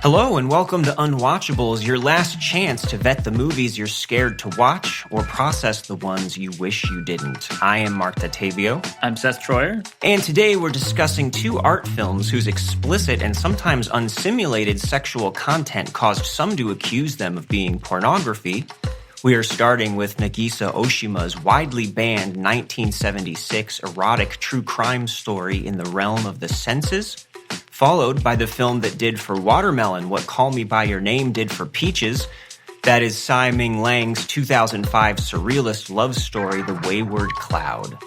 Hello and welcome to Unwatchables, your last chance to vet the movies you're scared to watch or process the ones you wish you didn't. I am Marc Dottavio. I'm Seth Troyer. And today we're discussing two art films whose explicit and sometimes unsimulated sexual content caused some to accuse them of being pornography. We are starting with Nagisa Ōshima's widely banned 1976 erotic true crime story in the realm of the senses, followed by the film that did for Watermelon what Call Me By Your Name did for Peaches. That is Tsai Ming-liang's 2005 surrealist love story, The Wayward Cloud.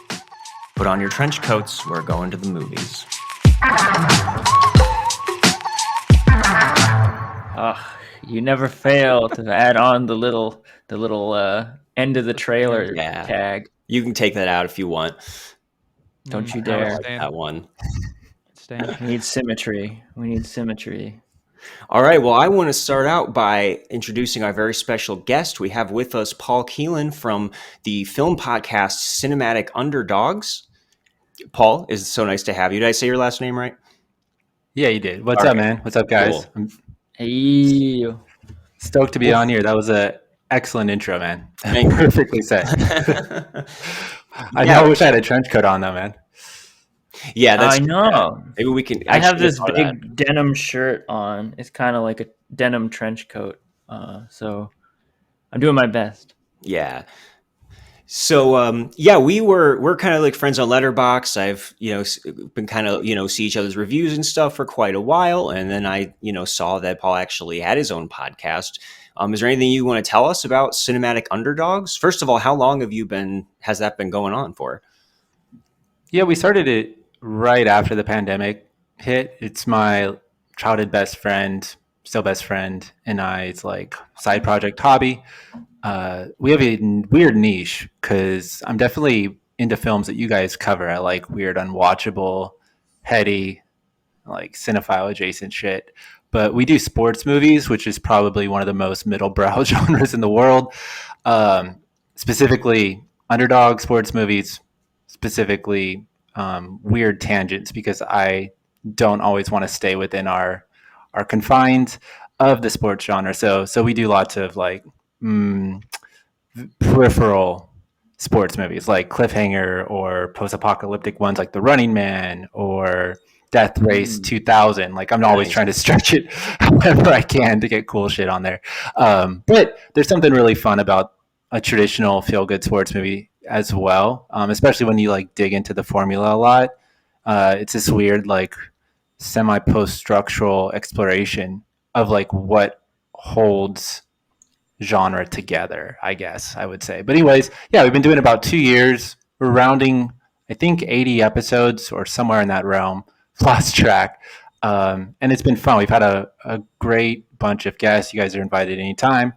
Put on your trench coats, we're going to the movies. You never fail to add on the little end of the trailer tag. You can take that out if you want. Don't you dare. That one. We need symmetry. All right, well, I want to start out by introducing our very special guest. We have with us Paul Keelan from the film podcast Cinematic Underdogs. Paul, it's so nice to have you. Did I say your last name right? Yeah, you did. What's up, man? What's up, guys? Cool. Hey. Stoked to be on here. That was an excellent intro, man. Perfectly said. I wish I had a trench coat on, though, man. Yeah, I know. Maybe we can. I have this big denim shirt on. It's kind of like a denim trench coat. So I'm doing my best. Yeah. So we're kind of like friends on Letterboxd. I've been kind of see each other's reviews and stuff for quite a while, and then I saw that Paul actually had his own podcast. Is there anything you want to tell us about Cinematic Underdogs? First of all, how long has that been going on for? Yeah, we started it right after the pandemic hit. It's my childhood best friend, still best friend, and I. It's like side project hobby. We have a weird niche because I'm definitely into films that you guys cover. I like weird, unwatchable, heady, like cinephile adjacent shit. But we do sports movies, which is probably one of the most middle brow genres in the world. Specifically, underdog sports movies, specifically weird tangents, because I don't always want to stay within our confines of the sports genre. So we do lots of like peripheral sports movies like Cliffhanger or post-apocalyptic ones like The Running Man or Death Race 2000. Like I'm always trying to stretch it however I can to get cool shit on there. But there's something really fun about a traditional feel-good sports movie as well, especially when you like dig into the formula a lot. It's this weird like semi-post-structural exploration of like what holds genre together, I guess I would say. But anyways, yeah, we've been doing it about 2 years. We're rounding, I think, 80 episodes or somewhere in that realm. Lost track. And it's been fun. We've had a great bunch of guests. You guys are invited anytime.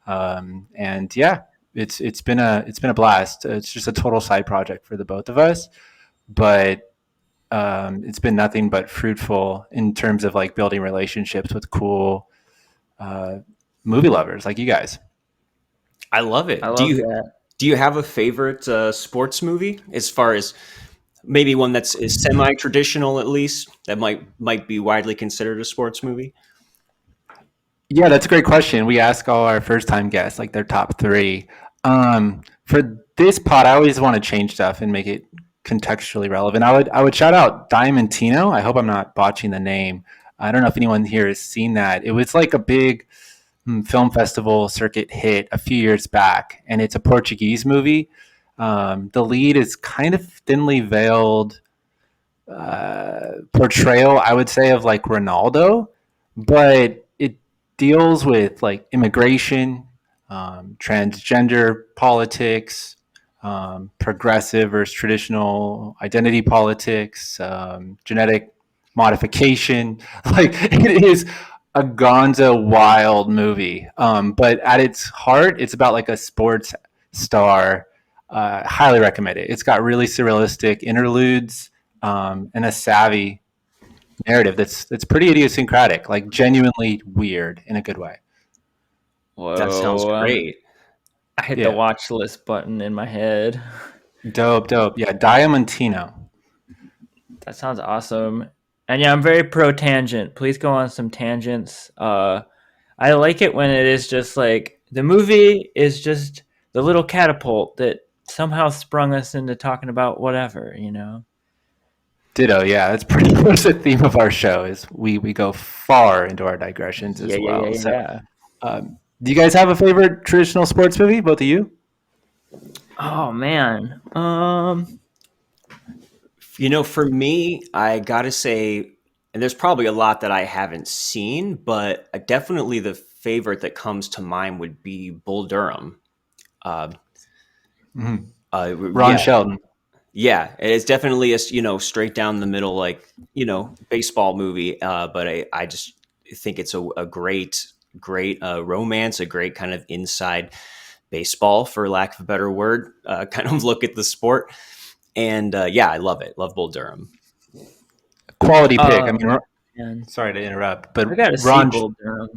And yeah, it's been a blast. It's just a total side project for the both of us, but it's been nothing but fruitful in terms of like building relationships with cool movie lovers like you guys. I love it. Do you have a favorite sports movie, as far as maybe one is semi-traditional, at least, that might be widely considered a sports movie? Yeah, that's a great question. We ask all our first-time guests like their top three. For this pod, I always want to change stuff and make it contextually relevant. I would shout out Diamantino. I hope I'm not botching the name. I don't know if anyone here has seen that. It was like a big film festival circuit hit a few years back, and it's a Portuguese movie. The lead is kind of thinly veiled portrayal, I would say, of like Ronaldo, but it deals with like immigration, transgender politics, progressive versus traditional identity politics, genetic modification. Like it is a gonzo wild movie, but at its heart, it's about like a sports star. Highly recommend it. It's got really surrealistic interludes and a savvy narrative that's pretty idiosyncratic, like genuinely weird in a good way. Whoa, that sounds great. I hit the watch list button in my head. Dope. Yeah, Diamantino. That sounds awesome. And yeah, I'm very pro tangent. Please go on some tangents. I like it when it is just like the movie is just the little catapult that somehow sprung us into talking about whatever, you know. Ditto. Yeah, that's pretty much the theme of our show. Is we go far into our digressions Yeah, as yeah, well. yeah, So, yeah. do you guys have a favorite traditional sports movie? Both of you? Oh man. For me, I gotta say, and there's probably a lot that I haven't seen, but definitely the favorite that comes to mind would be Bull Durham. Uh, Mhm. Ron yeah, Shelton. yeah, it's definitely straight down the middle, like baseball movie. But I just think it's a great romance, a great kind of inside baseball, for lack of a better word, kind of look at the sport. And yeah, I love it. Love Bull Durham. Quality pick. I Oh mean, man. sorry to interrupt, but I got a Ron, sequel, Durham.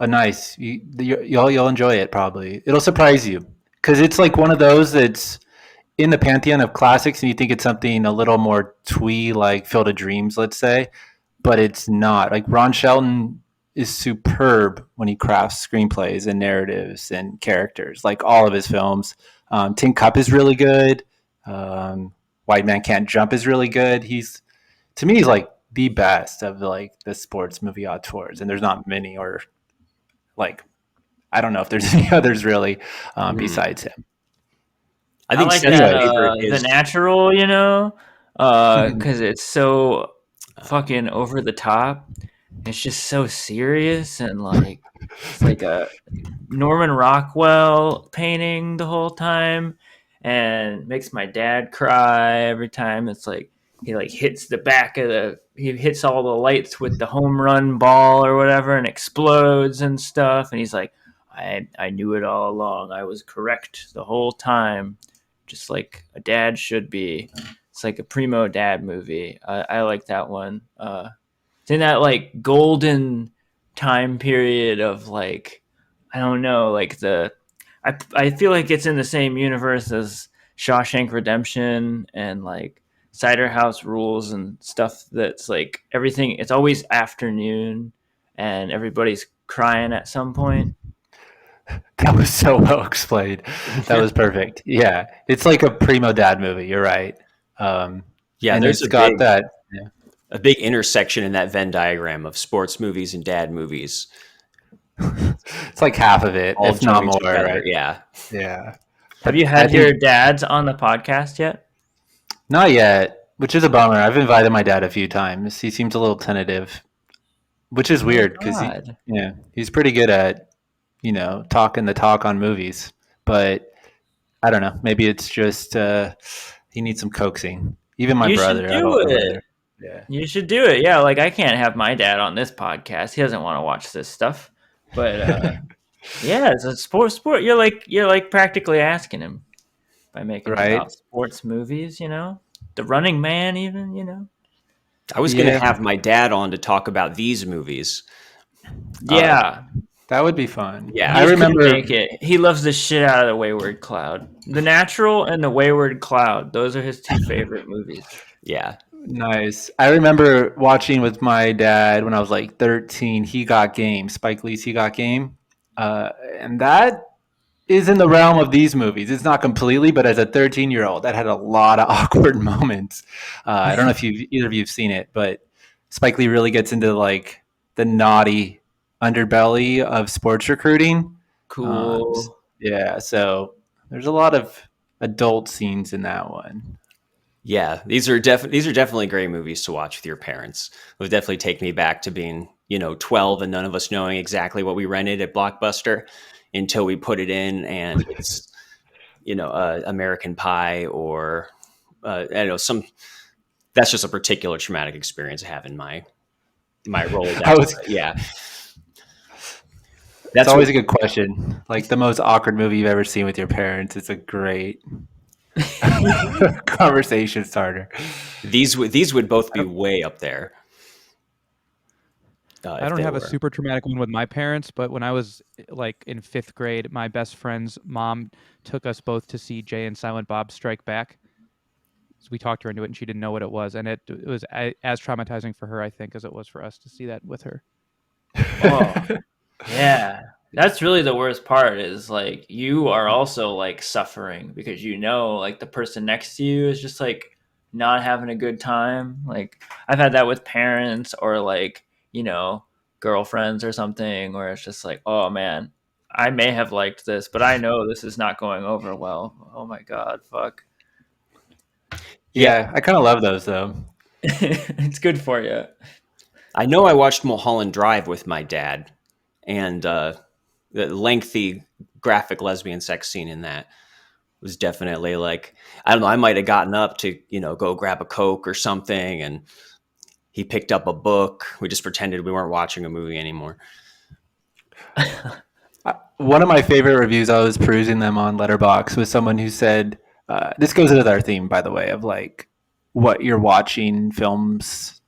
nice. You'll enjoy it probably. It'll surprise you because it's like one of those that's in the pantheon of classics, and you think it's something a little more twee, like Field of Dreams, let's say, but it's not. Like Ron Shelton is superb when he crafts screenplays and narratives and characters, like all of his films. Tin Cup is really good. White Man Can't Jump is really good. To me, he's like the best of like the sports movie auteurs, and there's not many, or like I don't know if there's any others really Mhm. besides him. I I think like Seth's that Anyway, favorite The is Natural, you know, because it's so fucking over the top. It's just so serious and like it's like a Norman Rockwell painting the whole time, and makes my dad cry every time. It's like he like hits the back of he hits all the lights with the home run ball or whatever and explodes and stuff, and he's like, I knew it all along. I was correct the whole time, just like a dad should be. It's like a primo dad movie. I like that one. It's in that like golden time period of like, I don't know, like I feel like it's in the same universe as Shawshank Redemption and like Cider House Rules and stuff. That's like everything. It's always afternoon, and everybody's crying at some point. that was so well explained. That was perfect. Yeah, it's like a primo dad movie. You're right, yeah. and There's it's got that. Yeah. a big intersection in that Venn diagram of sports movies and dad movies It's like half of it, all if not joined more. together. Right? Yeah. Yeah. Have you I had your think dads on the podcast yet? not yet, which is a bummer. I've invited my dad a few times. He seems a little tentative, which is Oh my weird because god. he's pretty good at talking the talk on movies, but I don't know. Maybe it's just he needs some coaxing. Even my You should brother, I do don't know it. whether. Yeah. You should do it. Yeah, like I can't have my dad on this podcast. He doesn't want to watch this stuff. But yeah, it's a sport. You're like practically asking him by making it Right? about sports movies, you know? The Running Man even, you know? I was going to Yeah, have my dad on to talk about these movies. Yeah. that would be fun. Yeah. I He just couldn't remember. make it. He loves the shit out of the Wayward Cloud. The Natural and the Wayward Cloud. Those are his two favorite movies. Yeah. Nice. I remember watching with my dad when I was like 13. He Got Game, Spike Lee's He Got Game, and that is in the realm of these movies. It's not completely, but as a 13-year-old, that had a lot of awkward moments. I don't know if either of you've seen it, but Spike Lee really gets into like the naughty underbelly of sports recruiting. Um, Cool. yeah, so there's a lot of adult scenes in that one. Yeah. These are definitely great movies to watch with your parents. It would definitely take me back to being, 12 and none of us knowing exactly what we rented at Blockbuster until we put it in and it's, American Pie or, I don't know, that's just a particular traumatic experience I have in my I Rolodex. was But yeah. It's That's always what a good question. Like the most awkward movie you've ever seen with your parents. It's a great conversation starter. these would both be way up there. I If don't they have a were. super traumatic one with my parents, but when I was like in 5th grade, my best friend's mom took us both to see Jay and Silent Bob Strike Back. So we talked her into it, and she didn't know what it was, and it was as traumatizing for her, I think, as it was for us to see that with her. Oh, yeah. That's really the worst part is like you are also like suffering because like the person next to you is just like not having a good time. Like I've had that with parents or like, girlfriends or something where it's just like, oh man, I may have liked this, but I know this is not going over well. Oh my God, fuck. Yeah, I kind of love those though. It's good for you. I know I watched Mulholland Drive with my dad, and the lengthy graphic lesbian sex scene in that was definitely like, I don't know, I might have gotten up to, go grab a Coke or something, and he picked up a book. We just pretended we weren't watching a movie anymore. One of my favorite reviews, I was perusing them on Letterboxd, was someone who said, this goes with our theme, by the way, of like what you're watching films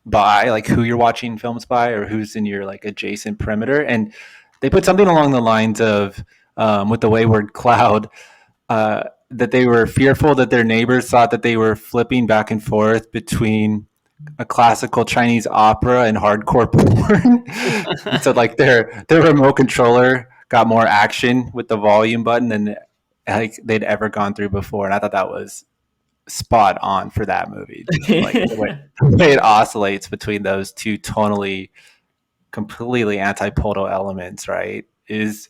by, like who you're watching films by, or who's in your like adjacent perimeter. And they put something along the lines of, with the Wayward Cloud, that they were fearful that their neighbors thought that they were flipping back and forth between a classical Chinese opera and hardcore porn. And so like their remote controller got more action with the volume button than like they'd ever gone through before. And I thought that was spot on for that movie. Like the way it oscillates between those two tonally completely antipodal elements, right? Is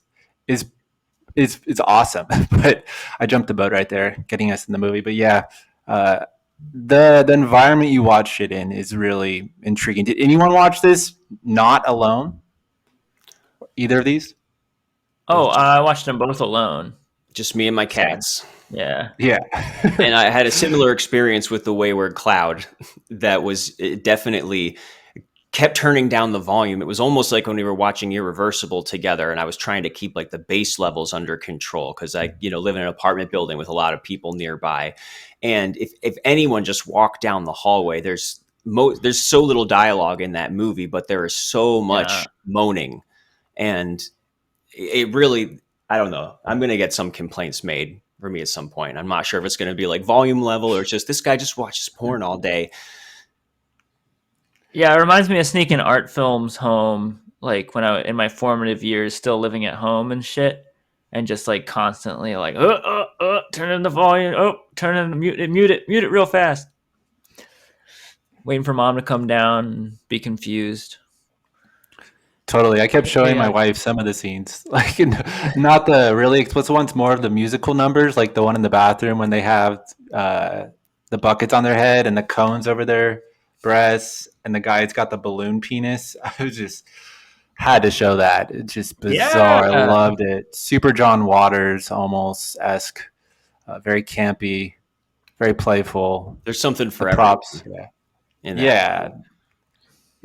awesome. But I jumped the boat right there, getting us in the movie. But yeah, the environment you watched it in is really intriguing. Did anyone watch this not alone? Either of these? Oh, I watched them both alone. Just me and my cats. Yeah. Yeah. And I had a similar experience with the Wayward Cloud that was definitely kept turning down the volume. It was almost like when we were watching Irreversible together, and I was trying to keep like the bass levels under control because I, live in an apartment building with a lot of people nearby. And if anyone just walked down the hallway, there's so little dialogue in that movie, but there is so much moaning, and it really, I don't know. I'm going to get some complaints made for me at some point. I'm not sure if it's going to be like volume level or it's just this guy just watches porn all day. Yeah, it reminds me of sneaking art films home, like when I in my formative years, still living at home and shit, and just like constantly like, turn in the volume, turn in the mute it real fast, waiting for mom to come down and be confused. Totally. I kept showing my wife some of the scenes, like not the really explicit ones, more of the musical numbers, like the one in the bathroom when they have the buckets on their head and the cones over their breasts, and the guy's got the balloon penis. I just had to show that. It's just bizarre. I loved it. Super John Waters almost esque, very campy, very playful. There's something for props. Yeah.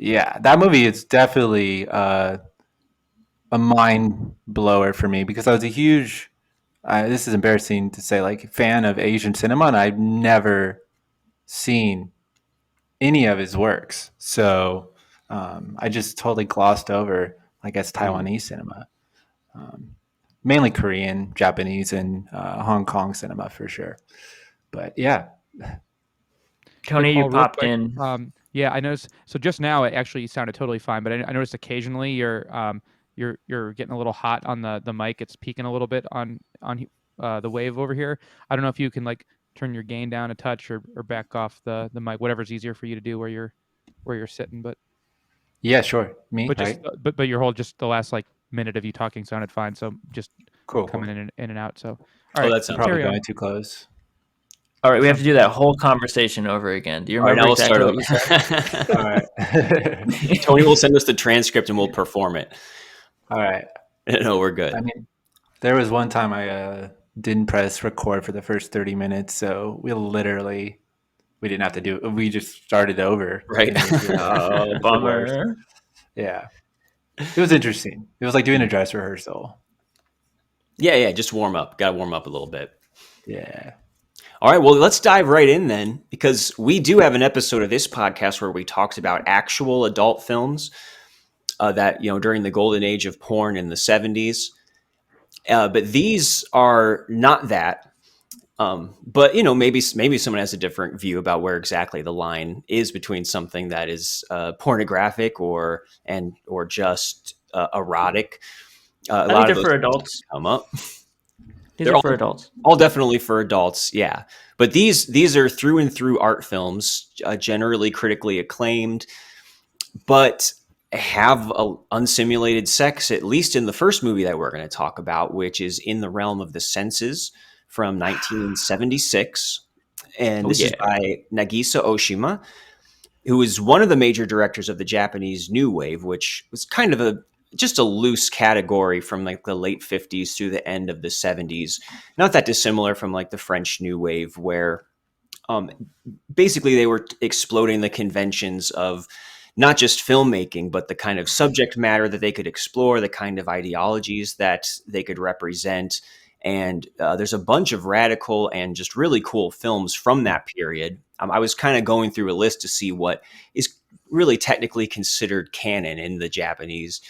Yeah, that movie is definitely a mind blower for me because I was a huge, this is embarrassing to say, like fan of Asian cinema, and I've never seen any of his works. So I just totally glossed over, I guess, Taiwanese cinema, mainly Korean, Japanese, and Hong Kong cinema for sure. But yeah. Tony, you popped in. Yeah, I noticed. So just now, it actually sounded totally fine, but I noticed occasionally you're getting a little hot on the mic. It's peaking a little bit on the wave over here. I don't know if you can like turn your gain down a touch or back off the mic, whatever's easier for you to do where you're sitting. But yeah, sure. Right? But your whole just the last like minute of you talking sounded fine. So just coming in and out. So all right, that's probably going too close. All right, we have to do that whole conversation over again. Do you remember exactly what you said? All right. Tony will send us the transcript and we'll perform it. All right. No, we're good. I mean, there was one time I didn't press record for the first 30 minutes, so we didn't have to do it. We just started over. Right. Oh, bummer. Yeah. It was interesting. It was like doing a dress rehearsal. Yeah, just warm up. Got to warm up a little bit. Yeah. All right, well, let's dive right in then, because we do have an episode of this podcast where we talked about actual adult films that, during the golden age of porn in the 70s. But these are not that. But maybe someone has a different view about where exactly the line is between something that is pornographic or just erotic. A I think lot of they're those for things adults. come up. These They're are for adults. all definitely for adults, yeah. But these are through and through art films, generally critically acclaimed, but have unsimulated sex, at least in the first movie that we're going to talk about, which is In the Realm of the Senses from 1976. And this is by Nagisa Ōshima, who is one of the major directors of the Japanese New Wave, which was kind of just a loose category from like the late 50s through the end of the 70s. Not that dissimilar from like the French New Wave, where basically they were exploding the conventions of not just filmmaking, but the kind of subject matter that they could explore, the kind of ideologies that they could represent. And there's a bunch of radical and just really cool films from that period. I was kind of going through a list to see what is really technically considered canon in the Japanese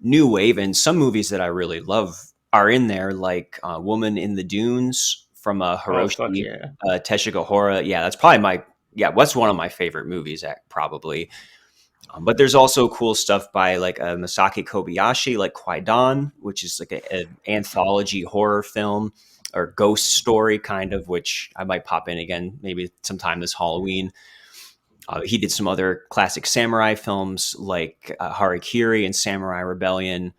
New Wave. And some movies that I really love are in there, like Woman in the Dunes from Hiroshi Teshigahara. Yeah, that's probably that's one of my favorite movies, probably. But there's also cool stuff by like Masaki Kobayashi, like Kwaidan, which is like an anthology horror film or ghost story kind of, which I might pop in again maybe sometime this Halloween. He did some other classic samurai films like Harakiri and Samurai Rebellion.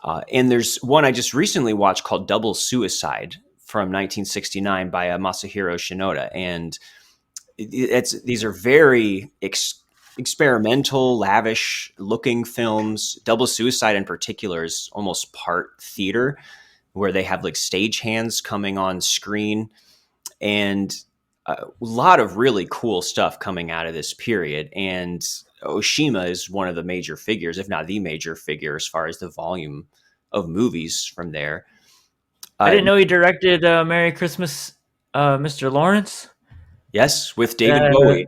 And there's one I just recently watched called Double Suicide from 1969 by Masahiro Shinoda. And these are very experimental, lavish looking films. Double Suicide in particular is almost part theater, where they have like stagehands coming on screen, and a lot of really cool stuff coming out of this period. And Ōshima is one of the major figures, if not the major figure, as far as the volume of movies from there. I didn't know he directed Merry Christmas, Mr. Lawrence. Yes, with David Bowie.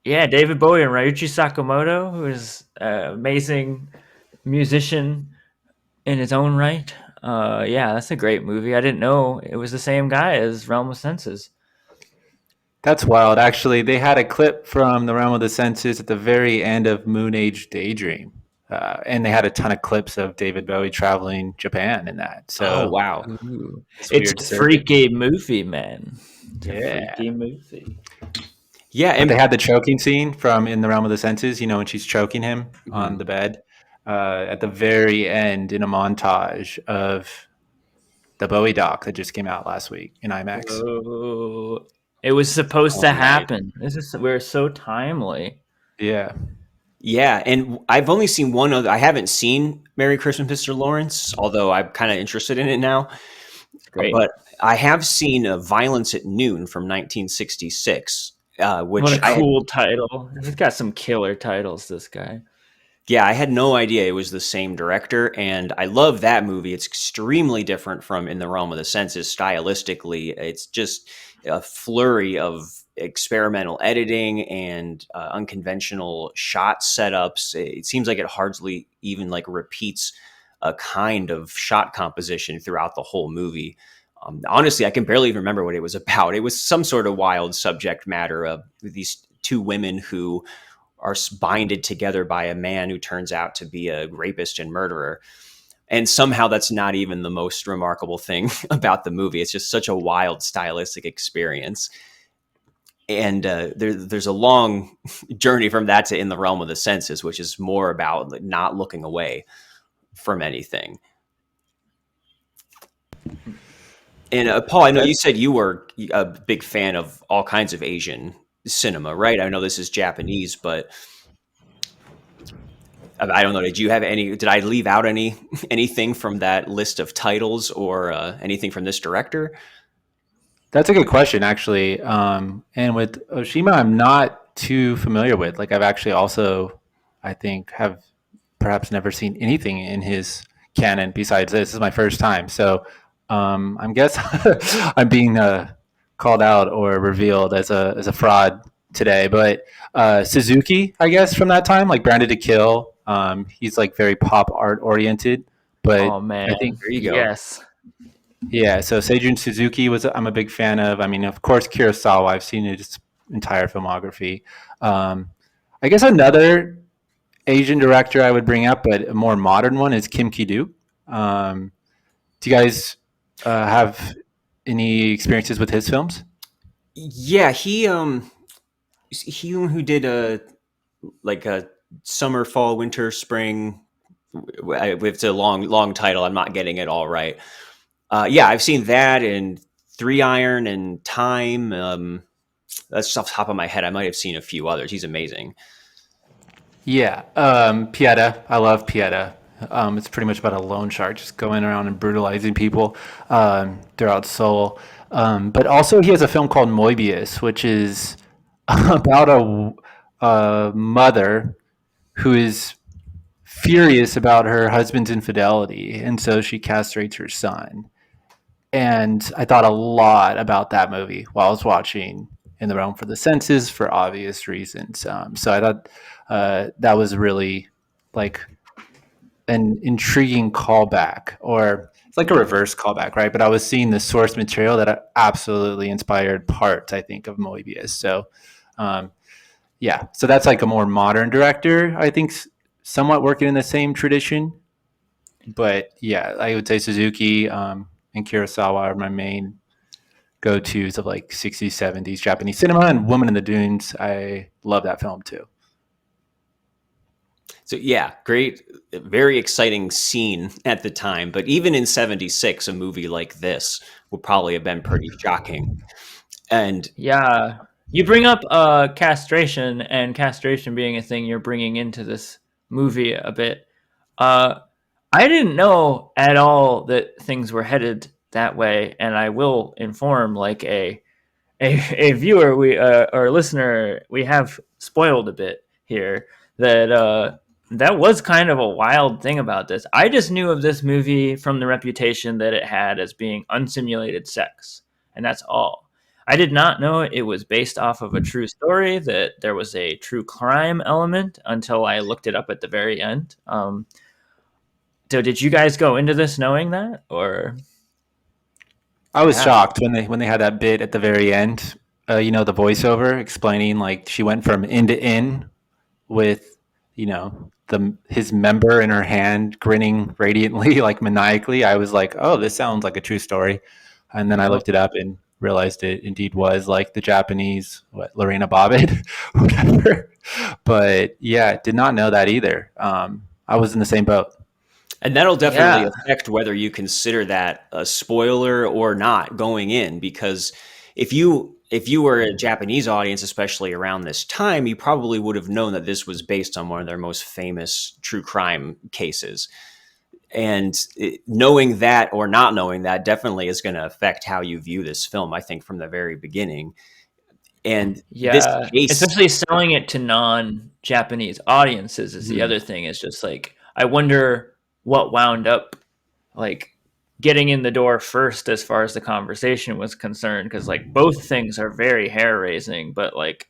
Yeah, David Bowie and Ryuichi Sakamoto, who is an amazing musician in his own right. That's a great movie. I didn't know it was the same guy as Realm of Senses. That's wild. Actually, they had a clip from the Realm of the Senses at the very end of Moon Age Daydream. And they had a ton of clips of David Bowie traveling Japan in that. So, wow. It's a freaky movie, man. It's a freaky movie. Yeah, and they had the choking scene from In the Realm of the Senses, when she's choking him on the bed at the very end in a montage of the Bowie doc that just came out last week in IMAX. Oh, it was supposed to happen. We're so timely. Yeah. Yeah, and I've only seen one other. I haven't seen Merry Christmas, Mr. Lawrence, although I'm kind of interested in it now. Great. But I have seen Violence at Noon from 1966. Which what a cool title. He's got some killer titles, this guy. Yeah, I had no idea it was the same director, and I love that movie. It's extremely different from In the Realm of the Senses stylistically. It's just a flurry of experimental editing and unconventional shot setups. It seems like it hardly even like repeats a kind of shot composition throughout the whole movie. Honestly, I can barely even remember what it was about. It was some sort of wild subject matter of these two women who are binded together by a man who turns out to be a rapist and murderer. And somehow that's not even the most remarkable thing about the movie. It's just such a wild stylistic experience. And there's a long journey from that to In the Realm of the Senses, which is more about like, not looking away from anything. And Paul, I know you said you were a big fan of all kinds of Asian cinema, right? I know this is Japanese, but I don't know. Did I leave out anything from that list of titles or anything from this director? That's a good question, actually. And with Ōshima, I'm not too familiar with. Like, I've actually also, I think, have perhaps never seen anything in his canon besides this. This is my first time. So I guess I'm being called out or revealed as a fraud today. But Suzuki, I guess, from that time, like Branded to Kill, he's like very pop art oriented. But oh man, there you go. Yes, Yeah, so Seijun Suzuki I'm a big fan of. I mean, of course, Kurosawa. I've seen his entire filmography. Um, I guess another Asian director I would bring up, but a more modern one, is Kim Ki-doo. Do you guys have any experiences with his films? Yeah, he who did like a summer, fall, winter, spring. It's a long title. I'm not getting it all right. Yeah, I've seen that and Three Iron and Time. That's off the top of my head. I might have seen a few others. He's amazing. Yeah, Pieta. I love Pieta. It's pretty much about a loan shark just going around and brutalizing people throughout Seoul. But also, he has a film called Moebius, which is about a mother who is furious about her husband's infidelity, and so she castrates her son. And I thought a lot about that movie while I was watching In the Realm for the Senses for obvious reasons. So I thought that was really like an intriguing callback, or it's like a reverse callback, right? But I was seeing the source material that absolutely inspired parts, I think, of Moebius. So, um, yeah, so that's like a more modern director, I think, somewhat working in the same tradition. But yeah, I would say Suzuki and Kurosawa are my main go-tos of like 60s, 70s Japanese cinema, and Woman in the Dunes. I love that film too. So yeah, great, very exciting scene at the time. But even in '76, a movie like this would probably have been pretty shocking. And Yeah. You bring up castration, and castration being a thing you're bringing into this movie a bit. Uh, I didn't know at all that things were headed that way, and I will inform, like a viewer, or listener, we have spoiled a bit here that that was kind of a wild thing about this. I just knew of this movie from the reputation that it had as being unsimulated sex, and that's all. I did not know it was based off of a true story, that there was a true crime element, until I looked it up at the very end. So did you guys go into this knowing that, or? I was Yeah. shocked when they had that bit at the very end. The voiceover explaining like she went from end to end with his member in her hand, grinning radiantly, like maniacally. I was like, oh, this sounds like a true story. And then I Yep. looked it up and realized it indeed was like the Japanese Lorena Bobbitt, whatever. But yeah, did not know that either. I was in the same boat. And that'll definitely Yeah. affect whether you consider that a spoiler or not going in, because if you were a Japanese audience, especially around this time, you probably would have known that this was based on one of their most famous true crime cases. And knowing that or not knowing that definitely is going to affect how you view this film, I think, from the very beginning. And this Yeah, case, especially selling it to non-Japanese audiences is the Mhm. other thing. It's just like, I wonder what wound up like getting in the door first as far as the conversation was concerned, because like both things are very hair-raising, but like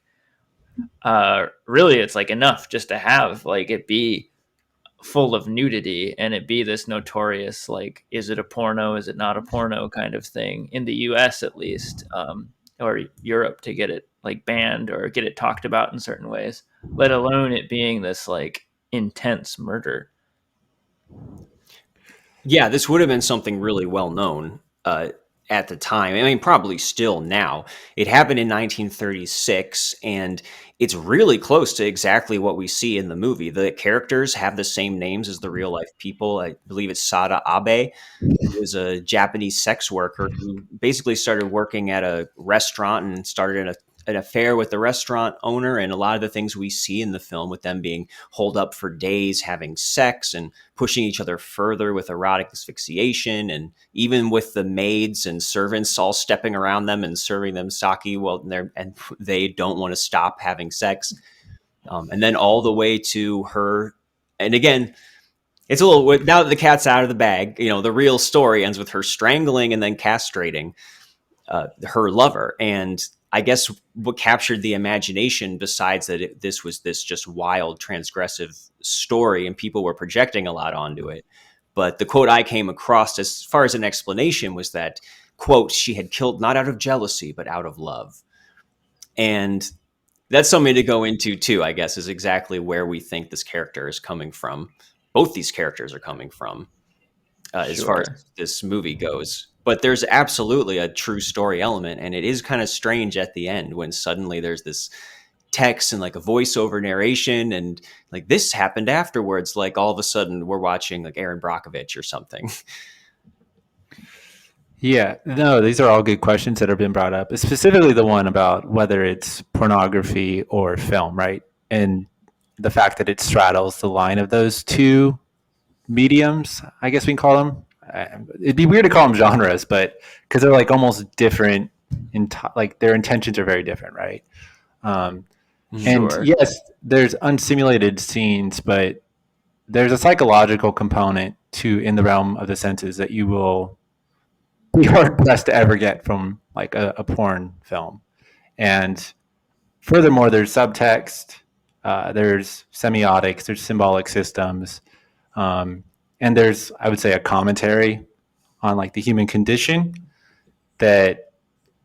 really it's like enough just to have like it be full of nudity and it be this notorious, like, is it a porno, is it not a porno kind of thing in the US at least, or Europe, to get it like banned or get it talked about in certain ways, let alone it being this like intense murder. yeah, this would have been something really well known at the time. I mean, probably still now. It happened in 1936, and it's really close to exactly what we see in the movie. The characters have the same names as the real life people. I believe it's Sada Abe, who was a Japanese sex worker who basically started working at a restaurant and started an affair with the restaurant owner. And a lot of the things we see in the film, with them being holed up for days having sex and pushing each other further with erotic asphyxiation, and even with the maids and servants all stepping around them and serving them sake while they don't want to stop having sex. And then all the way to her. And again, it's a little, now that the cat's out of the bag, the real story ends with her strangling and then castrating her lover. And I guess what captured the imagination, besides that this was this just wild, transgressive story, and people were projecting a lot onto it, But the quote I came across as far as an explanation was that, quote, she had killed not out of jealousy, but out of love. And that's something to go into too, I guess, is exactly where we think this character is coming from. Both these characters are coming from, as far as this movie goes. But there's absolutely a true story element, and it is kind of strange at the end when suddenly there's this text and like a voiceover narration, and like this happened afterwards. Like all of a sudden we're watching like Aaron Brockovich or something. Yeah, no, these are all good questions that have been brought up, specifically the one about whether it's pornography or film, right? And the fact that it straddles the line of those two mediums, I guess we can call them. It'd be weird to call them genres, but because they're like almost different, like their intentions are very different, right? And yes, there's unsimulated scenes, but there's a psychological component to In the Realm of the Senses that you will be hard pressed to ever get from like a porn film. And furthermore, there's subtext, there's semiotics, there's symbolic systems, and there's, I would say, a commentary on like the human condition that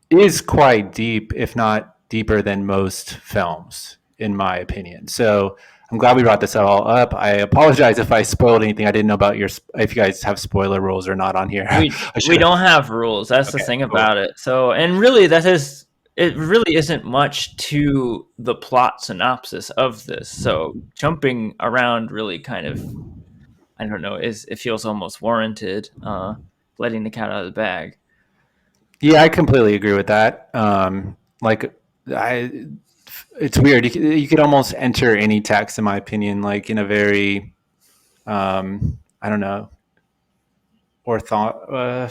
is quite deep, if not deeper than most films, in my opinion. So I'm glad we brought this all up. I apologize if I spoiled anything. I didn't know about if you guys have spoiler rules or not on here. We don't have rules. That's the thing about it. So, and really it really isn't much to the plot synopsis of this. So jumping around really kind of, I don't know, it feels almost warranted, letting the cat out of the bag. Yeah, I completely agree with that. It's weird. You could almost enter any text, in my opinion, like in a very, I don't know, I don't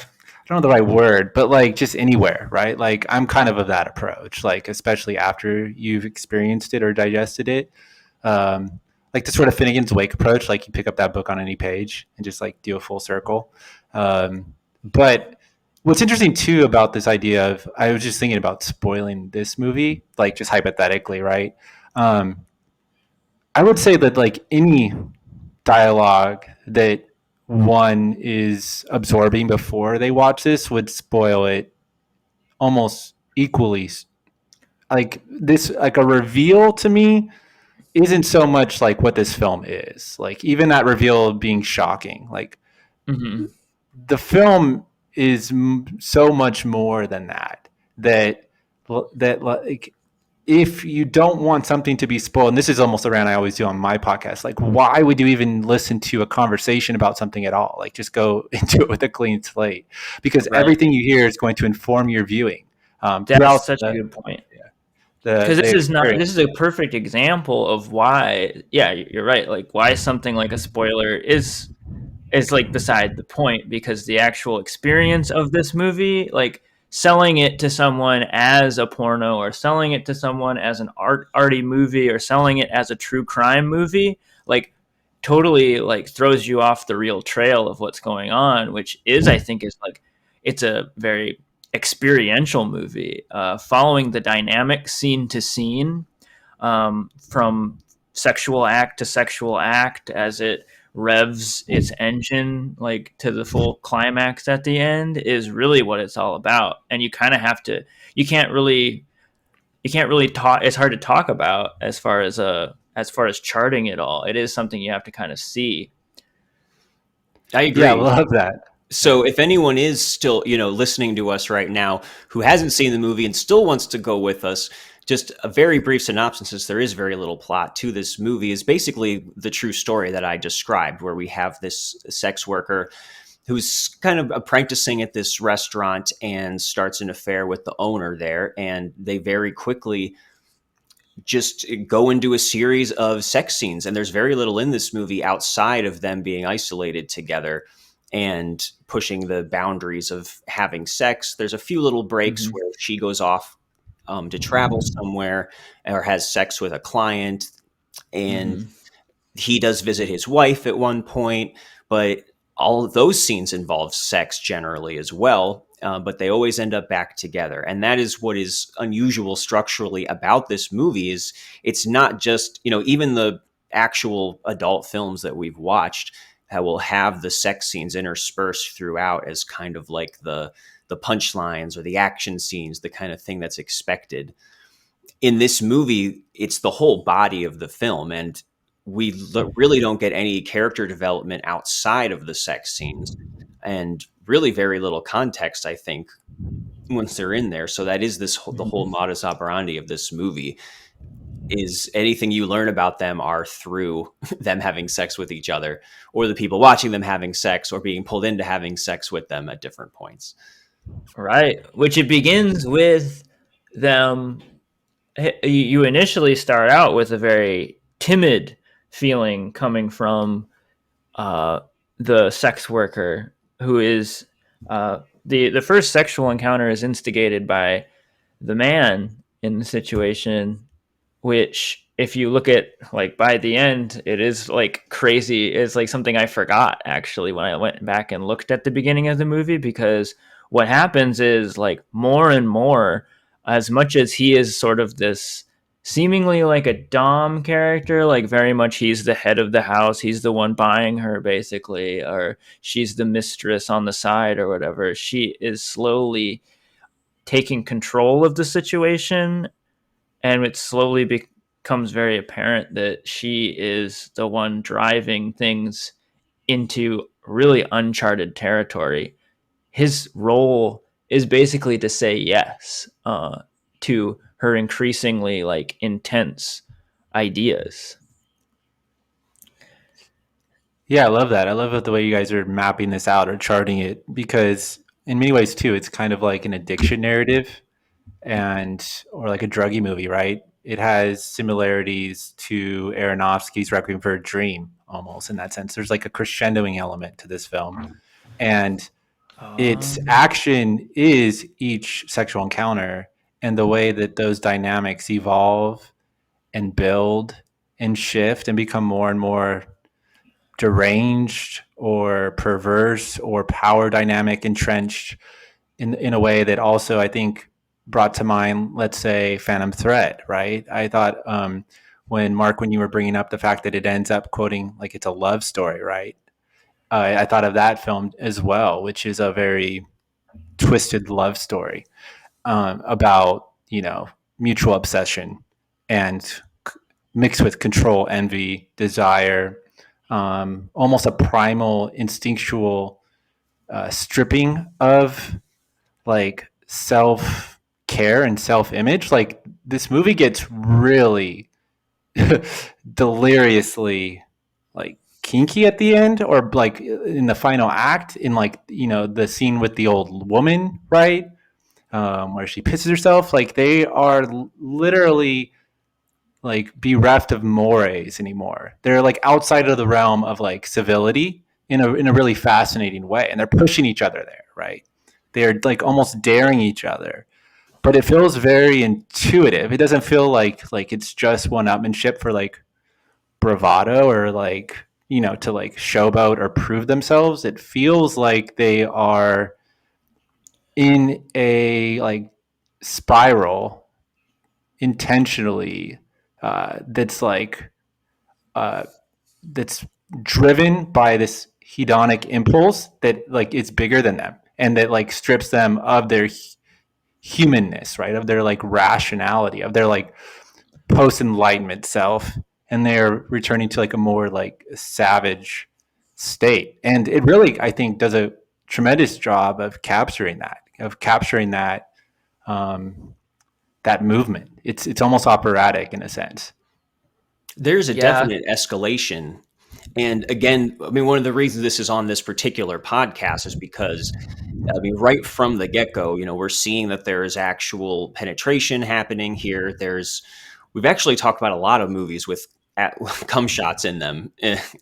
know the right word, but like just anywhere, right? Like I'm kind of that approach, like especially after you've experienced it or digested it. Like the sort of Finnegan's Wake approach, like you pick up that book on any page and just like do a full circle. But what's interesting too about this idea of, I was just thinking about spoiling this movie, like just hypothetically, right? I would say that like any dialogue that one is absorbing before they watch this would spoil it almost equally. Like this, like a reveal to me isn't so much like what this film is. Like even that reveal being shocking, like the film is so much more than that. That like if you don't want something to be spoiled, and this is almost a rant I always do on my podcast, like why would you even listen to a conversation about something at all? Like just go into it with a clean slate, because everything you hear is going to inform your viewing. That's such a good point. Because this is a perfect example of why, yeah, you're right. Like why something like a spoiler is like beside the point, because the actual experience of this movie, like selling it to someone as a porno or selling it to someone as an arty movie or selling it as a true crime movie, like totally like throws you off the real trail of what's going on, which is, I think, is like, it's a very experiential movie, following the dynamic scene to scene, from sexual act to sexual act as it revs its engine like to the full climax at the end, is really what it's all about. And you kind of have to, you can't really talk, it's hard to talk about as far as charting it all. It is something you have to kind of see. I agree. Yeah, I love that. So if anyone is still, listening to us right now who hasn't seen the movie and still wants to go with us, just a very brief synopsis, since there is very little plot to this movie, is basically the true story that I described, where we have this sex worker who's kind of apprenticing at this restaurant and starts an affair with the owner there. And they very quickly just go into a series of sex scenes. And there's very little in this movie outside of them being isolated together and pushing the boundaries of having sex. There's a few little breaks where she goes off to travel somewhere or has sex with a client, and he does visit his wife at one point, but all of those scenes involve sex generally as well. But they always end up back together. And that is what is unusual structurally about this movie, is it's not just, even the actual adult films that we've watched, will have the sex scenes interspersed throughout as kind of like the punchlines or the action scenes, the kind of thing that's expected. In this movie, it's the whole body of the film, and we really don't get any character development outside of the sex scenes, and really very little context, I think, once they're in there. So that is the whole modus operandi of this movie. Is anything you learn about them are through them having sex with each other, or the people watching them having sex, or being pulled into having sex with them at different points. Right. Which it begins with them. You initially start out with a very timid feeling coming from the sex worker, who is the first sexual encounter is instigated by the man in the situation, which if you look at like by the end, it is like crazy. It's like something I forgot actually when I went back and looked at the beginning of the movie, because what happens is like more and more, as much as he is sort of this seemingly like a dom character, like very much he's the head of the house, he's the one buying her basically, or she's the mistress on the side or whatever, she is slowly taking control of the situation, and it slowly becomes very apparent that she is the one driving things into really uncharted territory. His role is basically to say yes to her increasingly like intense ideas. Yeah, I love that. I love the way you guys are mapping this out or charting it, because in many ways too, it's kind of like an addiction narrative and or like a druggy movie, right? It has similarities to Aronofsky's Requiem for a Dream almost in that sense. There's like a crescendoing element to this film. And its action is each sexual encounter, and the way that those dynamics evolve and build and shift and become more and more deranged or perverse or power dynamic entrenched in a way that also I think brought to mind, let's say, Phantom Thread, right? I thought when Marc, when you were bringing up the fact that it ends up quoting like it's a love story, right? I thought of that film as well, which is a very twisted love story about, you know, mutual obsession and mixed with control, envy, desire, almost a primal, instinctual stripping of like self care and self image. Like this movie gets really deliriously like kinky at the end, or like in the final act, in like, you know, the scene with the old woman, right? Where she pisses herself. Like they are literally like bereft of mores anymore. They're like outside of the realm of like civility in a really fascinating way, and they're pushing each other there, right? They're like almost daring each other, but it feels very intuitive. It doesn't feel like it's just one-upmanship for like bravado or like, you know, to like showboat or prove themselves. It feels like they are in a like spiral intentionally that's like that's driven by this hedonic impulse that like is bigger than them, and that like strips them of their humanness, right? Of their like rationality, of their like post enlightenment self, and they're returning to like a more like savage state. And it really, I think, does a tremendous job of capturing that that movement. It's almost operatic in a sense. There's a definite escalation. And again, I mean, one of the reasons this is on this particular podcast is because, I mean, right from the get-go, you know, we're seeing that there is actual penetration happening here. We've actually talked about a lot of movies with cum shots in them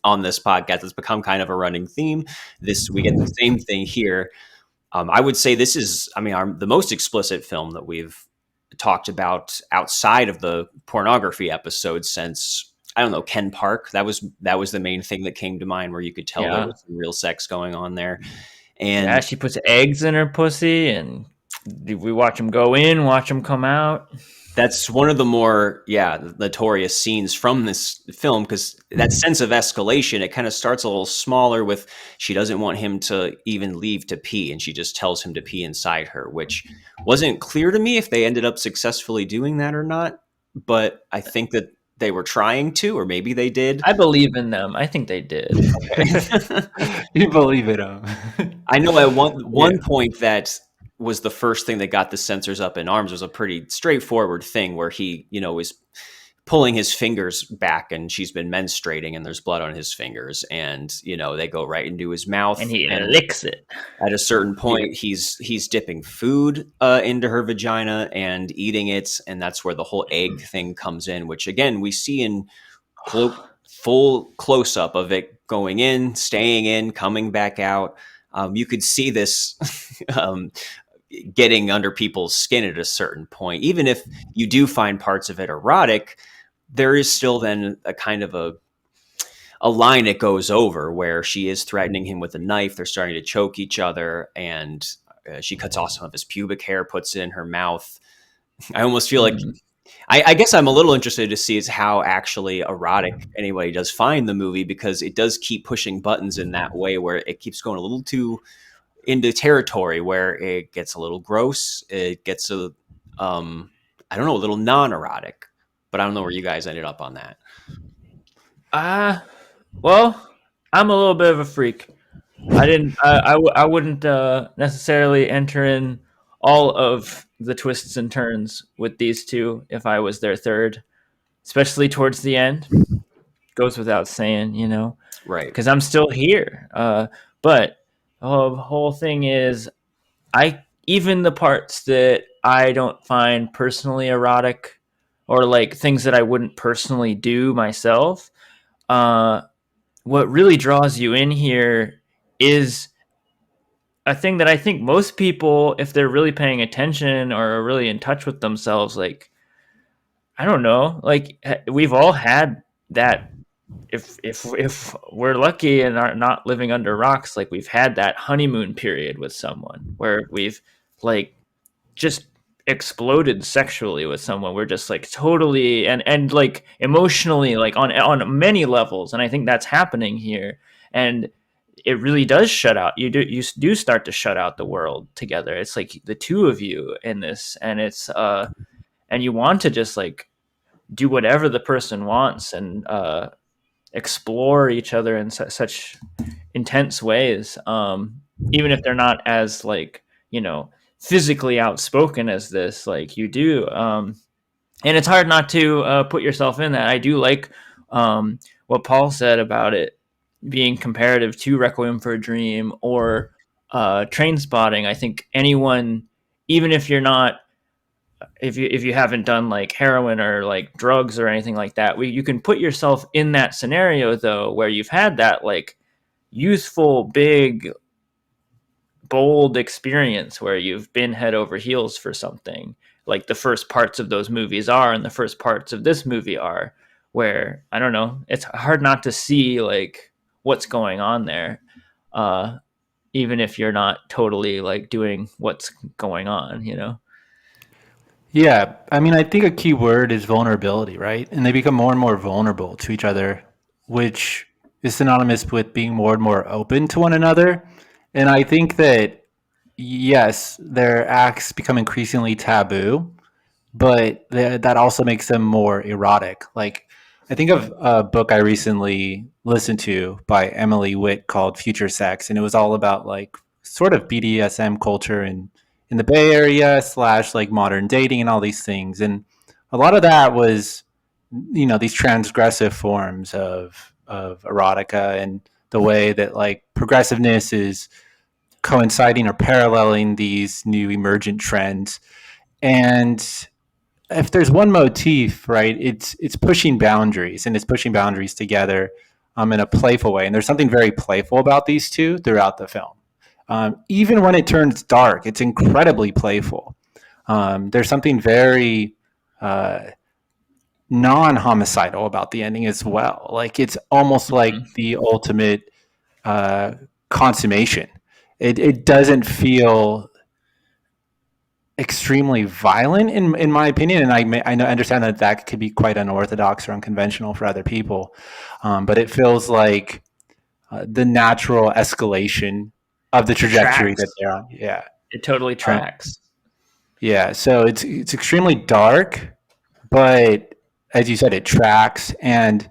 on this podcast. It's become kind of a running theme. We get the same thing here. I would say this is, I mean, the most explicit film that we've talked about outside of the pornography episode since, I don't know, Ken Park. That was the main thing that came to mind, where you could tell there was some real sex going on there. And she puts eggs in her pussy, and Did we watch him go in, watch him come out? That's one of the more, notorious scenes from this film, because that sense of escalation, it kind of starts a little smaller with she doesn't want him to even leave to pee, and she just tells him to pee inside her, which wasn't clear to me if they ended up successfully doing that or not. But I think that they were trying to, or maybe they did. I believe in them. I think they did. You believe it. I know at one point that was the first thing that got the censors up in arms. Was a pretty straightforward thing where he, is pulling his fingers back and she's been menstruating and there's blood on his fingers, and they go right into his mouth and he licks it. At a certain point, he's dipping food into her vagina and eating it, and that's where the whole egg thing comes in, which again we see in full close up of it going in, staying in, coming back out. You could see this getting under people's skin at a certain point. Even if you do find parts of it erotic, there is still then a kind of a line it goes over where she is threatening him with a knife. They're starting to choke each other, and she cuts off some of his pubic hair, puts it in her mouth. I almost feel like, I guess I'm a little interested to see is how actually erotic anybody does find the movie, because it does keep pushing buttons in that way where it keeps going a little too into territory where it gets a little gross. It gets a little non-erotic, but I don't know where you guys ended up on that. Well, I'm a little bit of a freak. I wouldn't necessarily enter in all of the twists and turns with these two if I was their third, especially towards the end. Goes without saying, Right? Because I'm still here. But the whole thing is, even the parts that I don't find personally erotic, or like things that I wouldn't personally do myself, what really draws you in here is a thing that I think most people, if they're really paying attention or are really in touch with themselves, like, I don't know, like we've all had that. If we're lucky and are not living under rocks, like we've had that honeymoon period with someone where we've like just exploded sexually with someone. We're just like totally and like emotionally, like on many levels. And I think that's happening here. And it really does shut out. You do start to shut out the world together. It's like the two of you in this, and it's and you want to just like do whatever the person wants and explore each other in such intense ways, even if they're not as like physically outspoken as this, like you do, and it's hard not to put yourself in that. I do like what Paul said about it being comparative to Requiem for a Dream or Train Spotting. I think anyone, even if you're not, if you haven't done like heroin or like drugs or anything like that, you can put yourself in that scenario though, where you've had that like youthful, big, bold experience where you've been head over heels for something, like the first parts of those movies are, and the first parts of this movie are, where I don't know, it's hard not to see like what's going on there, even if you're not totally like doing what's going on, Yeah, I mean, I think a key word is vulnerability, right? And they become more and more vulnerable to each other, which is synonymous with being more and more open to one another. And I think that, yes, their acts become increasingly taboo, but that also makes them more erotic. Like, I think of a book I recently listened to by Emily Witt called Future Sex, and it was all about like sort of BDSM culture and in the Bay Area / like modern dating and all these things. And a lot of that was, these transgressive forms of erotica and the way that like progressiveness is coinciding or paralleling these new emergent trends. And if there's one motif, right, it's pushing boundaries, and it's pushing boundaries together in a playful way. And there's something very playful about these two throughout the film. Even when it turns dark, it's incredibly playful. There's something very non-homicidal about the ending as well. Like it's almost like the ultimate consummation. It doesn't feel extremely violent in my opinion, and I understand that could be quite unorthodox or unconventional for other people, but it feels like the natural escalation of the trajectory that Tracks. they're on. Yeah, It totally tracks. yeah. So it's extremely dark, but as you said, it tracks, and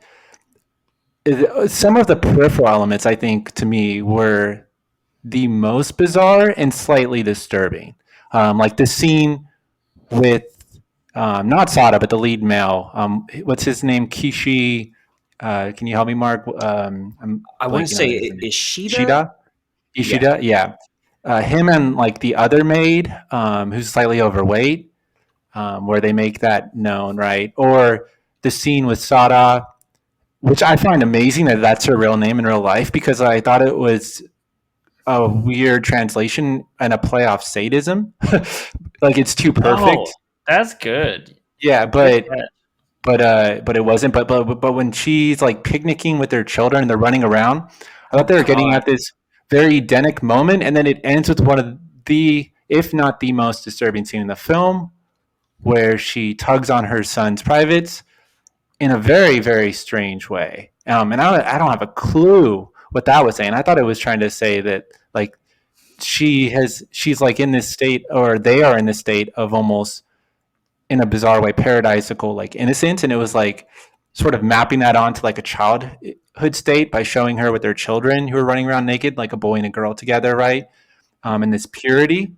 some of the peripheral elements, I think, to me, were the most bizarre and slightly disturbing. Like the scene with not Sada, but the lead male. What's his name? Kishi. Can you help me, Mark? I'm I want to blanking on say his name. Ishida. Ishida. Yeah. Him and like the other maid, who's slightly overweight, where they make that known, right? Or the scene with Sada, which I find amazing that that's her real name in real life, because I thought it was a weird translation and a play off sadism. Like it's too perfect. Oh, that's good. Yeah, Good but catch. but it wasn't. But when she's like picnicking with their children and they're running around, I thought they were getting God. at this very Edenic moment, and then it ends with one of the, if not the most disturbing scene in the film, where she tugs on her son's privates in a very, very strange way. And I don't have a clue what that was saying. I thought it was trying to say that like she's like in this state, or they are in this state of almost, in a bizarre way, paradisical like innocence, and it was like sort of mapping that onto like a childhood state by showing her with their children who are running around naked, like a boy and a girl together, right? And this purity,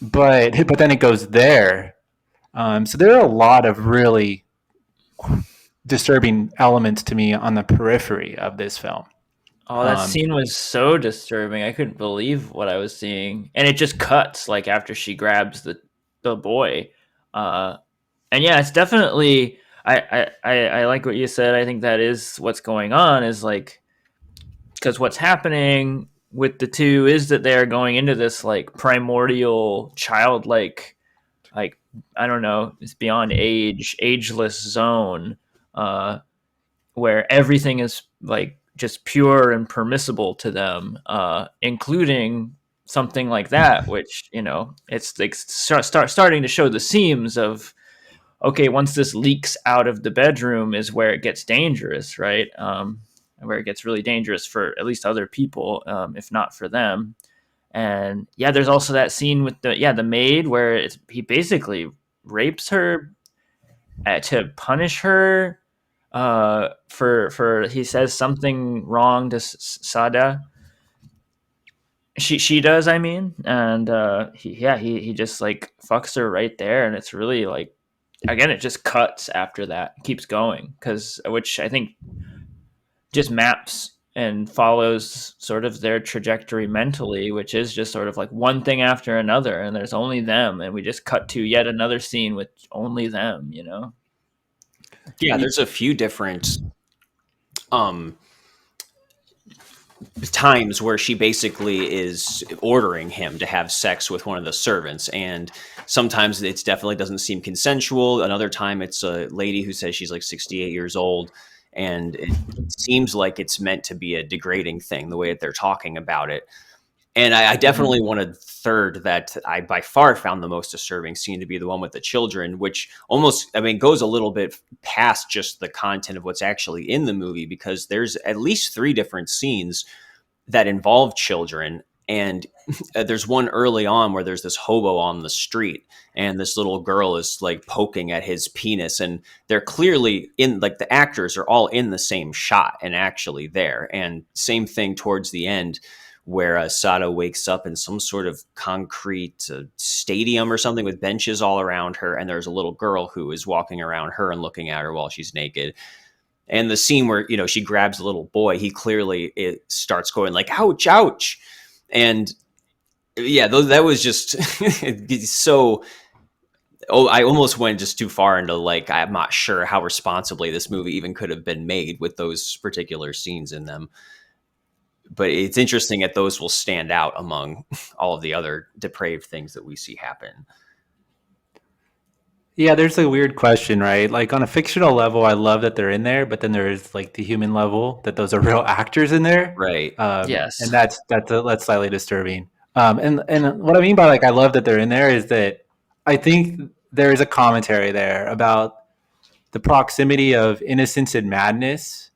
but then it goes there. So there are a lot of really disturbing elements to me on the periphery of this film. Oh, that scene was so disturbing. I couldn't believe what I was seeing. And it just cuts like after she grabs the boy. And yeah, it's definitely I like what you said. I think that is what's going on, is like, because what's happening with the two is that they're going into this like primordial childlike, like, I don't know, it's beyond ageless zone, where everything is like just pure and permissible to them, including something like that, which, you know, it's like starting to show the seams of, okay, once this leaks out of the bedroom is where it gets dangerous, right? Where it gets really dangerous for at least other people, if not for them. And yeah, there's also that scene with the maid where he basically rapes her to punish her, for he says something wrong to Sada. She does, I mean, and he just like fucks her right there, and it's really like, again, it just cuts after that, keeps going, which I think just maps and follows sort of their trajectory mentally, which is just sort of like one thing after another, and there's only them, and we just cut to yet another scene with only them, you know? Yeah, there's a few different times where she basically is ordering him to have sex with one of the servants, and sometimes it definitely doesn't seem consensual. Another time it's a lady who says she's like 68 years old, and it seems like it's meant to be a degrading thing, the way that they're talking about it. And I definitely wanted third, that I by far found the most disturbing scene to be the one with the children, which almost, I mean, goes a little bit past just the content of what's actually in the movie, because there's at least 3 different scenes that involve children. And there's one early on where there's this hobo on the street, and this little girl is like poking at his penis, and they're clearly in, like, the actors are all in the same shot and actually there. And same thing towards the end, where Sada wakes up in some sort of concrete stadium or something with benches all around her, and there's a little girl who is walking around her and looking at her while she's naked. And the scene where, you know, she grabs the little boy, he clearly starts going like, ouch, ouch. And yeah, that was just so... Oh, I almost went just too far into, like, I'm not sure how responsibly this movie even could have been made with those particular scenes in them. But it's interesting that those will stand out among all of the other depraved things that we see happen. Yeah, there's a weird question, right? Like on a fictional level, I love that they're in there, but then there's like the human level, that those are real actors in there, Right. Yes. and that's slightly disturbing. And what I mean by like I love that they're in there is that I think there is a commentary there about the proximity of innocence and madness.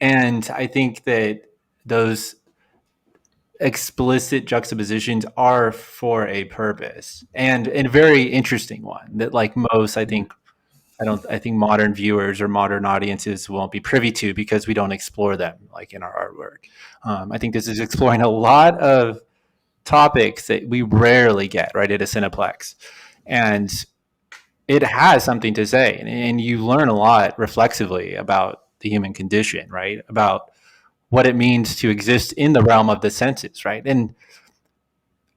And I think that those explicit juxtapositions are for a purpose and a very interesting one that like most, I think modern viewers or modern audiences won't be privy to because we don't explore them like in our artwork. I think this is exploring a lot of topics that we rarely get right at a Cineplex. And it has something to say, and you learn a lot reflexively about the human condition, right? About what it means to exist in the realm of the senses, right? And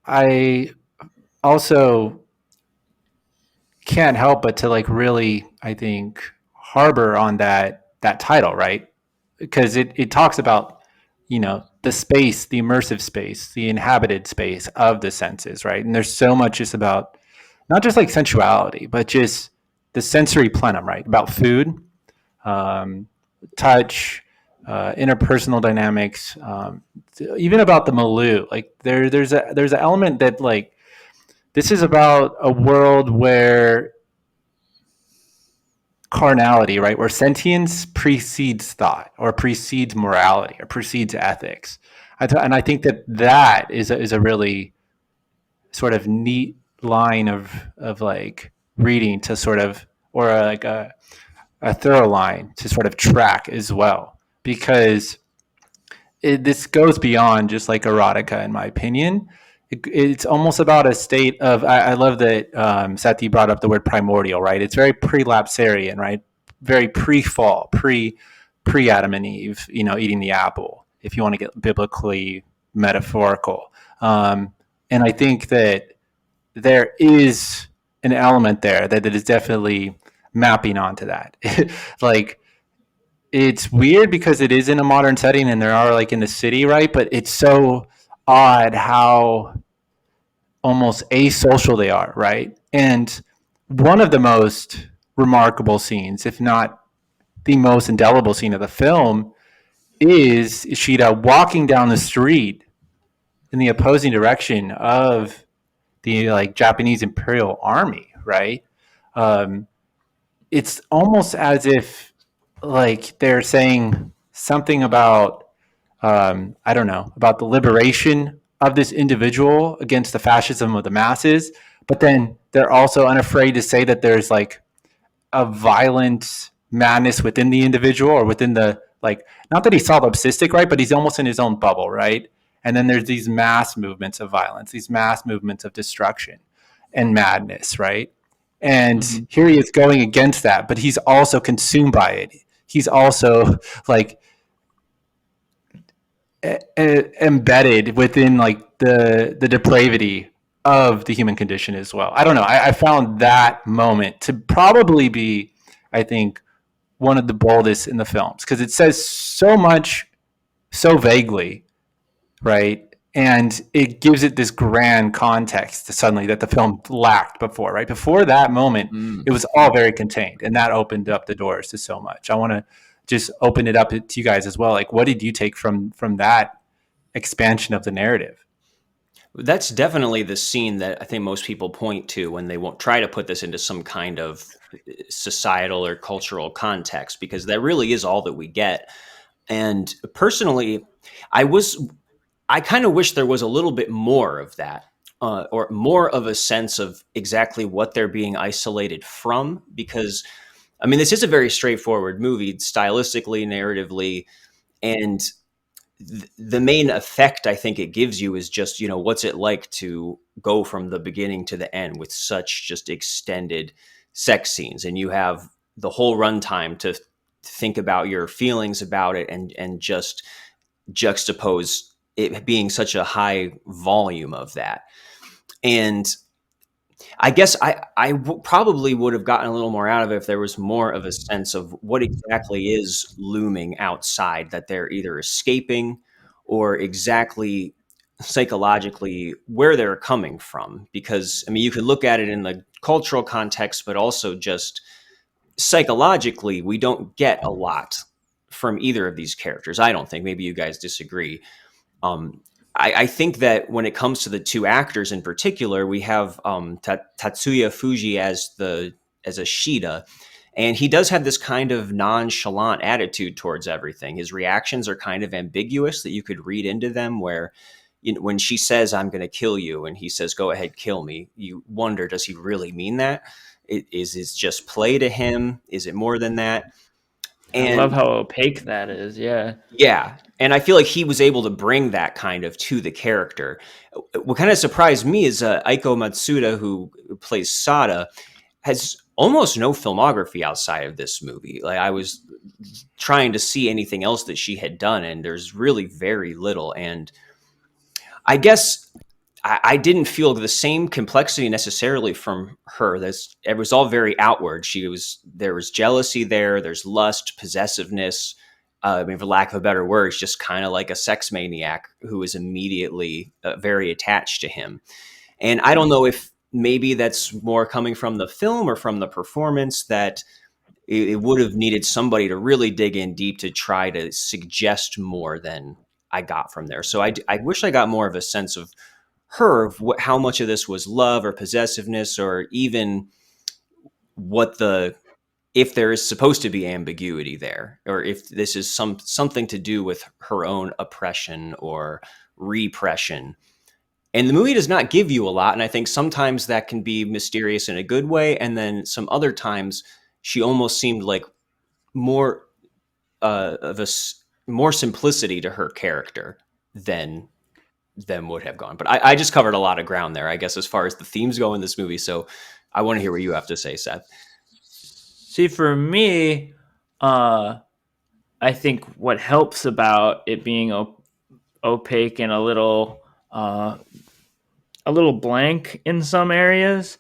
I also can't help but to like really, I think, harbor on that title, right? Because it talks about, you know, the space, the immersive space, the inhabited space of the senses, right? And there's so much just about not just like sensuality, but just the sensory plenum, right? About food, touch, interpersonal dynamics, even about the milieu. Like there's an element that like this is about a world where carnality, right, where sentience precedes thought or precedes morality or precedes ethics. And I think that is a really sort of neat line of like reading to sort of, or like a thorough line to sort of track as well, because this goes beyond just like erotica, in my opinion. It's almost about a state of, I love that Seth, you brought up the word primordial, right? It's very prelapsarian, right? Very pre-fall, pre-Adam and Eve, you know, eating the apple, if you want to get biblically metaphorical. And I think that there is an element there that is definitely mapping onto that. Like, it's weird because it is in a modern setting and there are like in the city, right? But it's so odd how almost asocial they are, right? And one of the most remarkable scenes, if not the most indelible scene of the film, is Ishida walking down the street in the opposing direction of the like Japanese Imperial Army, right? It's almost as if like they're saying something about I don't know, about the liberation of this individual against the fascism of the masses, but then they're also unafraid to say that there's like a violent madness within the individual or within the like, not that he's solipsistic, right, but he's almost in his own bubble, right? And then there's these mass movements of violence, these mass movements of destruction and madness, right? And here he is going against that, but he's also consumed by it. He's also like embedded within like the depravity of the human condition as well. I don't know. I found that moment to probably be, I think, one of the boldest in the films because it says so much so vaguely, right? And it gives it this grand context suddenly that the film lacked before, right? Before that moment, it was all very contained, and that opened up the doors to so much. I want to just open it up to you guys as well. Like, what did you take from that expansion of the narrative? That's definitely the scene that I think most people point to when they won't try to put this into some kind of societal or cultural context, because that really is all that we get. And personally, I kind of wish there was a little bit more of that, or more of a sense of exactly what they're being isolated from, because, I mean, this is a very straightforward movie, stylistically, narratively, and the main effect I think it gives you is just, you know, what's it like to go from the beginning to the end with such just extended sex scenes, and you have the whole runtime to think about your feelings about it and just juxtapose it being such a high volume of that. And I guess probably would have gotten a little more out of it if there was more of a sense of what exactly is looming outside that they're either escaping, or exactly psychologically where they're coming from. Because, I mean, you could look at it in the cultural context, but also just psychologically, we don't get a lot from either of these characters. I don't think. Maybe you guys disagree. I think that when it comes to the two actors in particular, we have Tatsuya Fuji as a Shida, and he does have this kind of nonchalant attitude towards everything. His reactions are kind of ambiguous that you could read into them, where when she says, "I'm going to kill you," and he says, "Go ahead, kill me," you wonder, does he really mean that? Is it just play to him? Is it more than that? And I love how opaque that is. Yeah. Yeah. And I feel like he was able to bring that kind of to the character. What kind of surprised me is Aiko Matsuda, who plays Sada, has almost no filmography outside of this movie. Like, I was trying to see anything else that she had done, and there's really very little. And I guess I didn't feel the same complexity necessarily from her. It was all very outward. There was jealousy there. There's lust, possessiveness. I mean, for lack of a better word, it's just kind of like a sex maniac who is immediately very attached to him. And I don't know if maybe that's more coming from the film or from the performance, that it would have needed somebody to really dig in deep to try to suggest more than I got from there. So I wish I got more of a sense of her, of how much of this was love or possessiveness, or even if there is supposed to be ambiguity there, or if this is something to do with her own oppression or repression. And the movie does not give you a lot, and I think sometimes that can be mysterious in a good way, and then some other times she almost seemed like more more simplicity to her character than would have gone. But I just covered a lot of ground there, I guess, as far as the themes go in this movie. So I want to hear what you have to say, Seth. See, for me, I think what helps about it being opaque and a little blank in some areas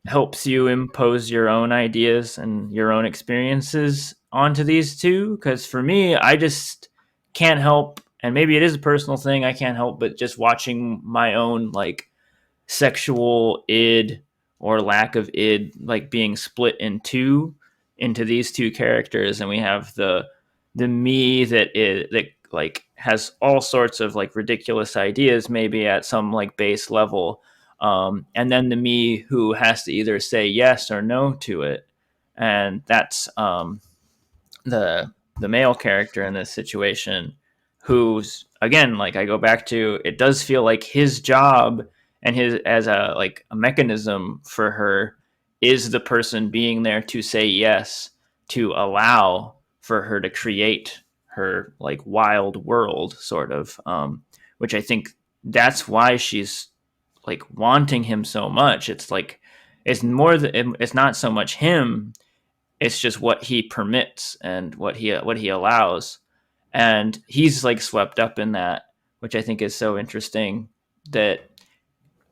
helps you impose your own ideas and your own experiences onto these two. Because for me, I just can't help, and maybe it is a personal thing, I can't help but just watching my own like sexual id or lack of id like being split into these two characters. And we have the me that like has all sorts of like ridiculous ideas, maybe at some like base level, and then the me who has to either say yes or no to it. And that's the male character in this situation, who's, again, like, I go back to, it does feel like his job and his as a mechanism for her is the person being there to say yes, to allow for her to create her like wild world, sort of, which I think that's why she's like wanting him so much. It's like, it's not so much him, it's just what he permits and what he allows. And he's like swept up in that, which I think is so interesting, that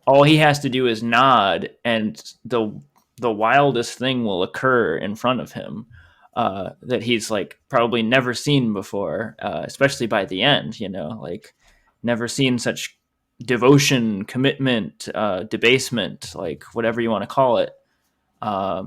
all he has to do is nod and the wildest thing will occur in front of him, that he's like probably never seen before, especially by the end, like never seen such devotion, commitment, debasement, like whatever you want to call it. I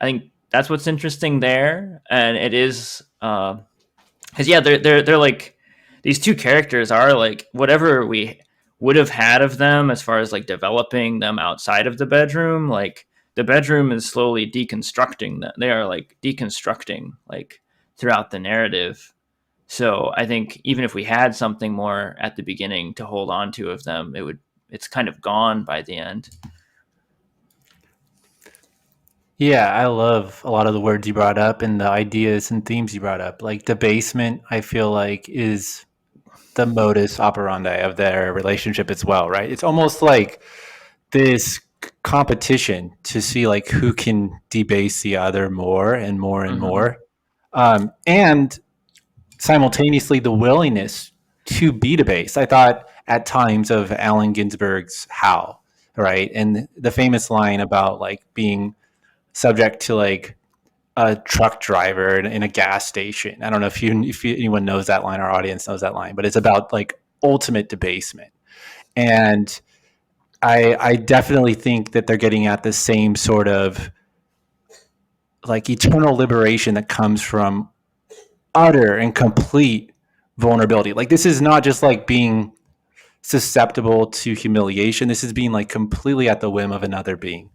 think that's what's interesting there. And it is, because they're like, these two characters are like whatever we would have had of them as far as like developing them outside of the bedroom. Like the bedroom is slowly deconstructing them. They are like deconstructing like throughout the narrative. So I think even if we had something more at the beginning to hold on to of them, it's kind of gone by the end. Yeah, I love a lot of the words you brought up and the ideas and themes you brought up. Like debasement, I feel like is the modus operandi of their relationship as well, right? It's almost like this competition to see like who can debase the other more and more and more. And simultaneously the willingness to be debased. I thought at times of Allen Ginsberg's How, right? And the famous line about like being subject to like a truck driver in a gas station. I don't know if anyone knows that line, our audience knows that line, but it's about like ultimate debasement. And I definitely think that they're getting at the same sort of like eternal liberation that comes from utter and complete vulnerability. Like this is not just like being susceptible to humiliation. This is being like completely at the whim of another being.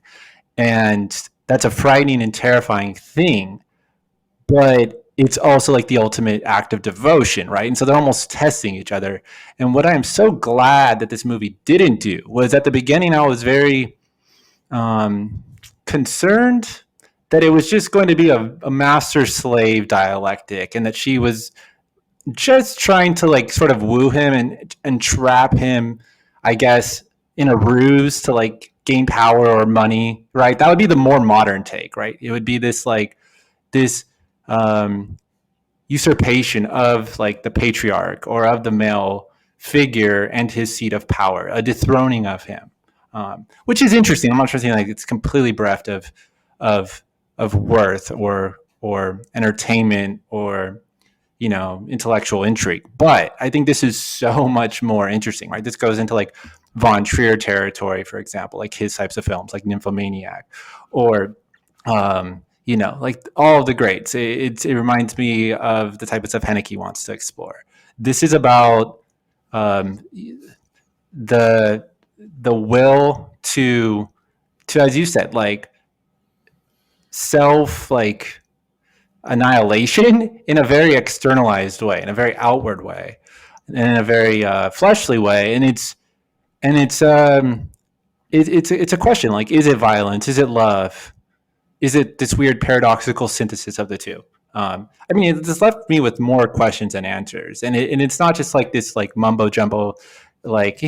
And that's a frightening and terrifying thing, but it's also like the ultimate act of devotion, right? And so they're almost testing each other. And what I am so glad that this movie didn't do was at the beginning, I was very concerned that it was just going to be a master slave dialectic, and that she was just trying to like sort of woo him and trap him, I guess, in a ruse to like gain power or money, right? That would be the more modern take, right? It would be this like this usurpation of like the patriarch or of the male figure and his seat of power, a dethroning of him, which is interesting. I'm not sure saying like it's completely bereft of worth or entertainment or intellectual intrigue. But I think this is so much more interesting, right? This goes into like Von Trier territory, for example, like his types of films, like Nymphomaniac, or like all of the greats. It reminds me of the type of stuff Haneke wants to explore. This is about the will to, as you said, like self like annihilation in a very externalized way, in a very outward way, and in a very fleshly way. And it's a question like, is it violence? Is it love? Is it this weird paradoxical synthesis of the two? I mean, this left me with more questions than answers, and it's not just like this like mumbo jumbo, like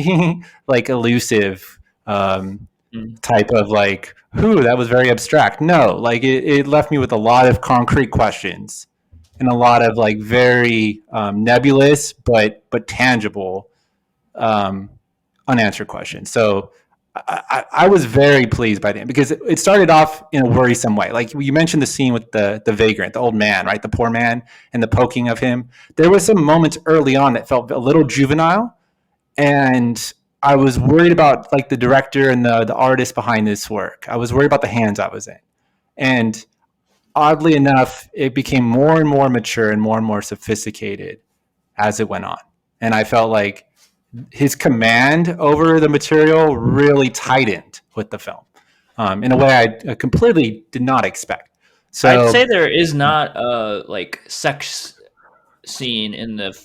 like elusive type of like, that was very abstract. No, like it left me with a lot of concrete questions and a lot of like very nebulous but tangible unanswered questions. So I was very pleased by the end, because it started off in a worrisome way. Like you mentioned the scene with the vagrant, the old man, right? The poor man, and the poking of him. There was some moments early on that felt a little juvenile, and I was worried about like the director and the artist behind this work. I was worried about the hands I was in. And oddly enough, it became more and more mature and more sophisticated as it went on. And I felt like his command over the material really tightened with the film in a way I completely did not expect. So I'd say there is not a like sex scene in the.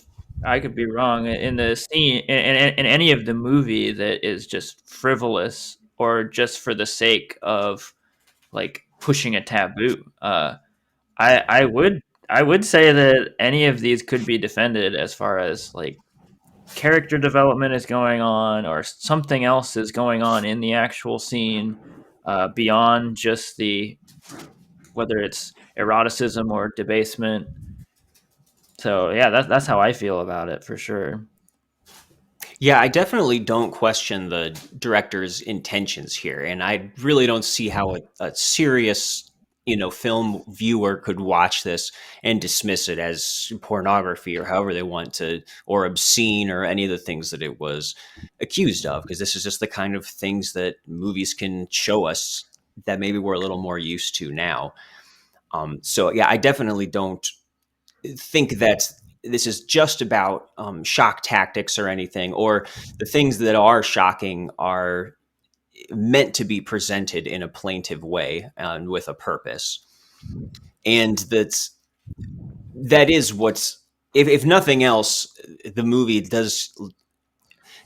I could be wrong in the scene in any of the movie that is just frivolous or just for the sake of like pushing a taboo. I would say that any of these could be defended as far as like character development is going on or something else is going on in the actual scene beyond just the whether it's eroticism or debasement. So yeah, that's how I feel about it for sure. Yeah, I definitely don't question the director's intentions here, and I really don't see how a serious, film viewer could watch this and dismiss it as pornography or however they want to, or obscene or any of the things that it was accused of, because this is just the kind of things that movies can show us that maybe we're a little more used to now. So yeah, I definitely don't think that this is just about shock tactics or anything, or the things that are shocking are meant to be presented in a plaintive way and with a purpose. And that is what's, if nothing else, the movie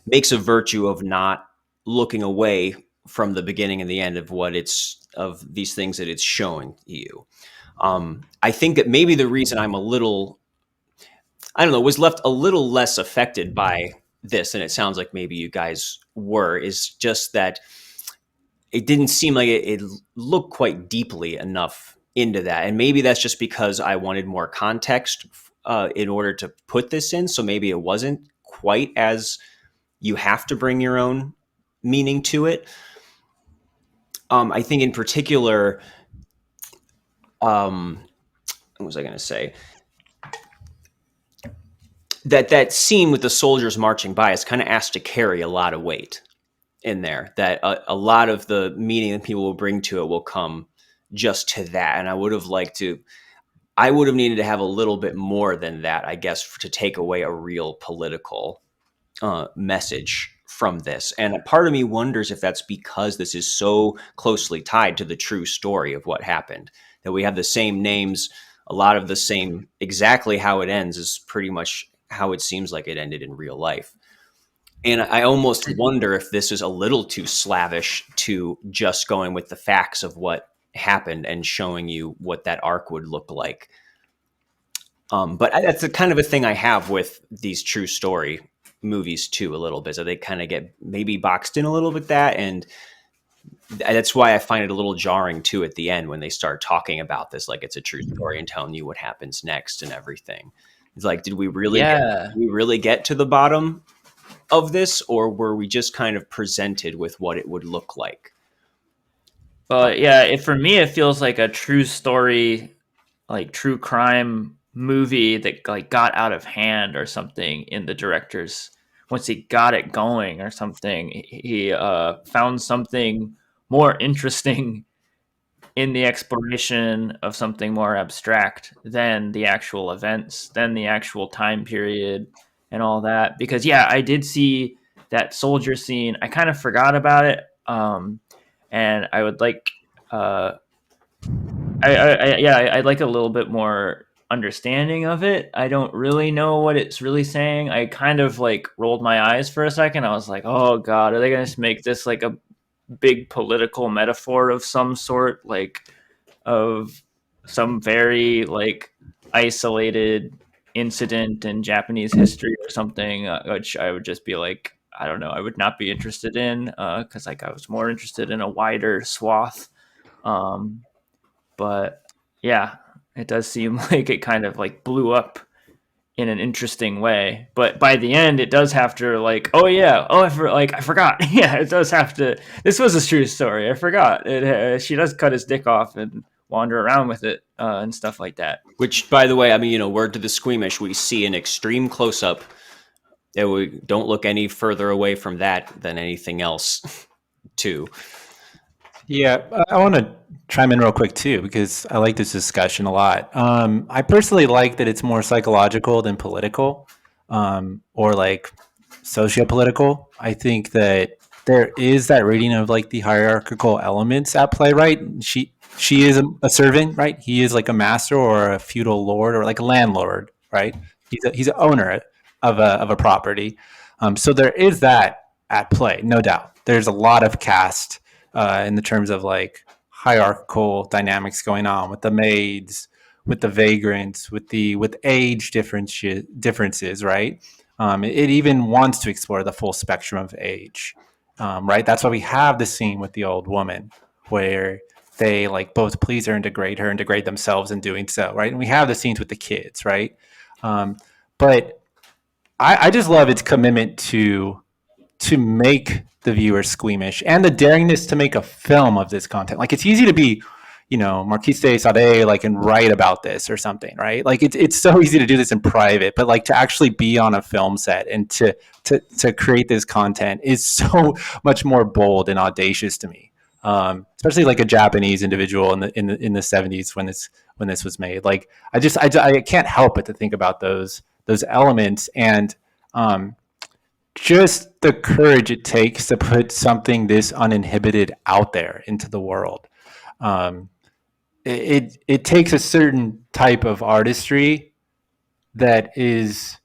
makes a virtue of not looking away from the beginning and the end of these things that it's showing you. I think that maybe the reason I'm was left a little less affected by this, and it sounds like maybe you guys were, is just that it didn't seem like it looked quite deeply enough into that. And maybe that's just because I wanted more context in order to put this in. So maybe it wasn't quite as you have to bring your own meaning to it. I think in particular, what was I going to say? That scene with the soldiers marching by is kind of asked to carry a lot of weight in there, that a lot of the meaning that people will bring to it will come just to that. And I would have needed to have a little bit more than that, I guess, to take away a real political message from this. And a part of me wonders if that's because this is so closely tied to the true story of what happened, that we have the same names, a lot of the same, exactly how it ends is pretty much how it seems like it ended in real life. And I almost wonder if this is a little too slavish to just going with the facts of what happened and showing you what that arc would look like. But that's a kind of a thing I have with these true story movies too, a little bit. So they kind of get maybe boxed in a little bit that, and that's why I find it a little jarring too at the end when they start talking about this like it's a true story and telling you what happens next and everything. It's like, did we really get to the bottom of this, or were we just kind of presented with what it would look like? But yeah, for me, it feels like a true story, like true crime movie that like got out of hand or something in the director's. Once he got it going or something, he found something more interesting in the exploration of something more abstract than the actual events, than the actual time period and all that. Because yeah, I did see that soldier scene. I kind of forgot about it. And I would like, I'd like a little bit more understanding of it. I don't really know what it's really saying. I kind of like rolled my eyes for a second. I was like, oh God, are they going to make this like a big political metaphor of some sort, like of some very like isolated incident in Japanese history or something, which I would just be like, I don't know, I would not be interested in, because like I was more interested in a wider swath. But yeah, it does seem like it kind of like blew up in an interesting way. But by the end, it does have to like, oh yeah, I forgot. Yeah, it does have to. This was a true story. I forgot. She does cut his dick off and wander around with it and stuff like that. Which, by the way, I mean, word to the squeamish, we see an extreme close up. We don't look any further away from that than anything else, too. Yeah, I want to chime in real quick too, because I like this discussion a lot. I personally like that it's more psychological than political, or like sociopolitical. I think that there is that reading of like the hierarchical elements at play, right? She is a servant, right? He is like a master or a feudal lord or like a landlord, right? He's an owner of a property. So there is that at play, no doubt. There's a lot of caste in the terms of like hierarchical dynamics going on with the maids, with the vagrants, with age differences, right? It even wants to explore the full spectrum of age, right? That's why we have the scene with the old woman where they like both please her and degrade themselves in doing so, right? And we have the scenes with the kids, right? But I just love its commitment to make the viewer squeamish and the daringness to make a film of this content. Like it's easy to be, Marquis de Sade, like, and write about this or something, right? Like it's so easy to do this in private, but like to actually be on a film set and to create this content is so much more bold and audacious to me. Especially like a Japanese individual in the 70s when this was made. Like I can't help but to think about those elements and just the courage it takes to put something this uninhibited out there into the world. It takes a certain type of artistry that is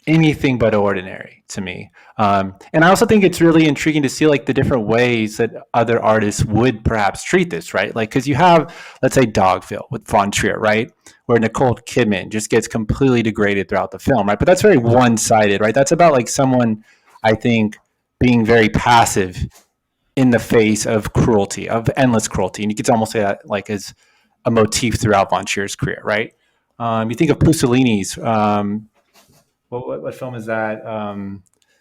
anything but ordinary to me. And I also think it's really intriguing to see like the different ways that other artists would perhaps treat this, right? Like, because you have, let's say, Dogville with Von Trier, right? Where Nicole Kidman just gets completely degraded throughout the film, right? But that's very one-sided, right? That's about like someone, I think, being very passive in the face of cruelty, of endless cruelty. And you could almost say that like as a motif throughout Von Trier's career, right? You think of Mussolini's, what film is that?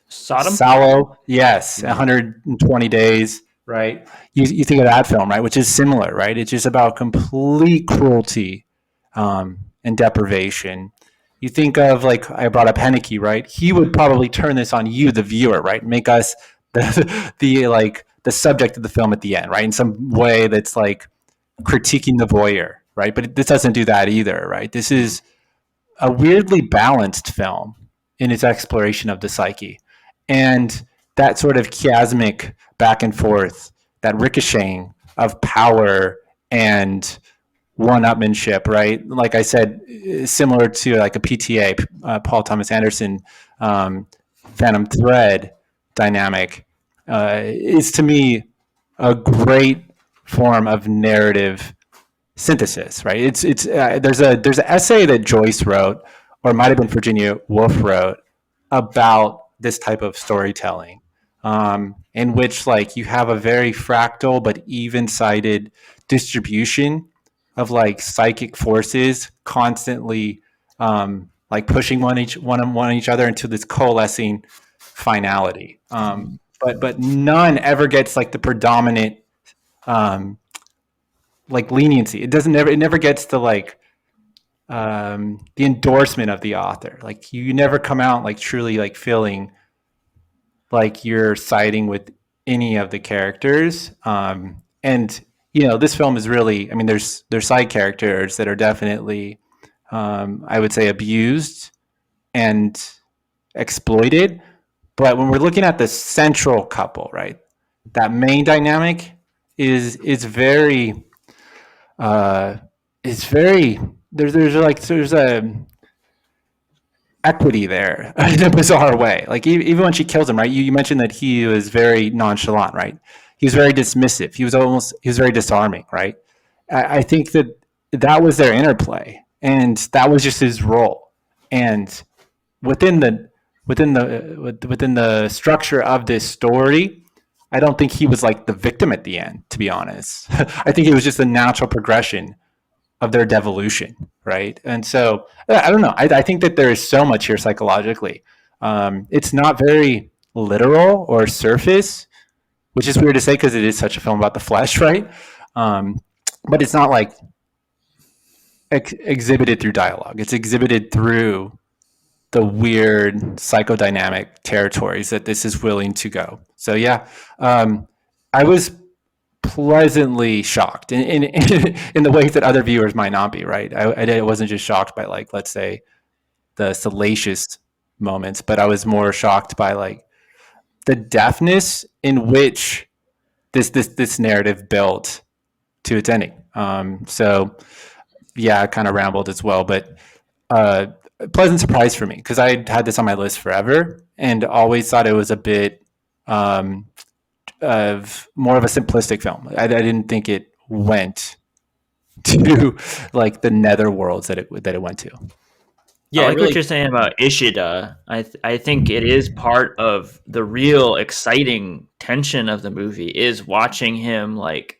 Sodom? Sallow, yes, 120 Days, right? You think of that film, right? Which is similar, right? It's just about complete cruelty and deprivation. You think of, like, I brought up Haneke, right? He would probably turn this on you, the viewer, right? Make us the subject of the film at the end, right? In some way that's like critiquing the voyeur, right? But this doesn't do that either, right? This is a weirdly balanced film in its exploration of the psyche. And that sort of chiasmic back and forth, that ricocheting of power and one-upmanship, right? Like I said, similar to like a PTA, Paul Thomas Anderson, Phantom Thread dynamic, is to me a great form of narrative synthesis, right? It's there's an essay that Joyce wrote, or it might have been Virginia Woolf wrote, about this type of storytelling, in which like you have a very fractal but even-sided distribution of like psychic forces constantly like pushing one each other into this coalescing finality. But none ever gets like the predominant like leniency. It never gets the like the endorsement of the author. Like you never come out like truly like feeling like you're siding with any of the characters. And this film is really, I mean, there's side characters that are definitely, I would say, abused and exploited. But when we're looking at the central couple, right, that main dynamic is very is very there's a equity there in a bizarre way. Like even when she kills him, right? You mentioned that he was very nonchalant, right? He was very dismissive. He was very disarming, right? I think that was their interplay, and that was just his role. And within the structure of this story, I don't think he was like the victim at the end, to be honest. I think it was just a natural progression of their devolution, right? And so I don't know. I think that there is so much here psychologically. It's not very literal or surface, which is weird to say because it is such a film about the flesh, right? But it's not like exhibited through dialogue. It's exhibited through the weird psychodynamic territories that this is willing to go. So yeah, I was pleasantly shocked in the ways that other viewers might not be, right? I wasn't just shocked by like, let's say, the salacious moments, but I was more shocked by like the deftness in which this narrative built to its ending. So yeah, I kind of rambled as well, but pleasant surprise for me because I had this on my list forever and always thought it was a bit of more of a simplistic film. I didn't think it went to like the nether worlds that it went to. Yeah, I like what you're saying about Ishida. I think it is part of the real exciting tension of the movie is watching him like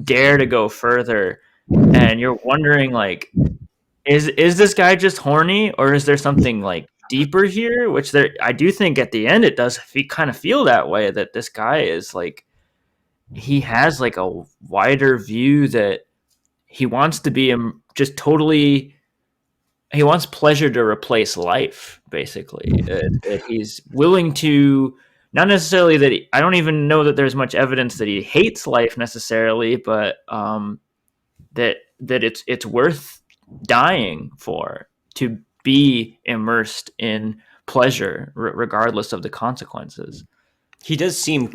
dare to go further, and you're wondering like, is this guy just horny or is there something like deeper here? Which I do think at the end it does kind of feel that way, that this guy is like, he has like a wider view that he wants to be just totally. He wants pleasure to replace life, basically. That he's willing to, not necessarily that I don't even know that there's much evidence that he hates life necessarily, but that it's worth dying for, to be immersed in pleasure, regardless of the consequences. He does seem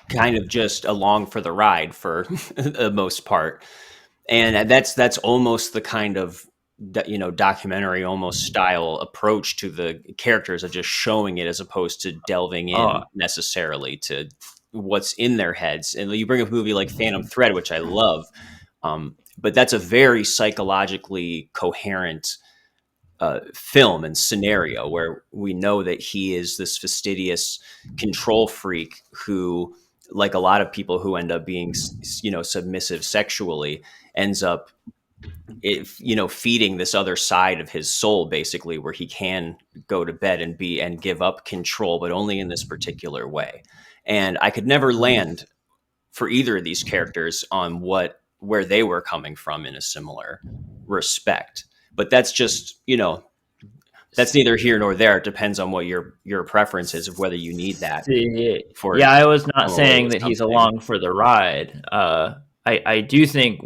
kind of just along for the ride for the most part, and that's almost the kind of documentary almost style approach to the characters of just showing it as opposed to delving in necessarily to what's in their heads. And you bring up a movie like Phantom Thread, which I love, but that's a very psychologically coherent film and scenario where we know that he is this fastidious control freak who, like a lot of people who end up being, submissive sexually, ends up feeding this other side of his soul, basically, where he can go to bed and give up control, but only in this particular way. And I could never land for either of these characters on where they were coming from in a similar respect. But that's just, that's neither here nor there. It depends on what your preference is of whether you need that. I was not saying that he's along for the ride. I do think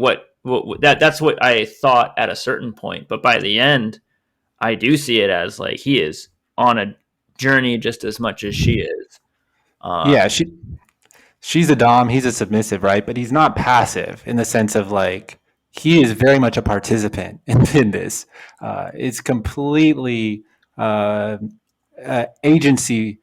that's what I thought at a certain point, but by the end, I do see it as like he is on a journey just as much as she is. Yeah, she's a dom, he's a submissive, right? But he's not passive in the sense of like he is very much a participant in this. It's completely agency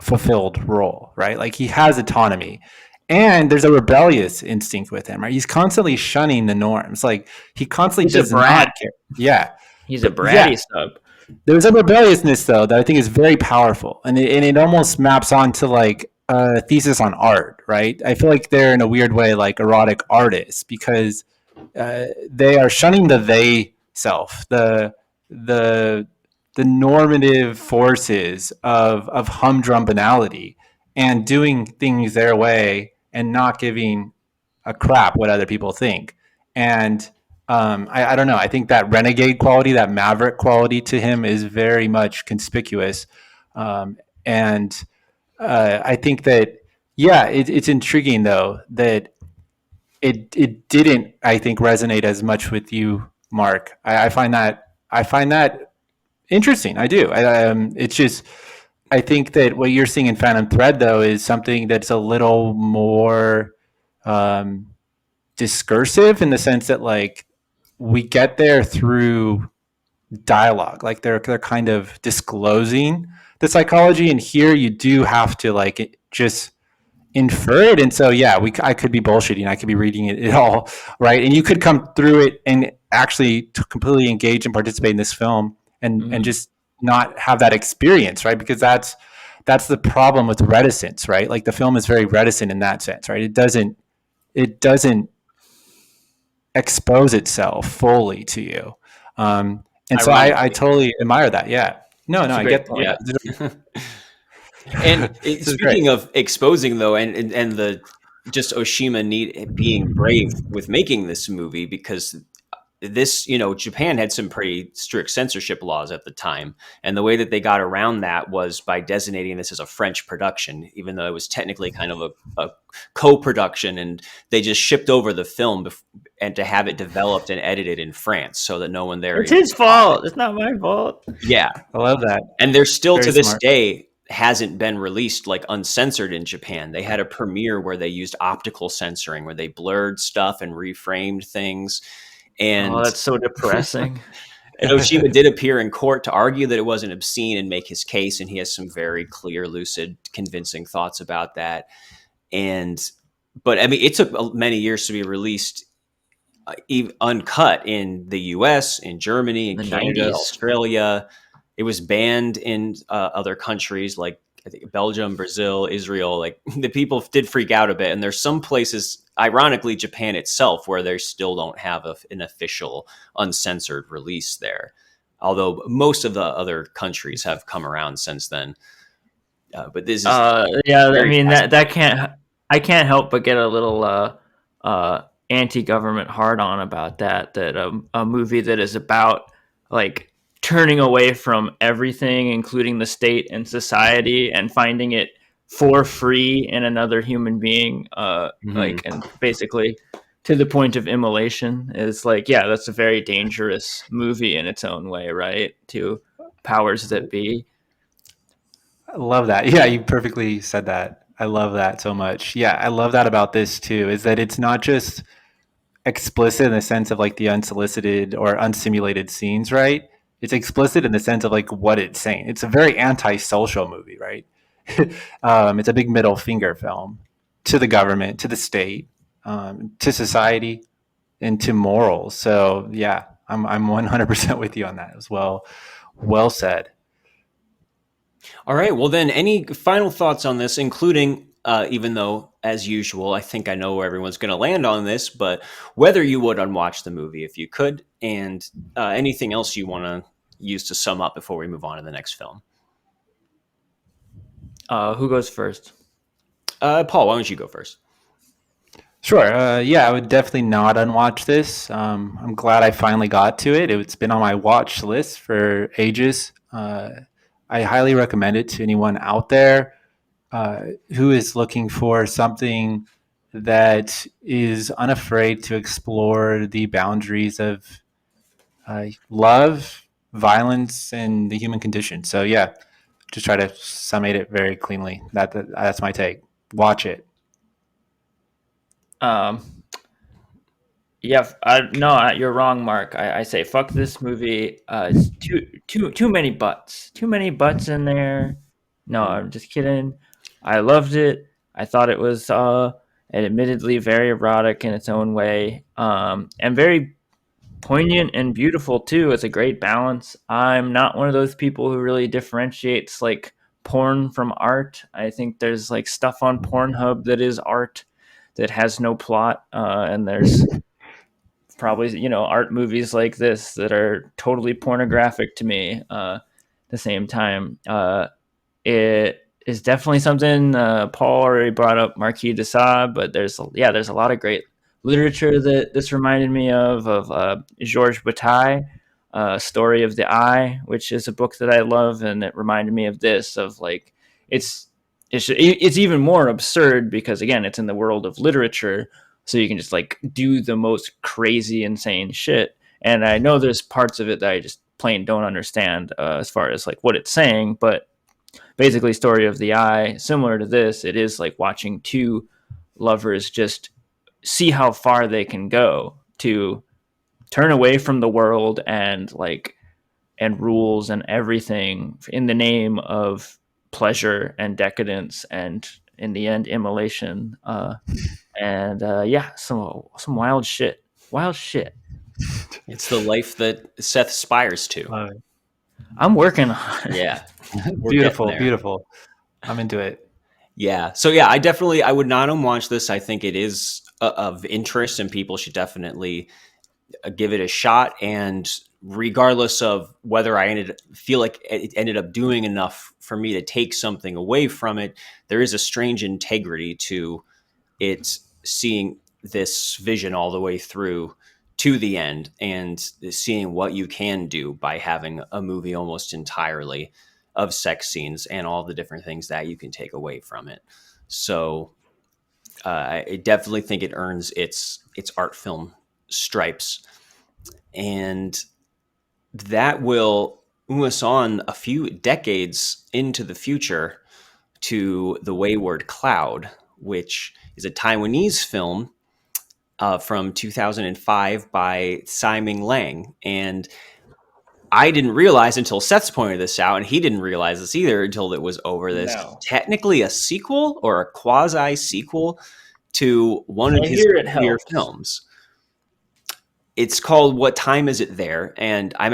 fulfilled role, right? Like he has autonomy. And there's a rebellious instinct with him, right? He's constantly shunning the norms. Like he constantly does not care. Yeah. He's a bratty sub. There's a rebelliousness though that I think is very powerful, and it almost maps onto like a thesis on art, right? I feel like they're in a weird way like erotic artists because they are shunning the they self, the normative forces of humdrum banality, and doing things their way and not giving a crap what other people think. And I don't know. I think that renegade quality, that maverick quality to him is very much conspicuous. And I think that, yeah, it's intriguing though that it didn't, I think, resonate as much with you, Marc. I find that interesting. I do. It's just, I think that what you're seeing in Phantom Thread though is something that's a little more discursive in the sense that like we get there through dialogue, like they're kind of disclosing the psychology, and here you do have to like just infer it. And so yeah, I could be bullshitting, I could be reading it all right, and you could come through it and actually completely engage and participate in this film and just not have that experience, right? Because that's the problem with reticence, right? Like the film is very reticent in that sense, right? It doesn't expose itself fully to you. And so I totally admire that. Yeah. No, I get that. Yeah. And speaking of exposing though, and the just Ōshima being brave with making this movie, because this, Japan had some pretty strict censorship laws at the time. And the way that they got around that was by designating this as a French production, even though it was technically kind of a co-production, and they just shipped over the film and to have it developed and edited in France so that no one there. It's his fault. It's not my fault. Yeah. I love that. And there's still Very to this smart. day hasn't been released like uncensored in Japan. They had a premiere where they used optical censoring, where they blurred stuff and reframed things. And that's so depressing. And Ōshima did appear in court to argue that it wasn't obscene and make his case, and he has some very clear, lucid, convincing thoughts about that. But I mean, it took many years to be released uncut in the US, in Germany, in Canada, 90s. Australia. It was banned in other countries like I think Belgium, Brazil, Israel. Like the people did freak out a bit, and there's some places, ironically, Japan itself, where they still don't have an official uncensored release there. Although most of the other countries have come around since then. But this is yeah. I mean that can't. I can't help but get a little anti-government hard on about that. That a movie that is about like turning away from everything, including the state and society, and finding it for free in another human being, like, and basically to the point of immolation is like, yeah, that's a very dangerous movie in its own way, right? To powers that be. I love that. Yeah, you perfectly said that. I love that so much. Yeah, I love that about this too, is that it's not just explicit in the sense of like the unsolicited or unsimulated scenes, right? It's explicit in the sense of like what it's saying. It's a very anti-social movie, right? It's a big middle finger film to the government, to the state, to society, and to morals. So yeah, I'm 100% with you on that as well. Well said. All right. Well, then, any final thoughts on this, including, even though, as usual, I think I know where everyone's going to land on this, but whether you would unwatch the movie if you could, and anything else you want to use to sum up before we move on to the next film. Who goes first? Paul, why don't you go first? Sure. Yeah, I would definitely not unwatch this. I'm glad I finally got to it. It's been on my watch list for ages. I highly recommend it to anyone out there who is looking for something that is unafraid to explore the boundaries of love, violence, and the human condition. So yeah, just try to summate it very cleanly. That's my take. Watch it. Yeah, no, you're wrong, Mark. I say fuck this movie. It's too many butts. Too many butts in there. No, I'm just kidding. I loved it. I thought it was admittedly very erotic in its own way, and very poignant and beautiful too. It's a great balance. I'm not one of those people who really differentiates like porn from art. I think there's like stuff on Pornhub that is art that has no plot, and there's probably art movies like this that are totally pornographic to me. At the same time, it is definitely something Paul already brought up Marquis de Sade, but there's a lot of great literature that this reminded me of Georges Bataille, Story of the Eye, which is a book that I love, and it reminded me of this, of like it's even more absurd because again it's in the world of literature, so you can just like do the most crazy insane shit, and I know there's parts of it that I just plain don't understand as far as like what it's saying, but basically Story of the Eye, similar to this, it is like watching two lovers just see how far they can go to turn away from the world and rules and everything in the name of pleasure and decadence and in the end immolation, some wild shit. It's the life that Seth aspires to. I'm working on it. Yeah. Beautiful. I'm into it. Yeah. So yeah, I would not watch this. I think it is of interest and people should definitely give it a shot. And regardless of whether I feel like it ended up doing enough for me to take something away from it, there is a strange integrity to it, seeing this vision all the way through to the end and seeing what you can do by having a movie almost entirely of sex scenes and all the different things that you can take away from it. So I definitely think it earns its art film stripes. And that will move us on a few decades into the future to The Wayward Cloud, which is a Taiwanese film from 2005 by Tsai Ming-liang. And I didn't realize until Seth's pointed this out, and he didn't realize this either until it was over this. No. Technically a sequel or a quasi-sequel to one of his earlier films. It's called What Time Is It There? And I'm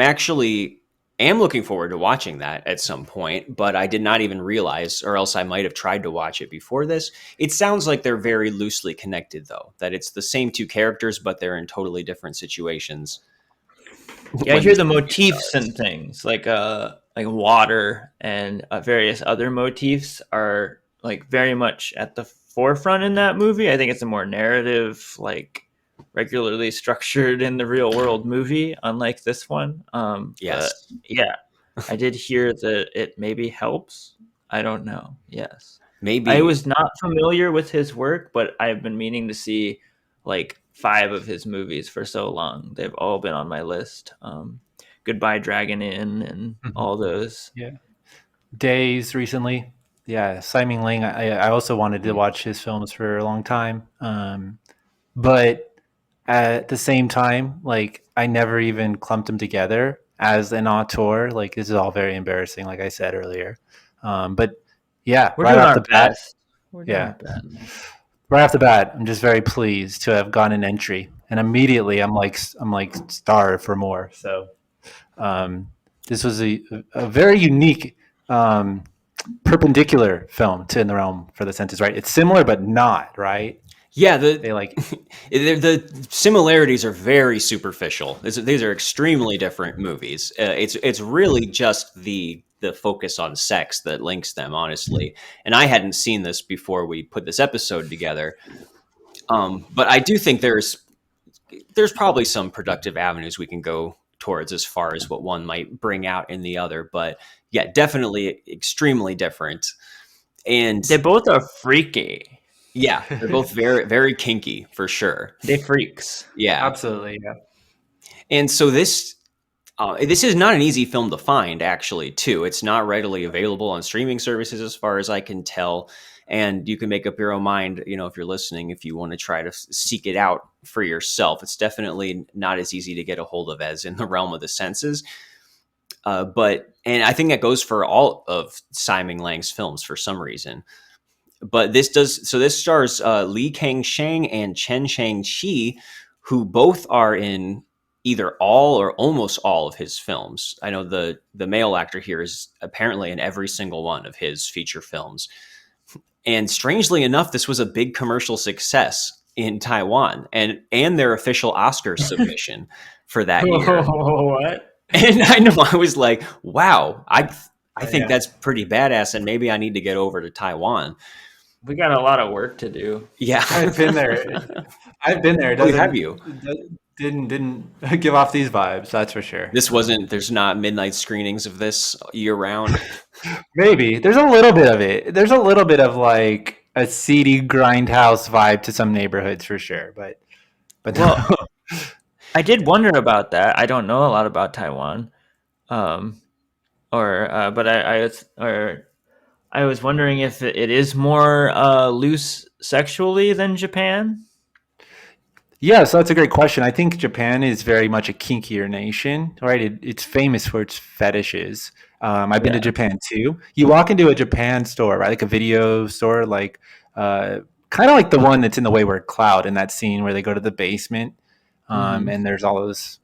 looking forward to watching that at some point, but I did not even realize, or else I might have tried to watch it before this. It sounds like they're very loosely connected, though, that it's the same two characters, but they're in totally different situations. Yeah, I hear the motifs and things like water and various other motifs are like very much at the forefront in that movie. I think it's a more narrative, like regularly structured in the real world movie, unlike this one. Yes. Yeah, I did hear that it maybe helps. I don't know. Yes. Maybe. I was not familiar with his work, but I've been meaning to see like 5 of his movies for so long. They've all been on my list. Goodbye Dragon Inn and all those. Yeah. Days recently. Yeah. Tsai Ming-liang. I also wanted to watch his films for a long time. But at the same time, like I never even clumped them together as an auteur. Like this is all very embarrassing, like I said earlier. But yeah, We're right doing off our the bat, best. We're doing our best. right off the bat, I'm just very pleased to have gotten an entry, and immediately I'm like starved for more. So this was a very unique perpendicular film to In the Realm for the Senses, right? It's similar but not, right? Yeah, the similarities are very superficial. These are extremely different movies. It's really just the focus on sex that links them, honestly. And I hadn't seen this before we put this episode together, but I do think there's probably some productive avenues we can go towards as far as what one might bring out in the other. But yeah, definitely extremely different. And They both are freaky. yeah, they're both very, very kinky for sure. They freaks. Yeah. absolutely, yeah. And so this, This is not an easy film to find, actually, too. It's not readily available on streaming services, as far as I can tell. And you can make up your own mind, if you're listening, if you want to try to seek it out for yourself. It's definitely not as easy to get a hold of as in the realm of the senses. And I think that goes for all of Tsai Ming-liang's films for some reason. But this stars Li Kang-sheng and Chen Shang-chi, who both are in either all or almost all of his films. I know the male actor here is apparently in every single one of his feature films. And strangely enough, this was a big commercial success in Taiwan and their official Oscar submission for that year. What? And I know, I was like, wow, I think that's pretty badass, and maybe I need to get over to Taiwan. We got a lot of work to do. Yeah. I've been there. Have you? Didn't give off these vibes, that's for sure. There's not midnight screenings of this year round. Maybe. There's a little bit of it. There's a little bit of like a seedy grindhouse vibe to some neighborhoods for sure. But Well, I did wonder about that. I don't know a lot about Taiwan. But I was wondering if it is more loose sexually than Japan. yeah, so that's a great question. I think Japan is very much a kinkier nation, right? It's famous for its fetishes. I've been to Japan too. You walk into a Japan store, right? Like a video store, like kind of like the one that's in the Wayward Cloud in that scene where they go to the basement and there's all those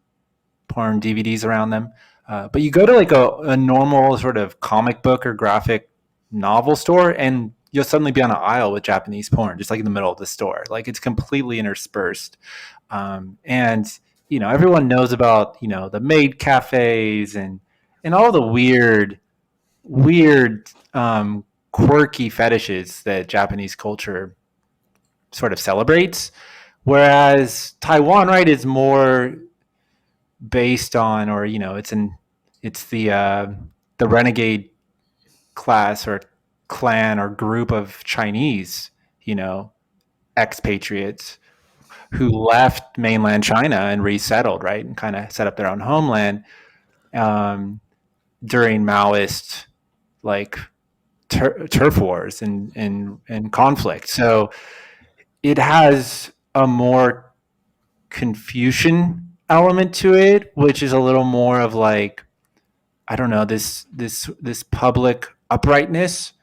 porn DVDs around them. But you go to like a normal sort of comic book or graphic novel store and you'll suddenly be on an aisle with Japanese porn, just like in the middle of the store. Like it's completely interspersed. And, everyone knows about, the maid cafes and all the weird, quirky fetishes that Japanese culture sort of celebrates. Whereas Taiwan, right, is more based on, or, it's the renegade class or clan or group of Chinese, expatriates who left mainland China and resettled, right, and kind of set up their own homeland during Maoist like turf wars and conflict. So it has a more Confucian element to it, which is a little more of like, I don't know, this public uprightness.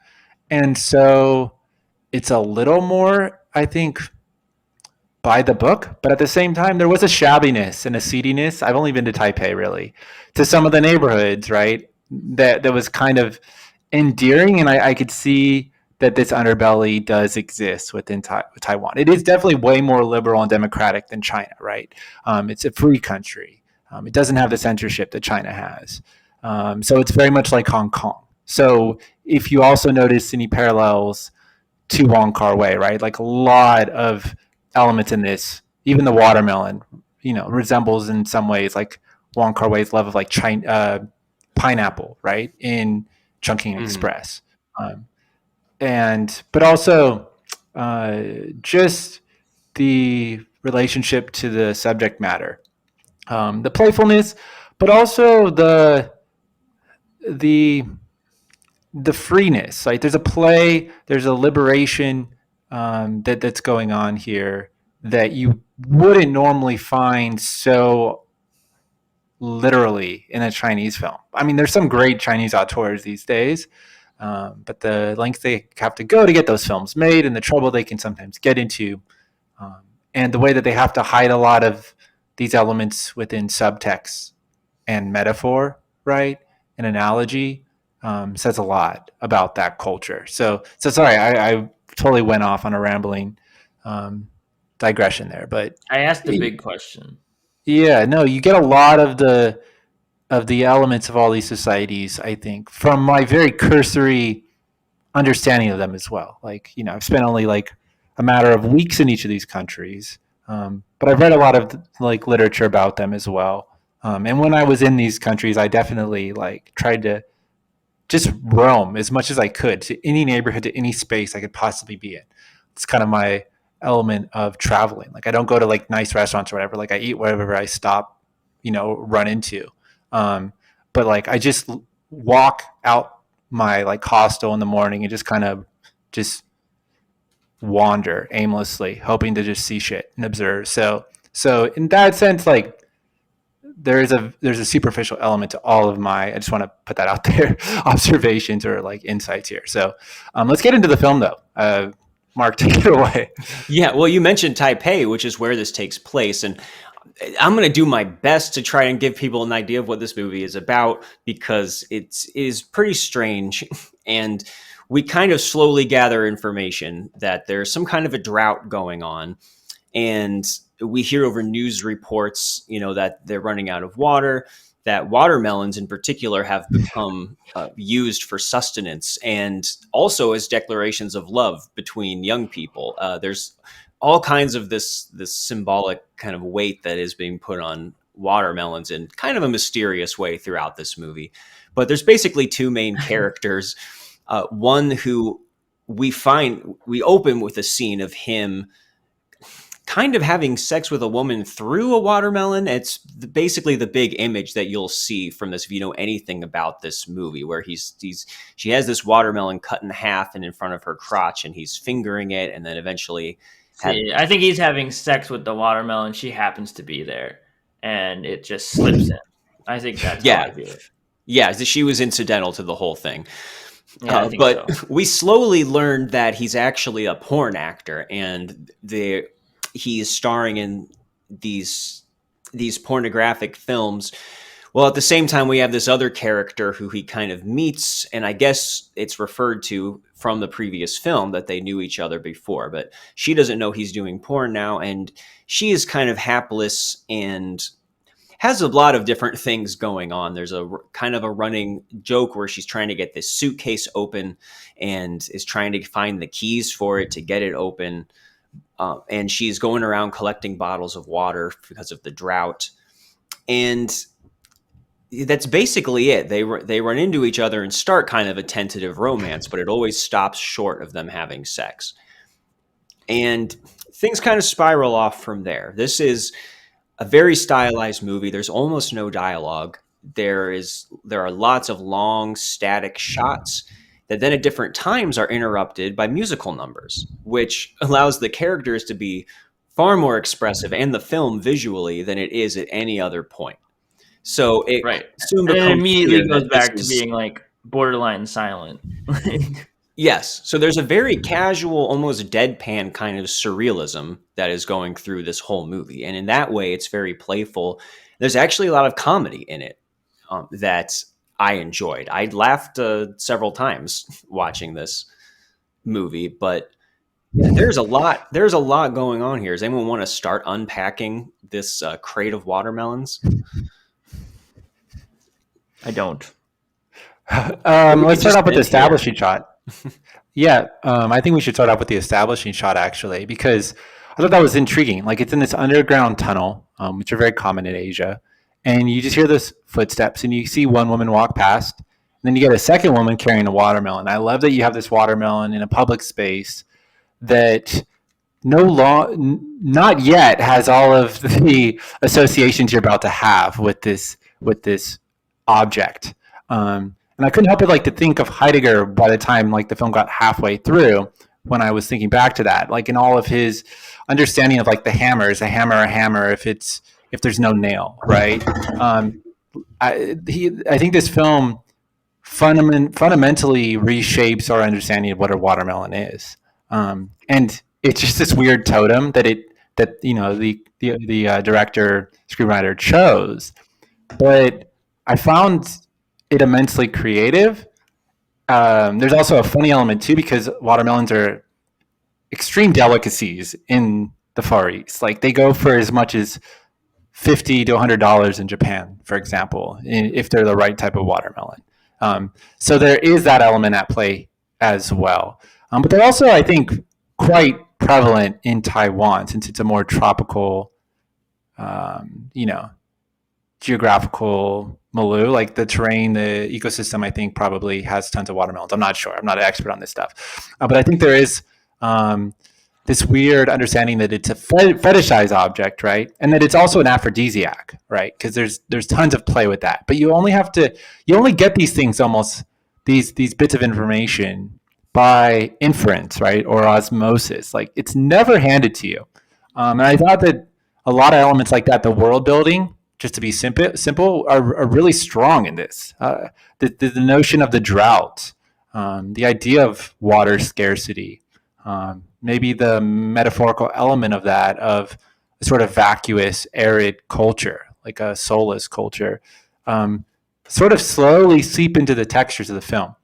And so it's a little more, I think, by the book, but at the same time, there was a shabbiness and a seediness. I've only been to Taipei, really, to some of the neighborhoods, right? That was kind of endearing, and I could see that this underbelly does exist within Taiwan. It is definitely way more liberal and democratic than China, right? It's a free country. It doesn't have the censorship that China has. So it's very much like Hong Kong. So if you also notice any parallels to Wong Kar-wai, right? Like a lot of elements in this, even the watermelon, resembles in some ways like Wong Kar-wai's love of like pineapple, right? In Chungking Express. But also just the relationship to the subject matter, the playfulness, but also the freeness. Like there's a play, there's a liberation that's going on here that you wouldn't normally find so literally in a Chinese film. I mean, there's some great Chinese auteurs these days, but the length they have to go to get those films made and the trouble they can sometimes get into, and the way that they have to hide a lot of these elements within subtext and metaphor, right, and analogy, says a lot about that culture. So sorry, I totally went off on a rambling digression there, but I asked a big question. Yeah, no, you get a lot of the elements of all these societies, I think, from my very cursory understanding of them as well. Like, I've spent only like a matter of weeks in each of these countries, but I've read a lot of like literature about them as well. And when I was in these countries, I definitely like tried to just roam as much as I could to any neighborhood, to any space I could possibly be in. It's kind of my element of traveling. Like I don't go to like nice restaurants or whatever. Like I eat wherever I stop, run into. But like I just walk out my like hostel in the morning and just kind of just wander aimlessly, hoping to just see shit and observe. So in that sense, like there's a superficial element to all of my, I just want to put that out there, observations or like insights here. So let's get into the film though. Marc, take it away. Yeah, well, you mentioned Taipei, which is where this takes place, and I'm going to do my best to try and give people an idea of what this movie is about, because it is pretty strange, and we kind of slowly gather information that there's some kind of a drought going on, and we hear over news reports, that they're running out of water, that watermelons in particular have become used for sustenance and also as declarations of love between young people. There's all kinds of this symbolic kind of weight that is being put on watermelons in kind of a mysterious way throughout this movie. But there's basically two main characters. One who we open with a scene of him kind of having sex with a woman through a watermelon. It's basically the big image that you'll see from this if you know anything about this movie, where she has this watermelon cut in half and in front of her crotch, and he's fingering it, and then eventually I think he's having sex with the watermelon. She happens to be there, and it just slips in. I think that's how I view it. Yeah, she was incidental to the whole thing. Yeah, I think but so. We slowly learned that he's actually a porn actor, and he's starring in these pornographic films. Well, at the same time, we have this other character who he kind of meets, and I guess it's referred to from the previous film that they knew each other before, but she doesn't know he's doing porn now, and she is kind of hapless and has a lot of different things going on. There's a kind of a running joke where she's trying to get this suitcase open and is trying to find the keys for it to get it open. And she's going around collecting bottles of water because of the drought. And that's basically it. They run into each other and start kind of a tentative romance, but it always stops short of them having sex. And things kind of spiral off from there. This is a very stylized movie. There's almost no dialogue. There are lots of long static shots that then at different times are interrupted by musical numbers, which allows the characters to be far more expressive and the film visually than it is at any other point. So it soon becomes and it immediately clear goes that back to this is- being like borderline silent. Yes. So there's a very casual, almost deadpan kind of surrealism that is going through this whole movie. And in that way, it's very playful. There's actually a lot of comedy in it that I enjoyed. I laughed several times watching this movie, but there's a lot going on here. Does anyone want to start unpacking this crate of watermelons? I don't. Let's start off with the establishing shot. Yeah, I think we should start off with the establishing shot, actually, because I thought that was intriguing. Like, it's in this underground tunnel, which are very common in Asia, and you just hear those footsteps, and you see one woman walk past, and then you get a second woman carrying a watermelon. I love that you have this watermelon in a public space that not yet has all of the associations you're about to have with this object. And I couldn't help but to think of Heidegger by the time the film got halfway through, when I was thinking back to that, in all of his understanding of the hammer. Is a hammer if there's no nail, right? I think this film fundamentally reshapes our understanding of what a watermelon is, and it's just this weird totem that the director screenwriter chose, but I found it immensely creative. There's also a funny element too, because watermelons are extreme delicacies in the Far East. They go for as much as $50 to $100 in Japan, for example, if they're the right type of watermelon. So there is that element at play as well. But they're also, I think, quite prevalent in Taiwan, since it's a more tropical, geographical milieu. The terrain, the ecosystem, I think probably has tons of watermelons. I'm not sure. I'm not an expert on this stuff. But I think there is this weird understanding that it's a fetishized object, right? And that it's also an aphrodisiac, right? Because there's tons of play with that. But you only get these things almost, these bits of information by inference, right? Or osmosis. Like, it's never handed to you. And I thought that a lot of elements like that, the world building, just to be simple, are really strong in this. The notion of the drought, the idea of water scarcity, maybe the metaphorical element of that, of a sort of vacuous, arid culture, like a soulless culture, sort of slowly seep into the textures of the film.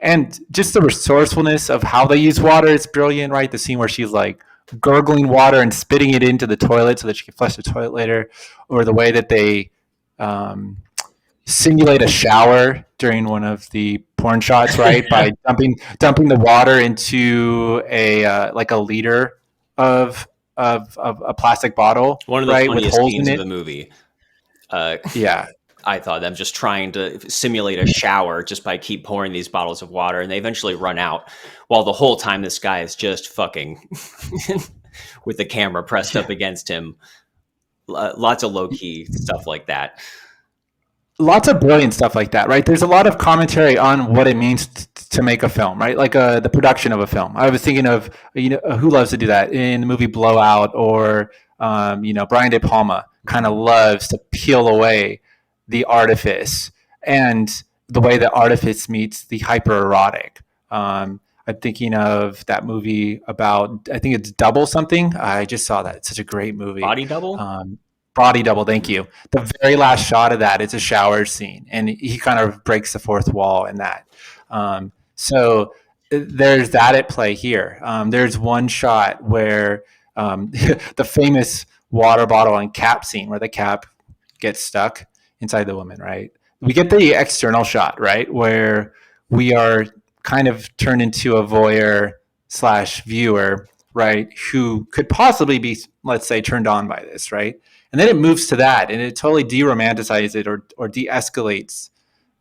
And just the resourcefulness of how they use water is brilliant, right? The scene where she's like gurgling water and spitting it into the toilet so that she can flush the toilet later, or the way that they simulate a shower during one of the porn shots, right? By dumping the water into a like a liter of a plastic bottle, One of the right, funniest with holes scenes in of it. the movie. Yeah, I thought them just trying to simulate a shower just by keep pouring these bottles of water, and they eventually run out. While the whole time this guy is just fucking with the camera pressed up against him. Lots of low key stuff like that. Lots of brilliant stuff like that, right? There's a lot of commentary on what it means to make a film, right? Like the production of a film. I was thinking of, who loves to do that in the movie Blowout, or Brian De Palma kind of loves to peel away the artifice and the way that artifice meets the hyper-erotic. I'm thinking of that movie about, I think it's Double something. I just saw that. It's such a great movie. Body Double? Body Double, thank you. The very last shot of that, it's a shower scene, and he kind of breaks the fourth wall in that. So there's that at play here. There's one shot where the famous water bottle and cap scene where the cap gets stuck inside the woman, right? We get the external shot, right, where we are kind of turned into a voyeur / viewer, right, who could possibly be, let's say, turned on by this, right? And then it moves to that, and it totally de-romanticizes it or de-escalates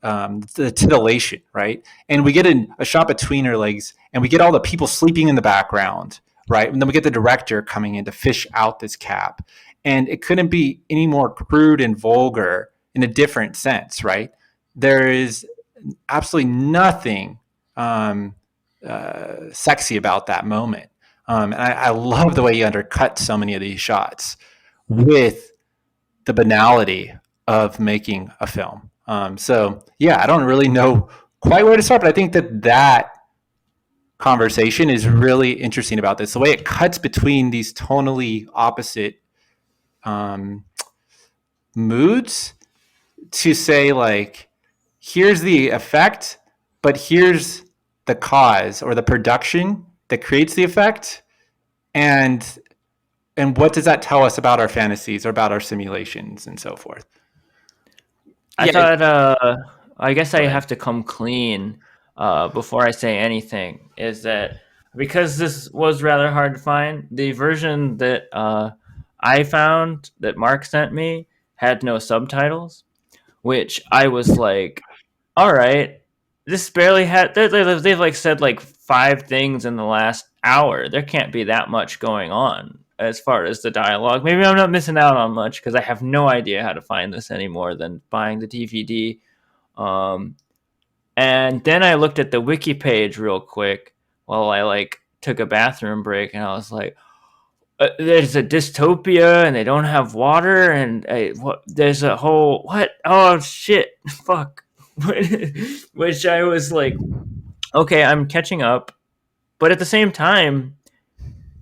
the titillation, right? And we get a shot between her legs, and we get all the people sleeping in the background, right? And then we get the director coming in to fish out this cap. And it couldn't be any more crude and vulgar in a different sense, right? There is absolutely nothing sexy about that moment. And I love the way he undercut so many of these shots with the banality of making a film. So yeah, I don't really know quite where to start, but I think that conversation is really interesting about this. The way it cuts between these tonally opposite moods to say, like, here's the effect, but here's the cause or the production that creates the effect. And what does that tell us about our fantasies or about our simulations and so forth? I thought, I guess I have to come clean before I say anything, is that because this was rather hard to find, the version that I found that Marc sent me had no subtitles, which I was like, all right, this barely had, they've like said like 5 things in the last hour. There can't be that much going on as far as the dialogue. Maybe I'm not missing out on much because I have no idea how to find this any more than buying the DVD. And then I looked at the wiki page real quick while I like took a bathroom break, and I was like, there's a dystopia and they don't have water, and there's a whole what? Oh shit, fuck. Which I was like, okay, I'm catching up, but at the same time,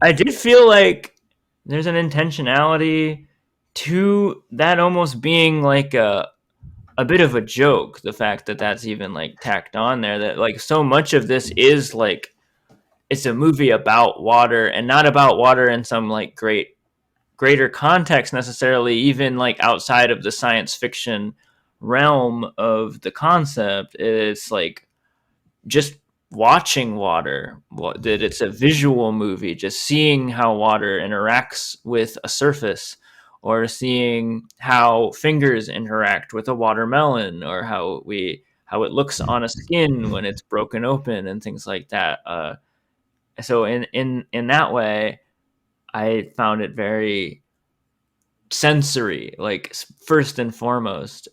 I did feel like there's an intentionality to that almost being like a bit of a joke. The fact that that's even like tacked on there, that like so much of this is like, it's a movie about water, and not about water in some like greater context necessarily, even like outside of the science fiction realm of the concept. It's like just watching water, that it's a visual movie, just seeing how water interacts with a surface, or seeing how fingers interact with a watermelon, or how it looks on a skin when it's broken open and things like that. So in that way, I found it very sensory, like first and foremost.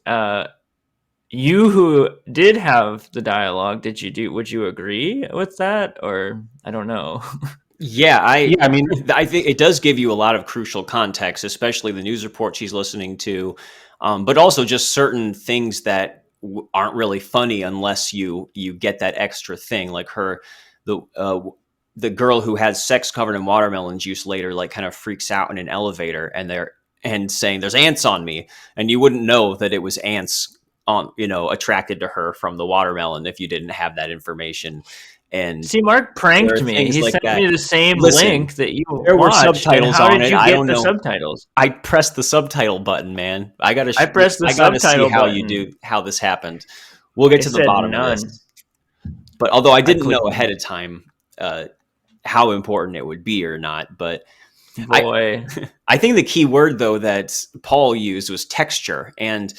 You who did have the dialogue, would you agree with that? Or I don't know. Yeah, I mean, I think it does give you a lot of crucial context, especially the news report she's listening to, but also just certain things that aren't really funny unless you get that extra thing, like the girl who has sex covered in watermelon juice later, like kind of freaks out in an elevator, and saying there's ants on me, and you wouldn't know that it was ants on attracted to her from the watermelon if you didn't have that information. And see, Marc pranked me. He like sent that. me the same Listen, link that you there were watched. subtitles How on did it. you I get don't the know. subtitles? I pressed the subtitle button, man. I gotta subtitle see how button. how this happened. We'll get It to the said bottom none. of this. But although I didn't know clicked ahead of time how important it would be or not, but Boy. I think the key word though that Paul used was texture. And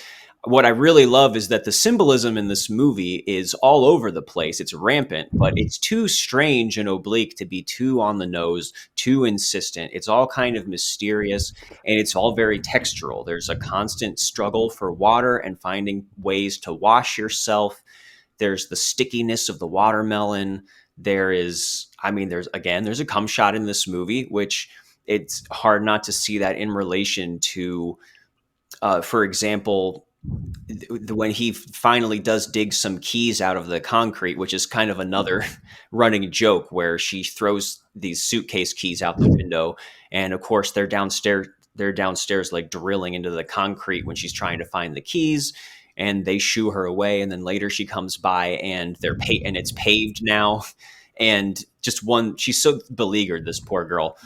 what I really love is that the symbolism in this movie is all over the place. It's rampant, but it's too strange and oblique to be too on the nose, too insistent. It's all kind of mysterious, and it's all very textural. There's a constant struggle for water and finding ways to wash yourself. There's the stickiness of the watermelon. There's a cum shot in this movie, which it's hard not to see that in relation to, for example, when he finally does dig some keys out of the concrete, which is kind of another running joke where she throws these suitcase keys out the window. And of course they're downstairs like drilling into the concrete when she's trying to find the keys, and they shoo her away. And then later she comes by and and it's paved now. And she's so beleaguered, this poor girl.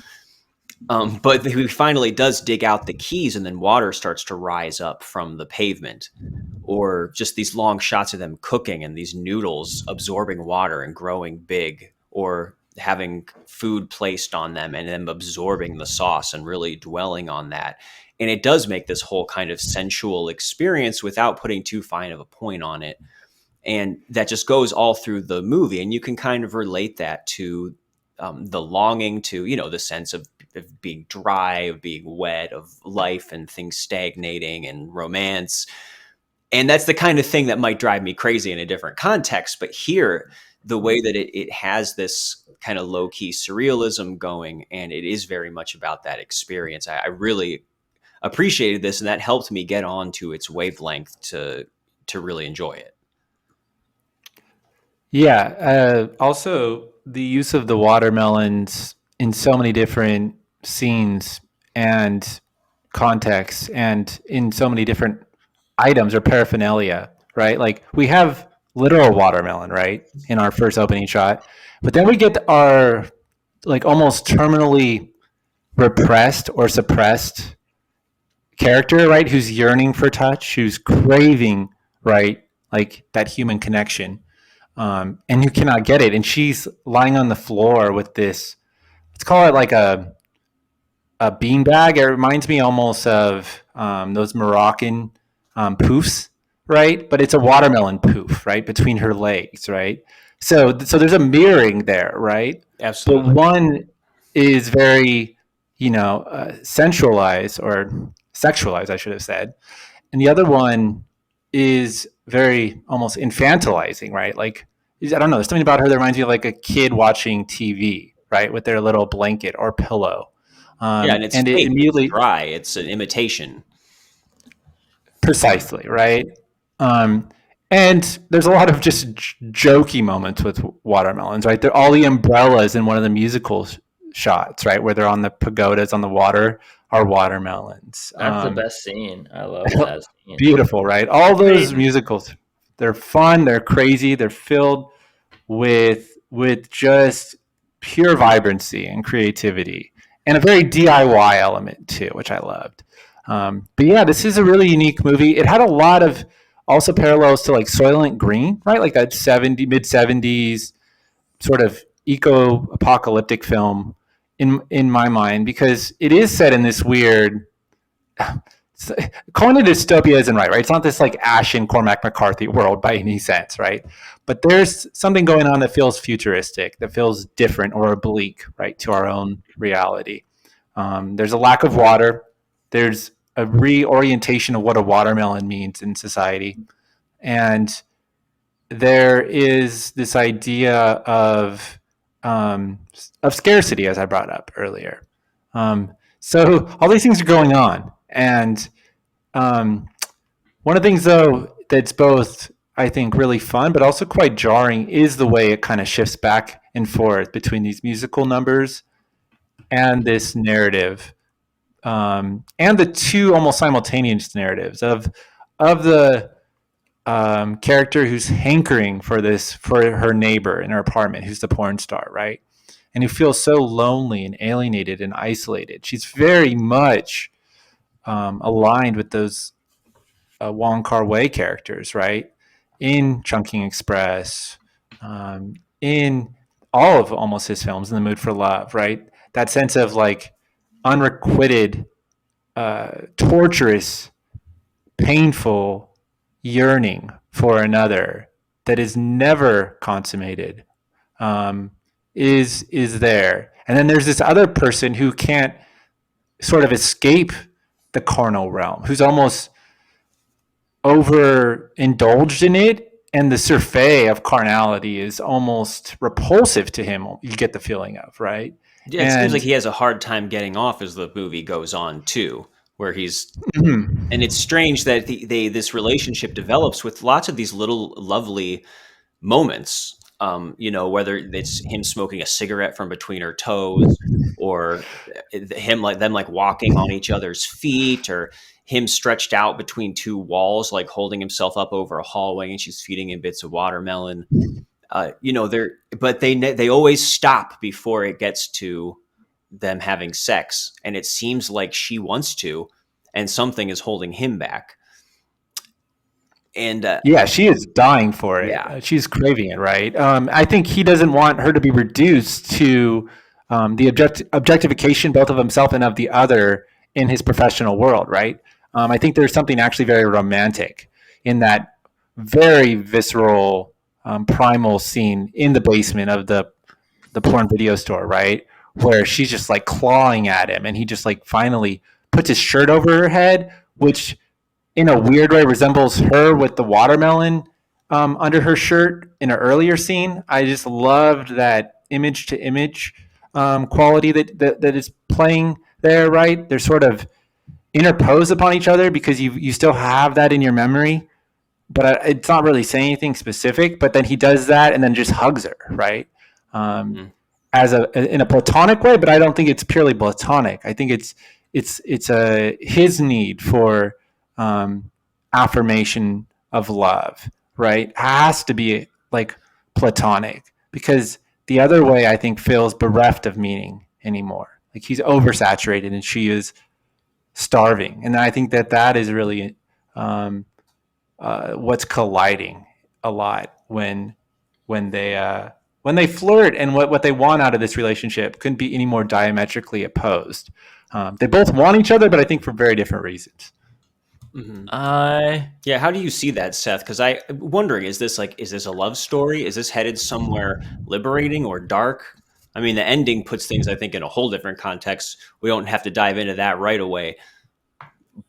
But he finally does dig out the keys, and then water starts to rise up from the pavement. Or just these long shots of them cooking and these noodles absorbing water and growing big, or having food placed on them and them absorbing the sauce and really dwelling on that. And it does make this whole kind of sensual experience without putting too fine of a point on it. And that just goes all through the movie. And you can kind of relate that to the longing to, the sense of being dry, of being wet, of life and things stagnating and romance. And that's the kind of thing that might drive me crazy in a different context. But here, the way that it has this kind of low-key surrealism going, and it is very much about that experience. I really appreciated this, and that helped me get on to its wavelength to really enjoy it. Yeah. Also, the use of the watermelons in so many different scenes and contexts, and in so many different items or paraphernalia, right? Like we have literal watermelon, right, in our first opening shot, but then we get our like almost terminally repressed or suppressed character, right, who's yearning for touch, who's craving, right, like that human connection. And you cannot get it. And she's lying on the floor with this, let's call it like a beanbag. It reminds me almost of those Moroccan poofs, right? But it's a watermelon poof, right, between her legs, right? So there's a mirroring there, right? Absolutely. But one is very, sensualized or sexualized, I should have said. And the other one is very almost infantilizing, right? Like, I don't know, there's something about her that reminds me of like a kid watching TV, right, with their little blanket or pillow. And it's and fake. It immediately It's dry. It's an imitation. Precisely, right? And there's a lot of just jokey moments with watermelons, right? They're all the umbrellas in one of the musical shots, right, where they're on the pagodas on the water are watermelons. That's the best scene. I love that scene. Beautiful, right? All those musicals, they're fun, they're crazy, they're filled with just pure vibrancy and creativity, and a very DIY element too, which I loved. But yeah, this is a really unique movie. It had a lot of also parallels to like Soylent Green, right? Like that mid 70s sort of eco-apocalyptic film in my mind, because it is set in this weird, calling it a dystopia isn't right? It's not this like ashen Cormac McCarthy world by any sense, right? But there's something going on that feels futuristic, that feels different or oblique, right, to our own reality. There's a lack of water. There's a reorientation of what a watermelon means in society, and there is this idea of scarcity, as I brought up earlier. So all these things are going on, and one of the things, though, that's both, I think, really fun but also quite jarring is the way it kind of shifts back and forth between these musical numbers and this narrative, and the two almost simultaneous narratives of the character who's hankering for her neighbor in her apartment, who's the porn star, right? And who feels so lonely and alienated and isolated. She's very much aligned with those Wong Kar-wai characters, right? In Chungking Express, in all of almost his films, In the Mood for Love, right? That sense of like unrequited, torturous, painful yearning for another that is never consummated, is there. And then there's this other person who can't sort of escape the carnal realm, who's almost overindulged in it, and the surfeit of carnality is almost repulsive to him. You get the feeling of, right? Yeah, it seems like he has a hard time getting off as the movie goes on too, where he's and it's strange that this relationship develops with lots of these little lovely moments. Whether it's him smoking a cigarette from between her toes, or them walking on each other's feet, or him stretched out between two walls, like holding himself up over a hallway, and she's feeding him bits of watermelon. They always stop before it gets to them having sex, and it seems like she wants to, and something is holding him back. And she is dying for it. Yeah. She's craving it, right? I think he doesn't want her to be reduced to the objectification both of himself and of the other in his professional world, right? I think there's something actually very romantic in that very visceral, primal scene in the basement of the porn video store, right? Where she's just like clawing at him, and he just like finally puts his shirt over her head, which in a weird way resembles her with the watermelon under her shirt in an earlier scene. I just loved that image to image quality that is playing there, right? They're sort of interposed upon each other because you still have that in your memory, but it's not really saying anything specific. But then he does that and then just hugs her, right? As in a platonic way, but I don't think it's purely platonic. I think it's his need for affirmation of love, right? Has to be like platonic, because the other way I think feels bereft of meaning anymore. Like he's oversaturated and she is starving, and I think that is really what's colliding a lot when they flirt, and what they want out of this relationship couldn't be any more diametrically opposed. They both want each other, but I think for very different reasons. How do you see that, Seth? Because I'm wondering, is this a love story? Is this headed somewhere liberating or dark? I mean, the ending puts things, I think, in a whole different context. We don't have to dive into that right away,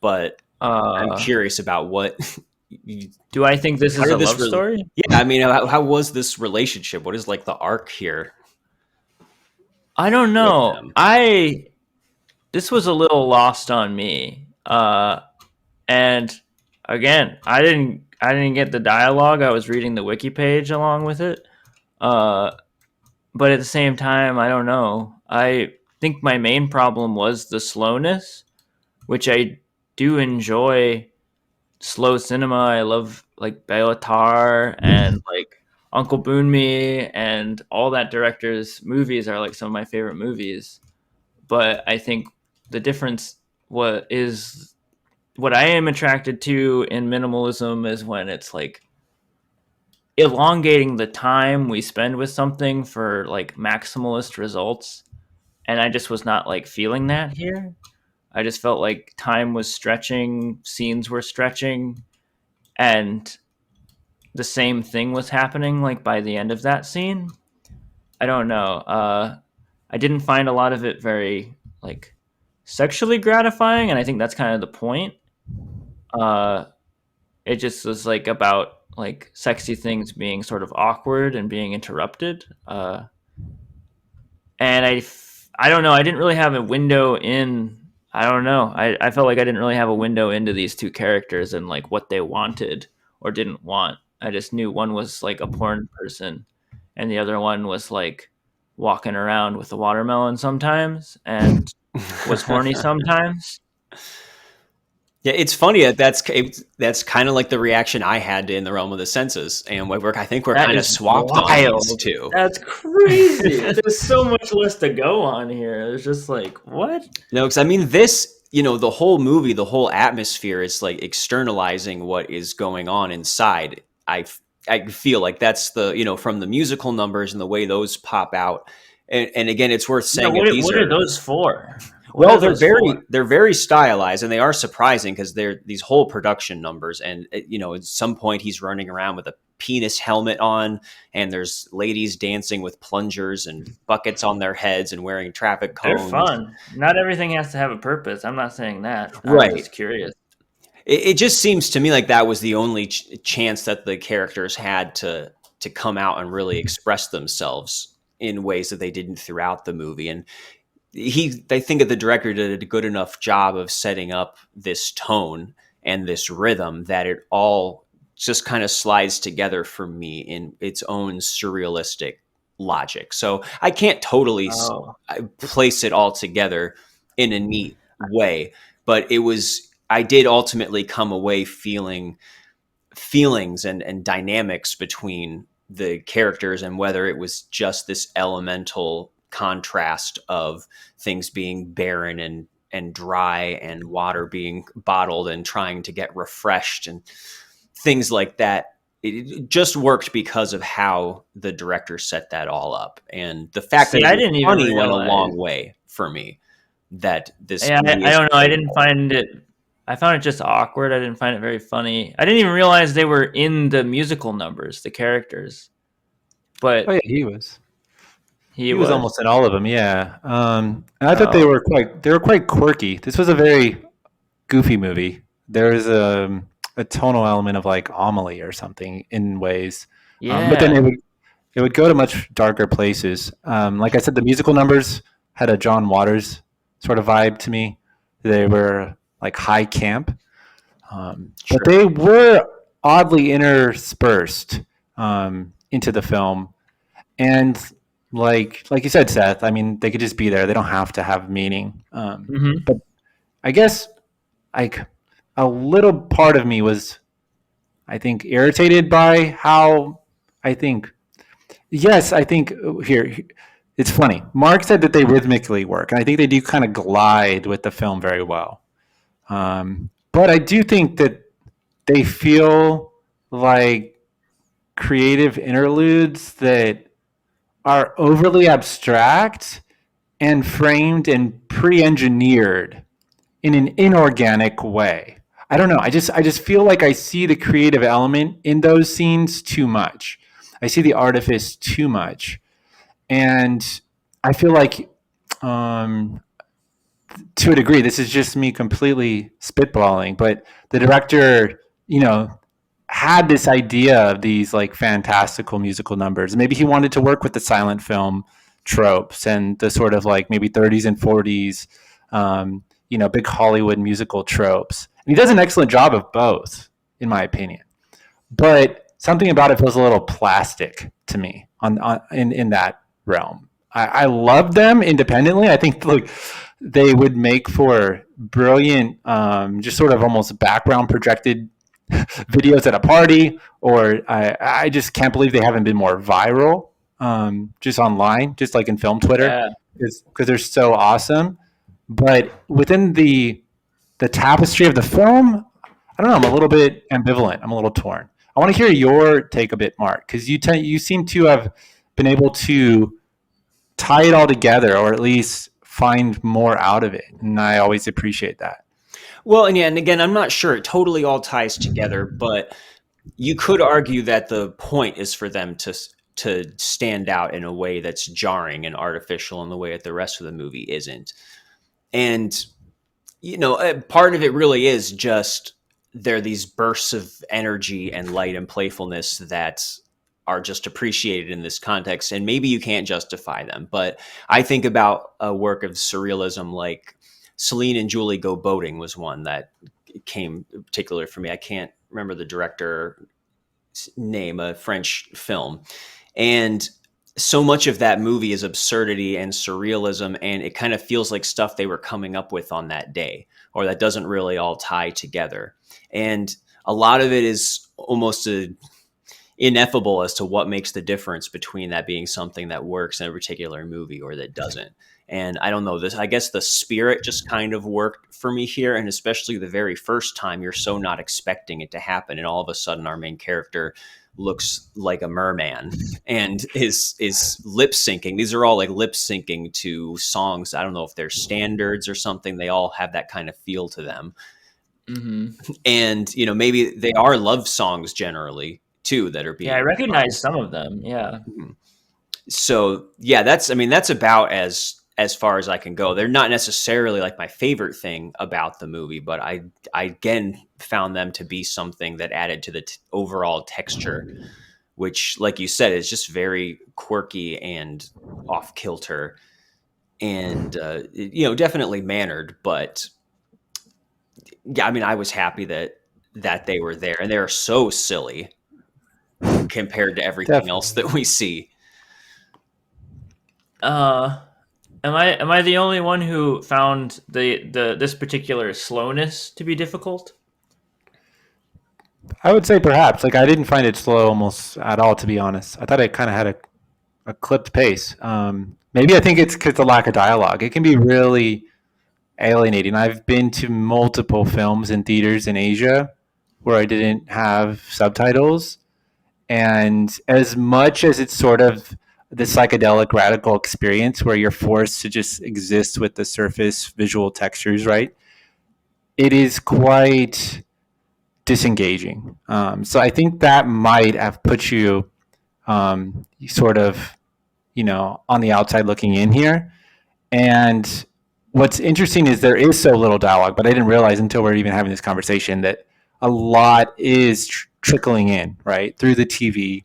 but I'm curious about what. Do I think this is a love story? Yeah, I mean, how was this relationship? What is like the arc here? I don't know. This was a little lost on me. And again, I didn't get the dialogue. I was reading the wiki page along with it. But at the same time, I don't know. I think my main problem was the slowness, which I do enjoy. Slow cinema. I love like Belatar and like Uncle Boonmi, and all that director's movies are like some of my favorite movies. But I think the difference what I am attracted to in minimalism is when it's like elongating the time we spend with something for like maximalist results. And I just was not like feeling that here. I just felt like time was stretching, scenes were stretching, and the same thing was happening like by the end of that scene. I don't know. I didn't find a lot of it very like sexually gratifying, and I think that's kind of the point. It just was like about like sexy things being sort of awkward and being interrupted. And I don't know. I didn't really have a window in. I don't know. I felt like I didn't really have a window into these two characters and like what they wanted or didn't want. I just knew one was like a porn person and the other one was like walking around with a watermelon sometimes and was horny sometimes. Yeah, it's funny that's kind of like the reaction I had in the realm of the senses, and I think we're kind of swapped on these two. That's crazy. There's so much less to go on here. It's just like, what? No, because I mean, this, the whole movie, the whole atmosphere is like externalizing what is going on inside. I feel like that's the, from the musical numbers and the way those pop out. And again, it's worth saying what are those for? Well, they're very stylized, and they are surprising because they're these whole production numbers. And at some point he's running around with a penis helmet on, and there's ladies dancing with plungers and buckets on their heads and wearing traffic cones. They're fun. Not everything has to have a purpose. I'm not saying that. Right. I'm just curious. It just seems to me like that was the only chance that the characters had to come out and really express themselves in ways that they didn't throughout the movie. And I think that the director did a good enough job of setting up this tone and this rhythm that it all just kind of slides together for me in its own surrealistic logic. So I can't totally place it all together in a neat way, but I did ultimately come away feeling feelings and dynamics between the characters, and whether it was just this elemental contrast of things being barren and dry and water being bottled and trying to get refreshed and things like that. It just worked because of how the director set that all up, and the fact that it was funny went a long way for me. That this, I don't know. I didn't find it. I found it just awkward. I didn't find it very funny. I didn't even realize they were in the musical numbers, the characters. But he was. He was almost in all of them, yeah. And I thought they were quite quirky. This was a very goofy movie. There is a tonal element of like Amelie or something in ways. Yeah. But then it would go to much darker places. Like I said, the musical numbers had a John Waters sort of vibe to me. They were like high camp. But they were oddly interspersed into the film. And like you said, Seth, I mean, they could just be there. They don't have to have meaning. But I guess like a little part of me was, I think, irritated by how here, it's funny. Marc said that they rhythmically work, and I think they do kind of glide with the film very well. But I do think that they feel like creative interludes that are overly abstract and framed and pre-engineered in an inorganic way. I don't know. I just feel like I see the creative element in those scenes too much. I see the artifice too much. And I feel like, to a degree, this is just me completely spitballing, but the director, had this idea of these like fantastical musical numbers. Maybe he wanted to work with the silent film tropes and the sort of like maybe 30s and 40s, big Hollywood musical tropes. And he does an excellent job of both, in my opinion. But something about it feels a little plastic to me in that realm. I love them independently. I think they would make for brilliant, just sort of almost background projected videos at a party, or I just can't believe they haven't been more viral just online, just like in film Twitter, because they're so awesome. But within the tapestry of the film, I don't know, I'm a little bit ambivalent. I'm a little torn. I want to hear your take a bit, Marc, because you seem to have been able to tie it all together, or at least find more out of it, and I always appreciate that. Well, and again, I'm not sure it totally all ties together, but you could argue that the point is for them to stand out in a way that's jarring and artificial in the way that the rest of the movie isn't. And part of it really is just there are these bursts of energy and light and playfulness that are just appreciated in this context, and maybe you can't justify them. But I think about a work of surrealism like Celine and Julie Go Boating was one that came particular for me. I can't remember the director's name, a French film. And so much of that movie is absurdity and surrealism, and it kind of feels like stuff they were coming up with on that day, or that doesn't really all tie together. And a lot of it is almost ineffable as to what makes the difference between that being something that works in a particular movie or that doesn't. And I don't know, I guess the spirit just kind of worked for me here. And especially the very first time, you're so not expecting it to happen. And all of a sudden our main character looks like a merman and is lip syncing. These are all like lip syncing to songs. I don't know if they're standards or something. They all have that kind of feel to them. Mm-hmm. And, maybe they are love songs generally too that are being. Yeah, I recognize some of them. Yeah. So yeah, that's about as far as I can go. They're not necessarily like my favorite thing about the movie, but I again found them to be something that added to the overall texture, which, like you said, is just very quirky and off kilter, and definitely mannered. But yeah, I was happy that they were there, and they're so silly compared to everything else that we see. Am I the only one who found this particular slowness to be difficult? I would say perhaps. Like, I didn't find it slow almost at all, to be honest. I thought it kind of had a clipped pace. Maybe I think it's because the lack of dialogue. It can be really alienating. I've been to multiple films in theaters in Asia where I didn't have subtitles. And as much as it's sort of the psychedelic radical experience where you're forced to just exist with the surface visual textures, right? It is quite disengaging. So I think that might have put you sort of, on the outside looking in here. And what's interesting is there is so little dialogue, but I didn't realize until we're even having this conversation that a lot is trickling in, right? Through the TV,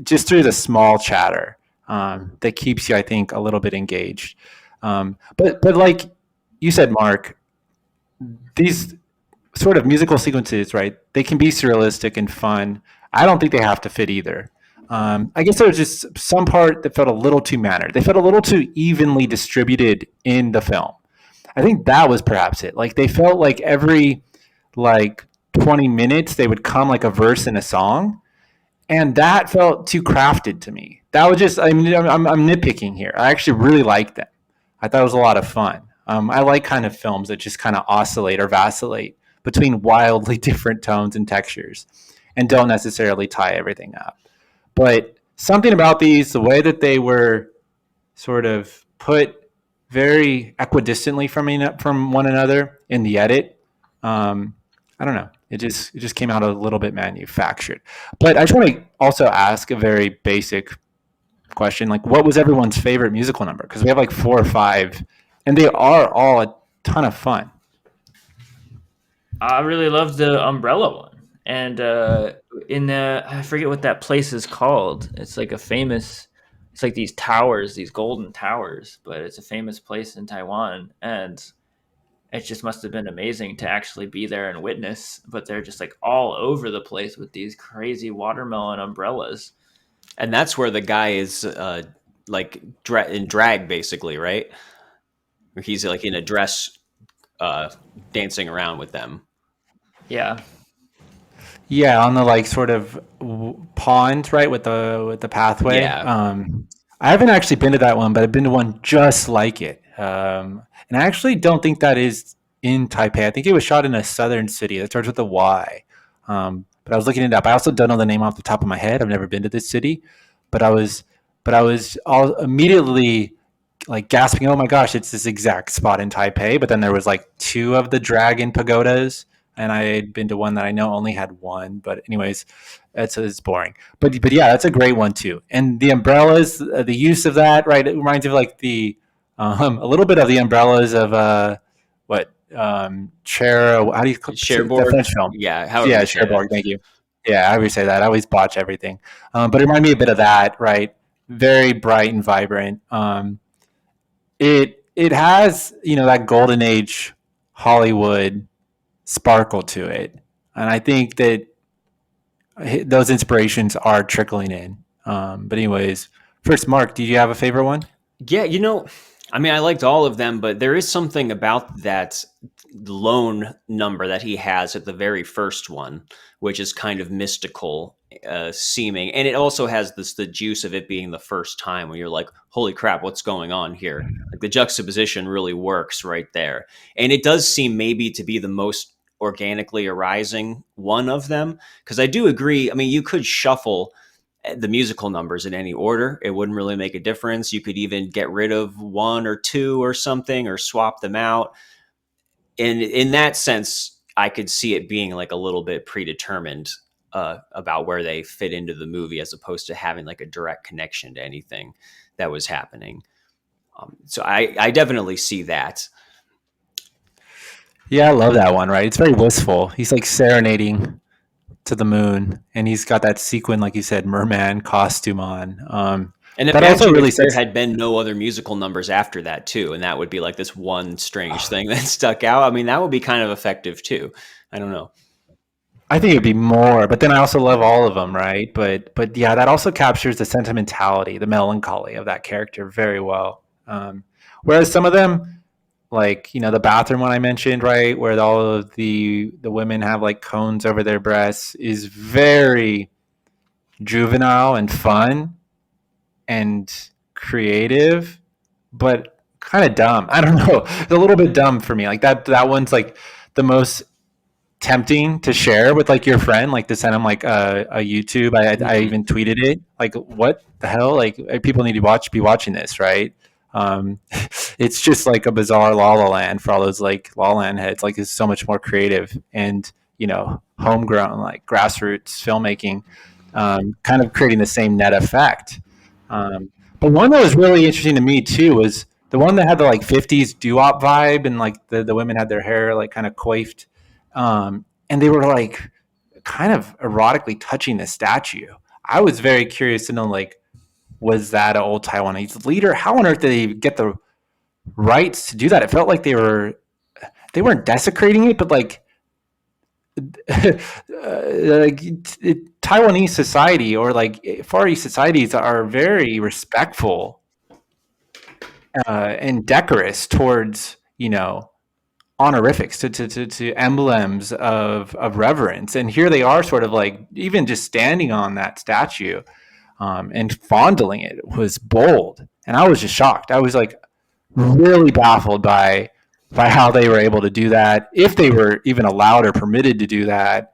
just through the small chatter that keeps you, I think, a little bit engaged. But like you said, Marc, these sort of musical sequences, right? They can be surrealistic and fun. I don't think they have to fit either. I guess there was just some part that felt a little too mannered. They felt a little too evenly distributed in the film. I think that was perhaps it. Like, they felt like every 20 minutes they would come like a verse in a song, and that felt too crafted to me. That was just, I'm nitpicking here. I actually really liked them. I thought it was a lot of fun. I like kind of films that just kind of oscillate or vacillate between wildly different tones and textures and don't necessarily tie everything up. But something about these, the way that they were sort of put very equidistantly from one another in the edit, I don't know. It just came out a little bit manufactured. But I just want to also ask a very basic question. Like, what was everyone's favorite musical number? Because we have like 4 or 5, and they are all a ton of fun. I really loved the umbrella one. And I forget what that place is called. It's like it's like these towers, these golden towers, but it's a famous place in Taiwan. And it just must have been amazing to actually be there and witness. But they're just like all over the place with these crazy watermelon umbrellas. And that's where the guy is like in drag, basically, right? Where he's like in a dress dancing around with them. Yeah. Yeah, on the like sort of pond, right, with the pathway. Yeah. I haven't actually been to that one, but I've been to one just like it. And I actually don't think that is in Taipei. I think it was shot in a southern city that starts with a Y. But I was looking it up. I also don't know the name off the top of my head. I've never been to this city, but I was all immediately like gasping, "Oh my gosh, it's this exact spot in Taipei!" But then there was like 2 of the dragon pagodas, and I had been to one that I know only had 1. But anyways, it's boring. But yeah, that's a great one too. And the umbrellas, the use of that, right? It reminds me of like the a little bit of the umbrellas of what Cher. How do you the Cherbourg. French film? Yeah, Yeah, Cherbourg. Thank you. Yeah, I always say that. I always botch everything. But it reminded me a bit of that, right? Very bright and vibrant. It has, that golden age Hollywood sparkle to it, and I think that those inspirations are trickling in. But anyways, first, Mark, do you have a favorite one? Yeah, I mean, I liked all of them, but there is something about that lone number that he has at the very first one, which is kind of mystical seeming. And it also has the juice of it being the first time when you're like, holy crap, what's going on here? Like the juxtaposition really works right there. And it does seem maybe to be the most organically arising one of them. Because I do agree. I mean, you could shuffle the musical numbers in any order. It wouldn't really make a difference. You could even get rid of 1 or 2 or something, or swap them out. And in that sense, I could see it being like a little bit predetermined about where they fit into the movie, as opposed to having like a direct connection to anything that was happening. So I definitely see that. Yeah, I love that one, right? It's very wistful. He's like serenading to the moon, and he's got that sequin, like you said, merman costume on. And that also really there had been no other musical numbers after that too, and that would be like this one strange thing that stuck out. I mean, that would be kind of effective too. I don't know. I think it'd be more, but then I also love all of them, right? But yeah, that also captures the sentimentality, the melancholy of that character very well. Whereas some of them, like the bathroom one I mentioned, right, where all of the women have like cones over their breasts, is very juvenile and fun and creative, but kind of dumb. I don't know, it's a little bit dumb for me. Like that one's like the most tempting to share with like your friend, like to send them like a YouTube. I even tweeted it, like, what the hell, like people need to be watching this, right? It's just like a bizarre La La Land for all those like La La Land heads. Like it's so much more creative and homegrown, like grassroots filmmaking, kind of creating the same net effect. But one that was really interesting to me too was the one that had the like 50s doo-wop vibe, and like the women had their hair like kind of coiffed, and they were like kind of erotically touching the statue. I was very curious to know, like, was that an old Taiwanese leader? How on earth did they get the rights to do that? It felt like they weren't desecrating it, but like Taiwanese society or like Far East societies are very respectful and decorous towards honorifics, to emblems of reverence. And here they are, sort of like even just standing on that statue and fondling it was bold. And I was just shocked. I was like really baffled by how they were able to do that, if they were even allowed or permitted to do that,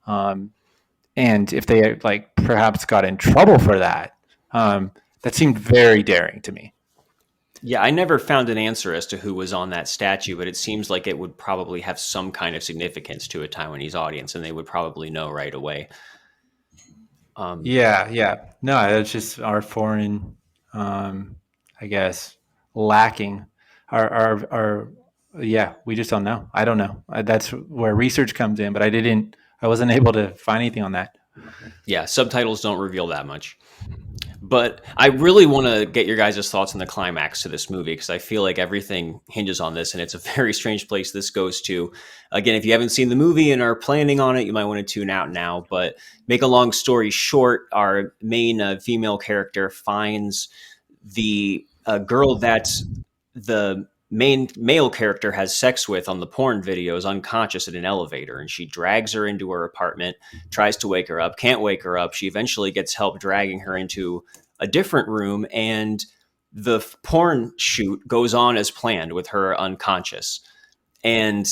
and if they like perhaps got in trouble for that. That seemed very daring to me. Yeah, I never found an answer as to who was on that statue, but it seems like it would probably have some kind of significance to a Taiwanese audience, and they would probably know right away. Yeah. No, it's just our foreign, I guess, lacking. We just don't know. I don't know. That's where research comes in, but I wasn't able to find anything on that. Yeah, subtitles don't reveal that much. But I really want to get your guys' thoughts on the climax to this movie, because I feel like everything hinges on this, and it's a very strange place this goes to. Again, if you haven't seen the movie and are planning on it, you might want to tune out now. But make a long story short, our main female character finds the girl that the main male character has sex with on the porn videos unconscious in an elevator, and she drags her into her apartment, tries to wake her up, can't wake her up. She eventually gets help dragging her into a different room, and the porn shoot goes on as planned with her unconscious. And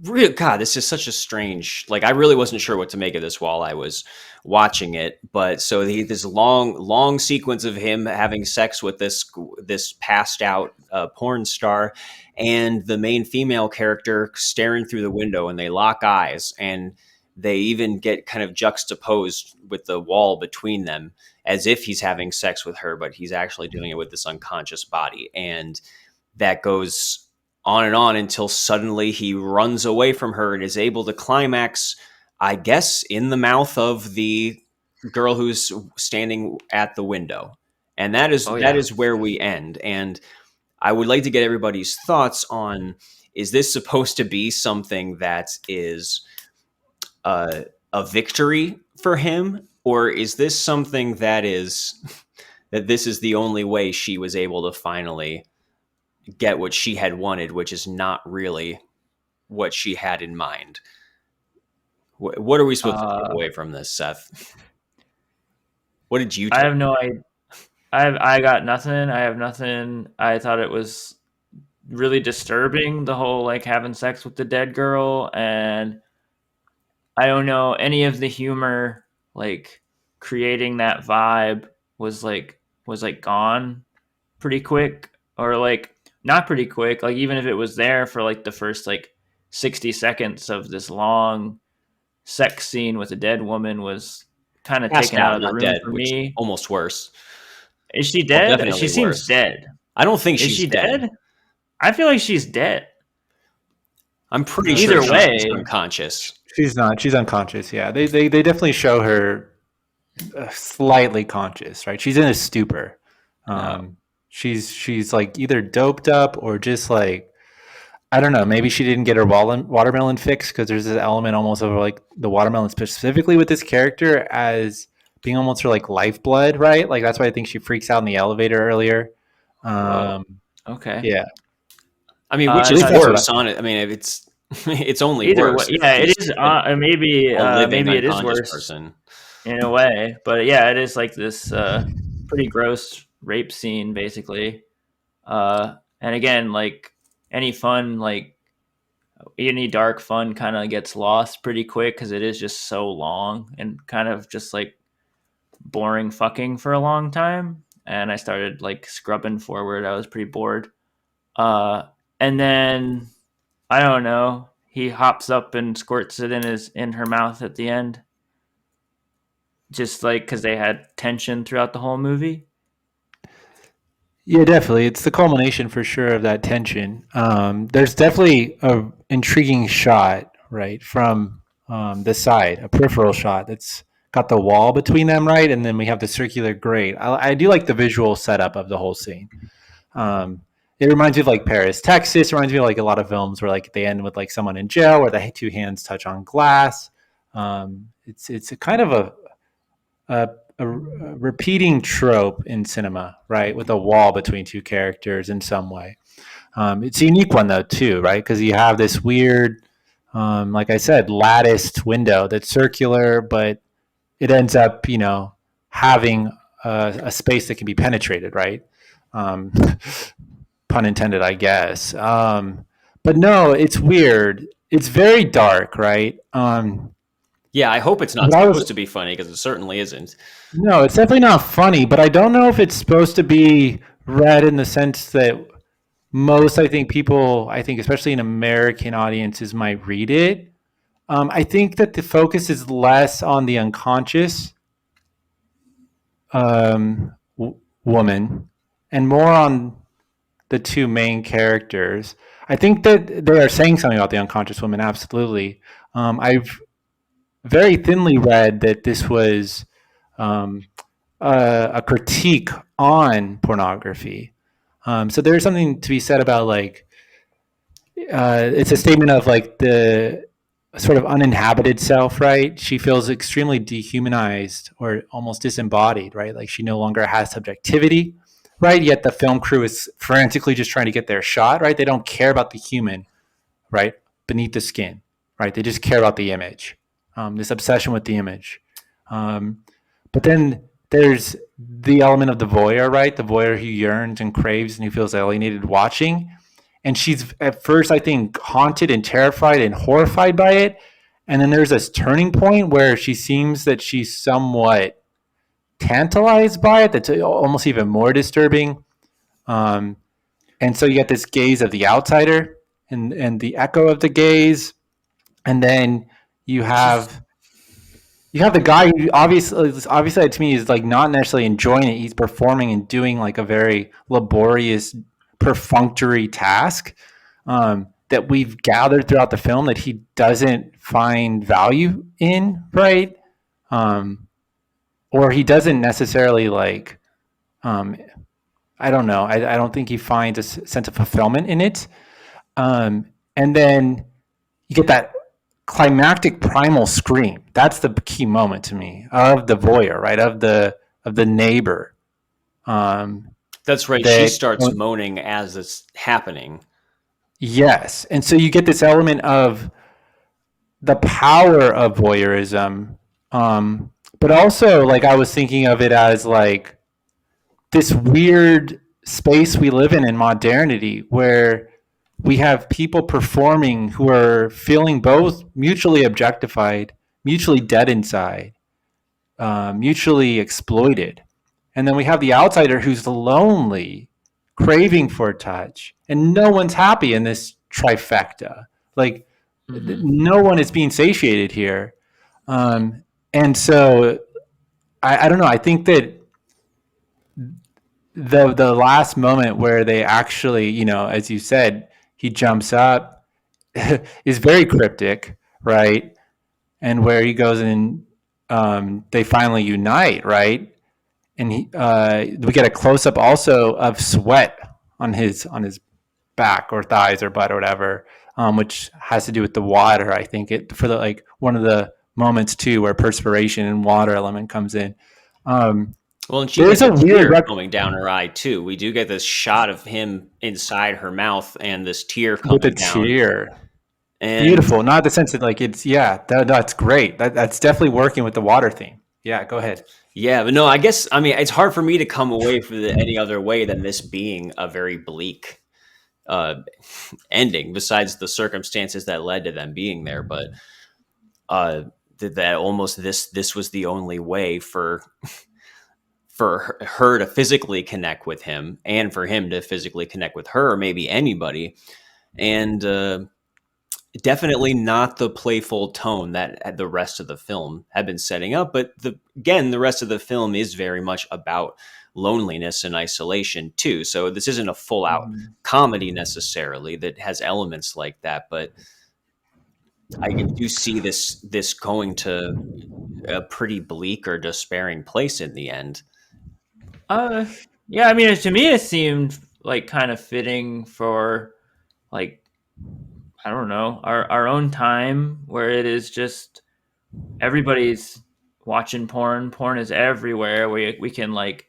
God, this is such a strange, like, I really wasn't sure what to make of this while I was watching it. But so this long sequence of him having sex with this passed out porn star, and the main female character staring through the window, and they lock eyes, and they even get kind of juxtaposed with the wall between them, as if he's having sex with her, but he's actually doing it with this unconscious body. And that goes on and on until suddenly he runs away from her and is able to climax, I guess, in the mouth of the girl who's standing at the window. And that is where we end. And I would like to get everybody's thoughts on, is this supposed to be something that is a victory for him? Or is this something that this is the only way she was able to finally get what she had wanted, which is not really what she had in mind? What are we supposed to take away from this, Seth? What did you take? I have no idea. I got nothing. I have nothing. I thought it was really disturbing, the whole like having sex with the dead girl, and I don't know, any of the humor like creating that vibe was gone pretty quick, or like not pretty quick, like even if it was there for like the first like 60 seconds of this long sex scene with a dead woman was kind of taken out of the room dead, for me. Almost worse. Is she dead? Well, she seems dead. I don't think she's dead. I feel like she's dead. I'm pretty sure she's unconscious. She's not. She's unconscious. Yeah, they definitely show her slightly conscious. Right, she's in a stupor. She's like either doped up or just like, I don't know. Maybe she didn't get her watermelon fix, because there's this element almost of like the watermelon specifically with this character as being almost her like lifeblood, right? Like that's why I think she freaks out in the elevator earlier. Okay. Yeah. I mean, which is worse on it. I mean, it's only either worse. Way, yeah, it is. Maybe it is worse person. In a way, but yeah, it is like this pretty gross rape scene, basically. And again, like any fun, like any dark fun, kind of gets lost pretty quick because it is just so long and kind of just like boring fucking for a long time. And I started like scrubbing forward. I was pretty bored. And then I don't know. He hops up and squirts it in her mouth at the end. Just like because they had tension throughout the whole movie. Yeah, definitely. It's the culmination for sure of that tension. There's definitely a intriguing shot, right, from the side, a peripheral shot that's got the wall between them, right, and then we have the circular grate. I do like the visual setup of the whole scene. It reminds me of like Paris, Texas. It reminds me of like a lot of films where like they end with like someone in jail where the two hands touch on glass. It's a kind of a repeating trope in cinema, right? With a wall between two characters in some way. It's a unique one though too, right? Because you have this weird, like I said, latticed window that's circular, but it ends up, having a space that can be penetrated, right? Pun intended, I guess. But no, it's weird. It's very dark, right? Yeah, I hope it's not supposed to be funny, because it certainly isn't. No, it's definitely not funny, but I don't know if it's supposed to be read in the sense that most, people, especially in American audiences, might read it. I think that the focus is less on the unconscious woman and more on the two main characters. I think that they are saying something about the unconscious woman, absolutely. I've very thinly read that this was a critique on pornography. So there's something to be said about like, it's a statement of like the sort of uninhabited self, right? She feels extremely dehumanized or almost disembodied, right? Like she no longer has subjectivity, right? Yet the film crew is frantically just trying to get their shot, right? They don't care about the human, right? Beneath the skin, right? They just care about the image, this obsession with the image. But then there's the element of the voyeur, right? The voyeur who yearns and craves and who feels alienated watching. and she's at first, I think, haunted and terrified and horrified by it. And then there's this turning point where she seems that she's somewhat tantalized by it. That's almost even more disturbing. And so you get this gaze of the outsider and the echo of the gaze. And then you have the guy who obviously to me is like not necessarily enjoying it. He's performing and doing like a very laborious, perfunctory task that we've gathered throughout the film that he doesn't find value in, right? Or he doesn't necessarily like, I don't know. I don't think he finds a sense of fulfillment in it. And then you get that climactic primal scream. That's the key moment to me of the voyeur, right? Of the neighbor. That's right. She starts moaning as it's happening. Yes. And so you get this element of the power of voyeurism. But also, like, I was thinking of it as like this weird space we live in modernity where we have people performing who are feeling both mutually objectified, mutually dead inside, mutually exploited. And then we have the outsider who's lonely, craving for touch, and no one's happy in this trifecta. Like, no one is being satiated here. And so I don't know. I think that the last moment where they actually, you know, as you said, he jumps up is very cryptic, right? And where he goes and they finally unite, right? And we get a close up also of sweat on his back or thighs or butt or whatever, which has to do with the water. I think for the like one of the moments too where perspiration and water element comes in. Well, and she gets a tear coming down her eye too. We do get this shot of him inside her mouth and this tear coming down. With the tear. And beautiful. Not the sense that like it's, that's great. That's definitely working with the water theme. Yeah, go ahead. Yeah, but no, I guess, I mean, it's hard for me to come away from any other way than this being a very bleak ending, besides the circumstances that led to them being there. But that almost this was the only way for her to physically connect with him and for him to physically connect with her, or maybe anybody. And definitely not the playful tone that the rest of the film had been setting up. But the rest of the film is very much about loneliness and isolation too. So this isn't a full out comedy necessarily that has elements like that, but I do see this going to a pretty bleak or despairing place in the end. Yeah, I mean, to me, it seemed like kind of fitting for, like, I don't know, our own time where it is just everybody's watching porn. Porn is everywhere. We can like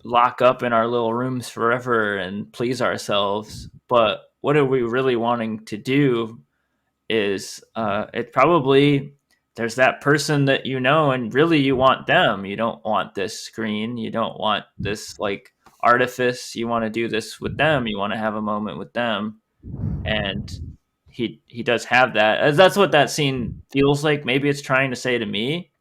lock up in our little rooms forever and please ourselves. But what are we really wanting to do is it probably there's that person that you know and really you want them. You don't want this screen. You don't want this like artifice. You want to do this with them. You want to have a moment with them. And he does have that. That's what that scene feels like. Maybe it's trying to say to me.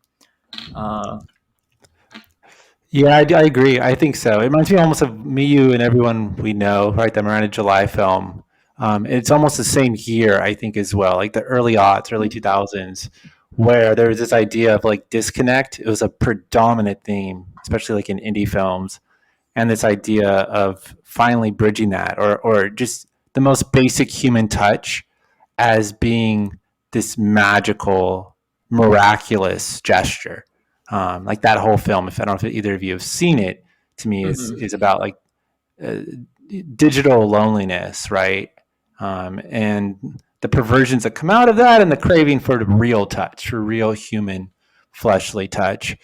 Yeah, I agree. I think so. It reminds me almost of Me, You, and Everyone We Know, right? The Miranda July film. It's almost the same year, I think, as well, like the early aughts, early 2000s, where there was this idea of like disconnect. It was a predominant theme, especially like in indie films, and this idea of finally bridging that, or just the most basic human touch as being this magical, miraculous gesture. Like that whole film, if I don't know if either of you have seen it, to me is about like digital loneliness, right? And the perversions that come out of that, and the craving for real touch, for real human fleshly touch.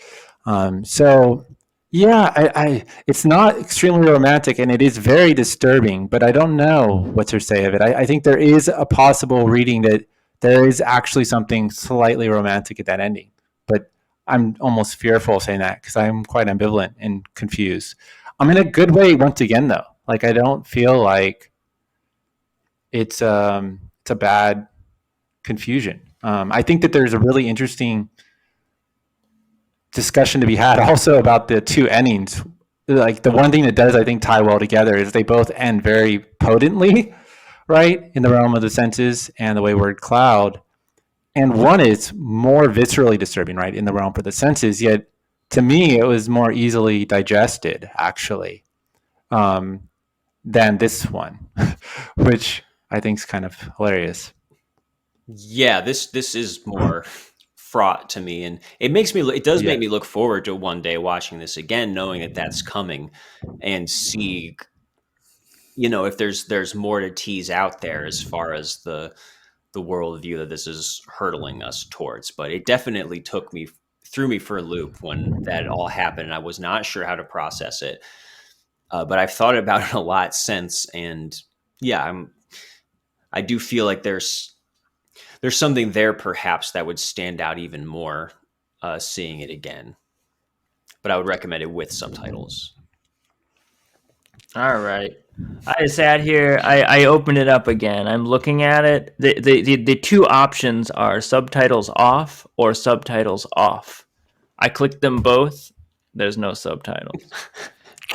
So yeah, I it's not extremely romantic, and it is very disturbing, but I don't know what to say of it. I think there is a possible reading that there is actually something slightly romantic at that ending, but I'm almost fearful of saying that because I'm quite ambivalent and confused. I'm in a good way once again, though. Like, I don't feel like it's a bad confusion. I think that there's a really interesting discussion to be had also about the two endings. Like the one thing that does, I think, tie well together is they both end very potently, right? In the realm of the senses and the Wayward Cloud. And one is more viscerally disturbing, right? In the realm for the senses, yet to me, it was more easily digested, actually, than this one, which I think is kind of hilarious. Yeah, this is more fraught to me, and it does make me look forward to one day watching this again, knowing that that's coming, and see, if there's more to tease out there as far as the worldview that this is hurtling us towards. But it definitely threw me for a loop when that all happened, and I was not sure how to process it. But I've thought about it a lot since, and yeah, I do feel like there's something there perhaps that would stand out even more seeing it again. But I would recommend it with subtitles. All right. I sat here. I opened it up again. I'm looking at it. The two options are subtitles off or subtitles off. I clicked them both. There's no subtitles.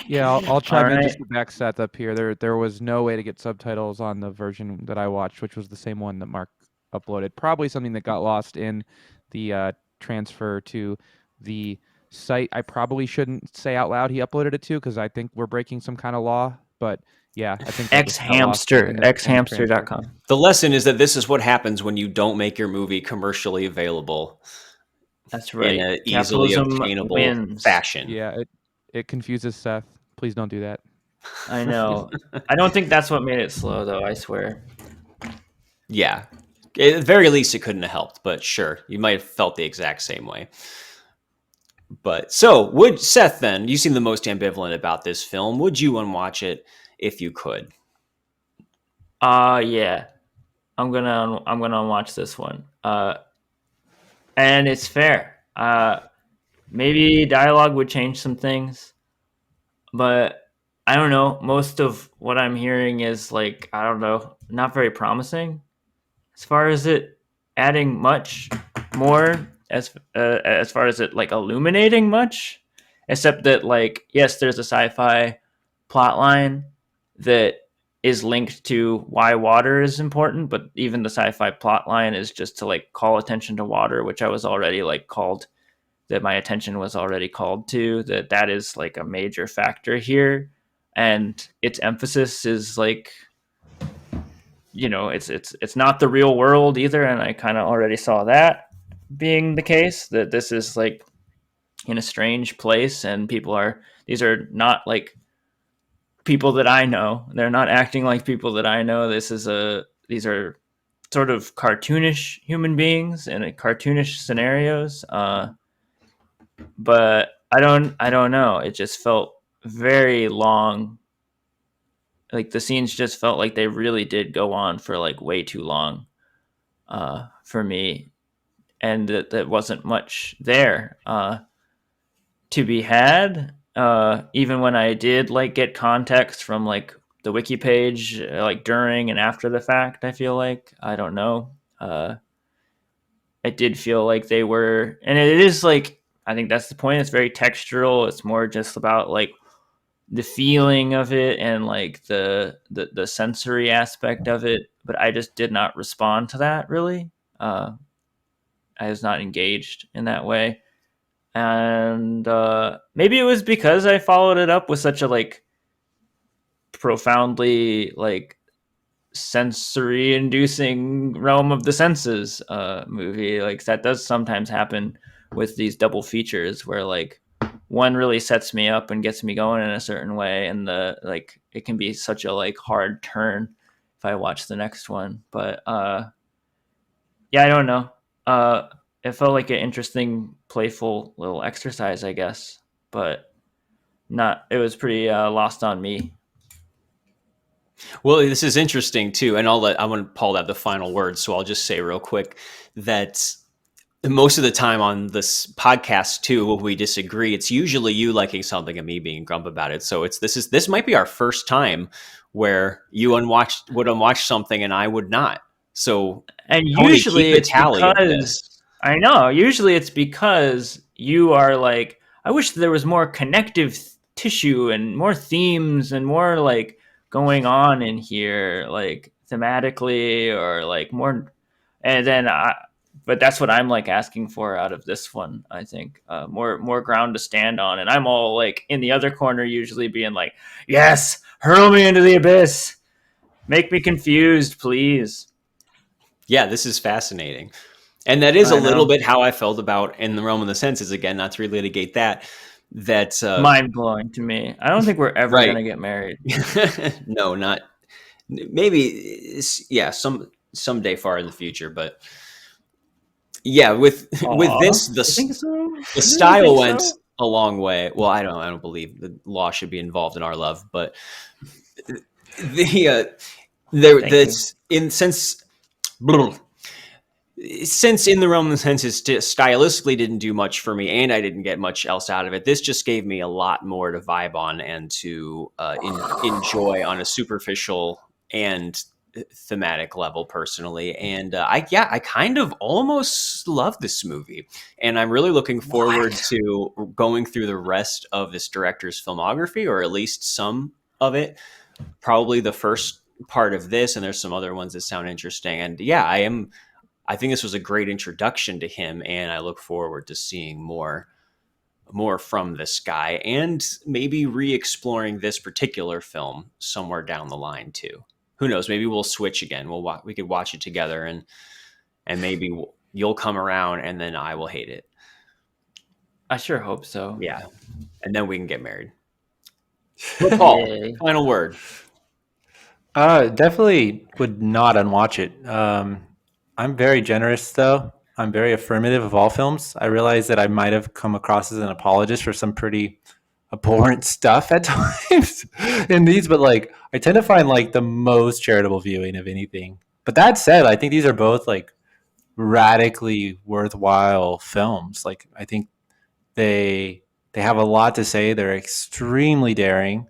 Yeah, I'll chime in Alright. just to back Seth up here. There was no way to get subtitles on the version that I watched, which was the same one that Marc uploaded. Probably something that got lost in the transfer to the site. I probably shouldn't say out loud he uploaded it to, because I think we're breaking some kind of law. But yeah, I think that just got lost in the transfer. xhamster.com. The lesson is that this is what happens when you don't make your movie commercially available That's right. in an easily Capitalism obtainable wins. fashion. Yeah, it confuses Seth. Please don't do that. I know. I don't think that's what made it slow, though. I swear. Yeah. At the very least, it couldn't have helped, but sure, you might have felt the exact same way. But so, Seth, then, you seem the most ambivalent about this film. Would you unwatch it if you could? Yeah. I'm gonna watch this one. And it's fair. Maybe dialogue would change some things, but I don't know. Most of what I'm hearing is like, I don't know, not very promising as far as it adding much more as far as it like illuminating much, except that like, yes, there's a sci-fi plot line that is linked to why water is important, but even the sci-fi plot line is just to like call attention to water, which I was already like called, that my attention was already called to, that is like a major factor here. And its emphasis is like, it's not the real world either. And I kind of already saw that being the case, that this is like in a strange place, and these are not like people that I know. They're not acting like people that I know. These are sort of cartoonish human beings in cartoonish scenarios. But I don't know. It just felt very long. Like the scenes just felt like they really did go on for like way too long for me. And that wasn't much there to be had. Even when I did like get context from like the wiki page, like during and after the fact, I feel like, I don't know. I did feel like they were, and it is like, I think that's the point. It's very textural. It's more just about like the feeling of it and like the sensory aspect of it. But I just did not respond to that really. I was not engaged in that way. And maybe it was because I followed it up with such a like profoundly like sensory inducing realm of the senses movie. Like that does sometimes happen with these double features where like one really sets me up and gets me going in a certain way, and it can be such a like hard turn if I watch the next one. But yeah, I don't know. It felt like an interesting, playful little exercise, I guess, but it was pretty lost on me. Well, this is interesting too, and I want Paul to have the final word, so I'll just say real quick that most of the time on this podcast too, when we disagree, it's usually you liking something and me being grump about it. So this might be our first time where you would unwatch something and I would not. So And Tony, usually keep a it's tally of because this. I know. Usually it's because you are like, I wish there was more connective tissue and more themes and more like going on in here, like thematically or like more. And then but that's what I'm like asking for out of this one. I think more ground to stand on, and I'm all like in the other corner, usually being like, "Yes, hurl me into the abyss, make me confused, please." Yeah, this is fascinating. And that is I a little know. bit how I felt about In the Realm of the Senses, again, not to relitigate that. Mind blowing to me. I don't think we're ever Right. gonna get married. No, not maybe. Yeah, someday far in the future, but yeah, with this, You think so? the You style think went so? a long way. Well, I don't believe the law should be involved in our love, but the there Thank you. that's in since In the Realm of the Senses stylistically didn't do much for me, and I didn't get much else out of it. This just gave me a lot more to vibe on and to enjoy on a superficial and thematic level personally. And I kind of almost love this movie, and I'm really looking forward to going through the rest of this director's filmography, or at least some of it. Probably the first part of this, and there's some other ones that sound interesting. And yeah, I think this was a great introduction to him, and I look forward to seeing more from this guy, and maybe re-exploring this particular film somewhere down the line too. Who knows? Maybe we'll switch again. We could watch it together, and maybe you'll come around, and then I will hate it. I sure hope so. Yeah, and then we can get married. But Paul, Yay. final word. Definitely would not unwatch it. I'm very generous, though. I'm very affirmative of all films. I realize that I might have come across as an apologist for some pretty abhorrent stuff at times in these, but like I tend to find like the most charitable viewing of anything. But that said, I think these are both like radically worthwhile films. Like I think they have a lot to say. They're extremely daring,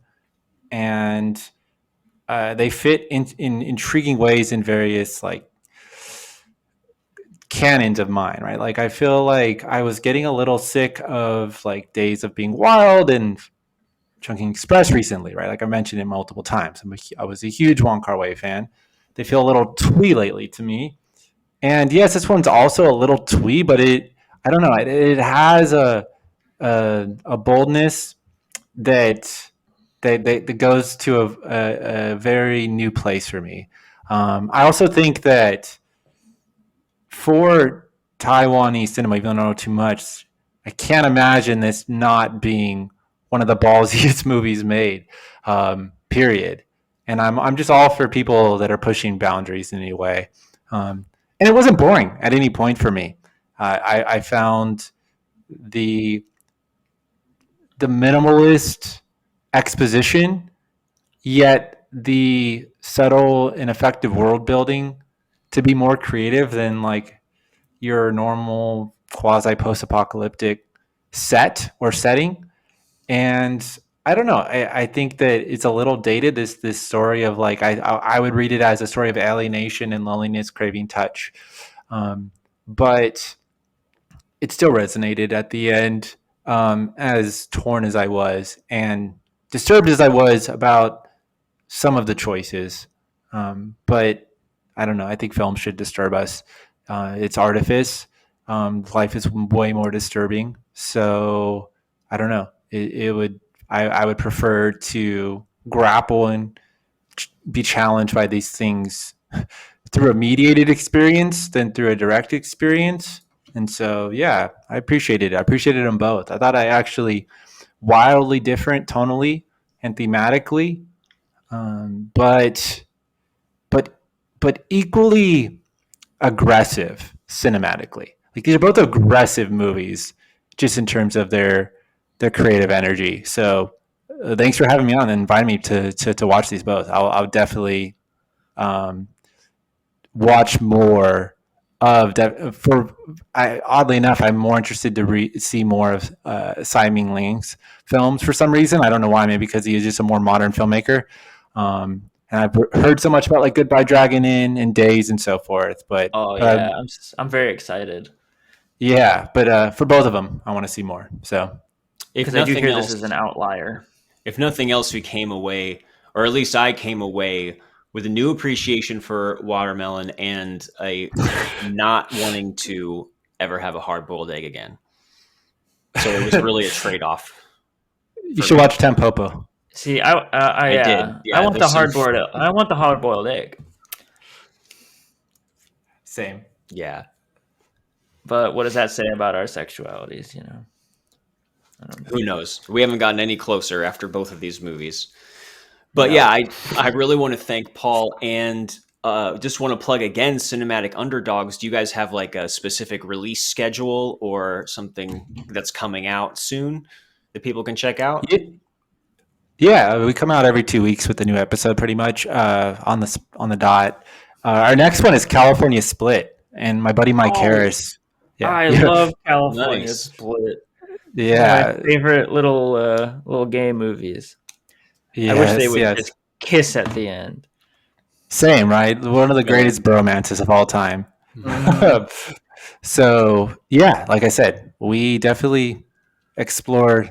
and they fit in intriguing ways in various like canons of mine, right? Like I feel like I was getting a little sick of like Days of Being Wild and Chungking Express recently, right? Like I mentioned it multiple times. I was a huge Wong Kar-wai fan. They feel a little twee lately to me. And yes, this one's also a little twee, but I don't know, it has a boldness that goes to a very new place for me. I also think that for Taiwanese cinema, even though I don't know too much, I can't imagine this not being one of the ballsiest movies made. Period. And I'm just all for people that are pushing boundaries in any way. And it wasn't boring at any point for me. I found the minimalist exposition, yet the subtle and effective world building to be more creative than like your normal quasi post-apocalyptic set or setting. And I don't know. I think that it's a little dated. This story of like I would read it as a story of alienation and loneliness, craving touch, but it still resonated at the end. As torn as I was and disturbed as I was about some of the choices, but I don't know. I think film should disturb us. It's artifice. Life is way more disturbing. So I don't know. It would. I would prefer to grapple and be challenged by these things through a mediated experience than through a direct experience. And so, yeah, I appreciated it. I appreciated them both. I thought I actually wildly different tonally and thematically, but equally aggressive cinematically. Like these are both aggressive movies, just in terms of their creative energy. So, thanks for having me on and inviting me to watch these both. I'll definitely watch more oddly enough, I'm more interested to see more of Tsai Ming-liang's films for some reason. I don't know why. Maybe because he is just a more modern filmmaker. And I've heard so much about like Goodbye Dragon Inn and Days and so forth. But I'm very excited. Yeah, but for both of them, I want to see more. So because I do hear this is an outlier. If nothing else, we came away, or at least I came away, with a new appreciation for watermelon and a not wanting to ever have a hard-boiled egg again. So it was really a trade-off. You should watch Tampopo. See, I did. Yeah, I want the hard-boiled. I want the hard-boiled egg. Same. Yeah. But what does that say about our sexualities? You know. Who knows? We haven't gotten any closer after both of these movies. But yeah, I really want to thank Paul, and just want to plug again Cinematic Underdogs. Do you guys have like a specific release schedule or something that's coming out soon that people can check out? Yeah, we come out every 2 weeks with a new episode pretty much on the dot. Our next one is California Split, and my buddy Mike Harris. Yeah. I love California Split. Yeah. My favorite little gay movies. Yes, I wish they would just kiss at the end. Same, right? One of the greatest bromances of all time. Mm-hmm. So, yeah, like I said, we definitely explore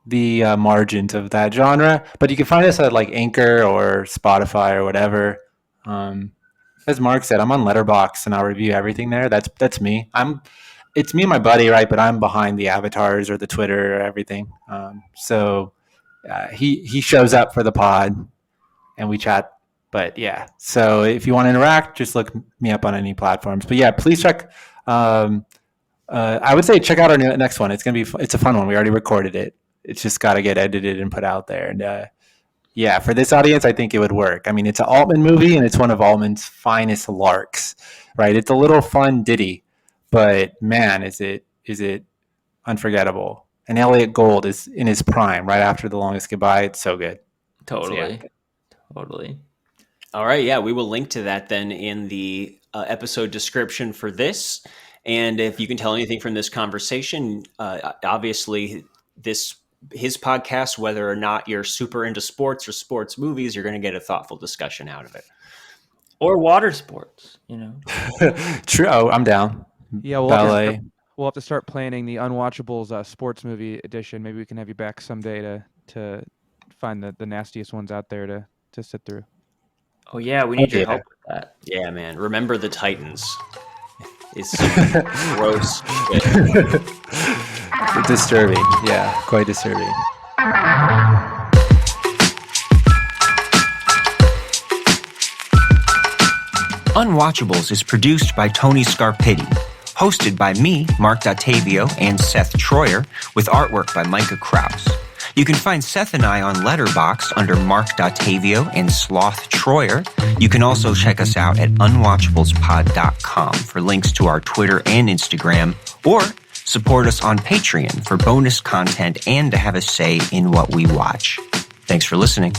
the margins of that genre. But you can find us at like Anchor or Spotify or whatever. As Marc said, I'm on Letterboxd and I'll review everything there. That's me. It's me and my buddy, right? But I'm behind the avatars or the Twitter or everything. He shows up for the pod and we chat. But yeah, so if you want to interact, just look me up on any platforms. But yeah, please check. I would say check out our next one. It's a fun one. We already recorded it. It's just got to get edited and put out there. And yeah, for this audience, I think it would work. I mean, it's an Altman movie and it's one of Altman's finest larks, right? It's a little fun ditty, but man, is it unforgettable. And Elliot Gould is in his prime right after The Longest Goodbye. It's so good. Totally. All right. Yeah, we will link to that then in the episode description for this. And if you can tell anything from this conversation, obviously his podcast, whether or not you're super into sports or sports movies, you're going to get a thoughtful discussion out of it. Or water sports, you know. True. Oh, I'm down. Yeah, we'll have to start planning the Unwatchables sports movie edition. Maybe we can have you back someday to find the nastiest ones out there to sit through. Oh yeah, we need your help with that. Yeah, man. Remember the Titans. It's gross shit. Disturbing. Yeah, quite disturbing. Unwatchables is produced by Tony Scarpitti, hosted by me, Marc Dottavio, and Seth Troyer, with artwork by Micah Kraus. You can find Seth and I on Letterboxd under Marc Dottavio and Sloth Troyer. You can also check us out at unwatchablespod.com for links to our Twitter and Instagram, or support us on Patreon for bonus content and to have a say in what we watch. Thanks for listening.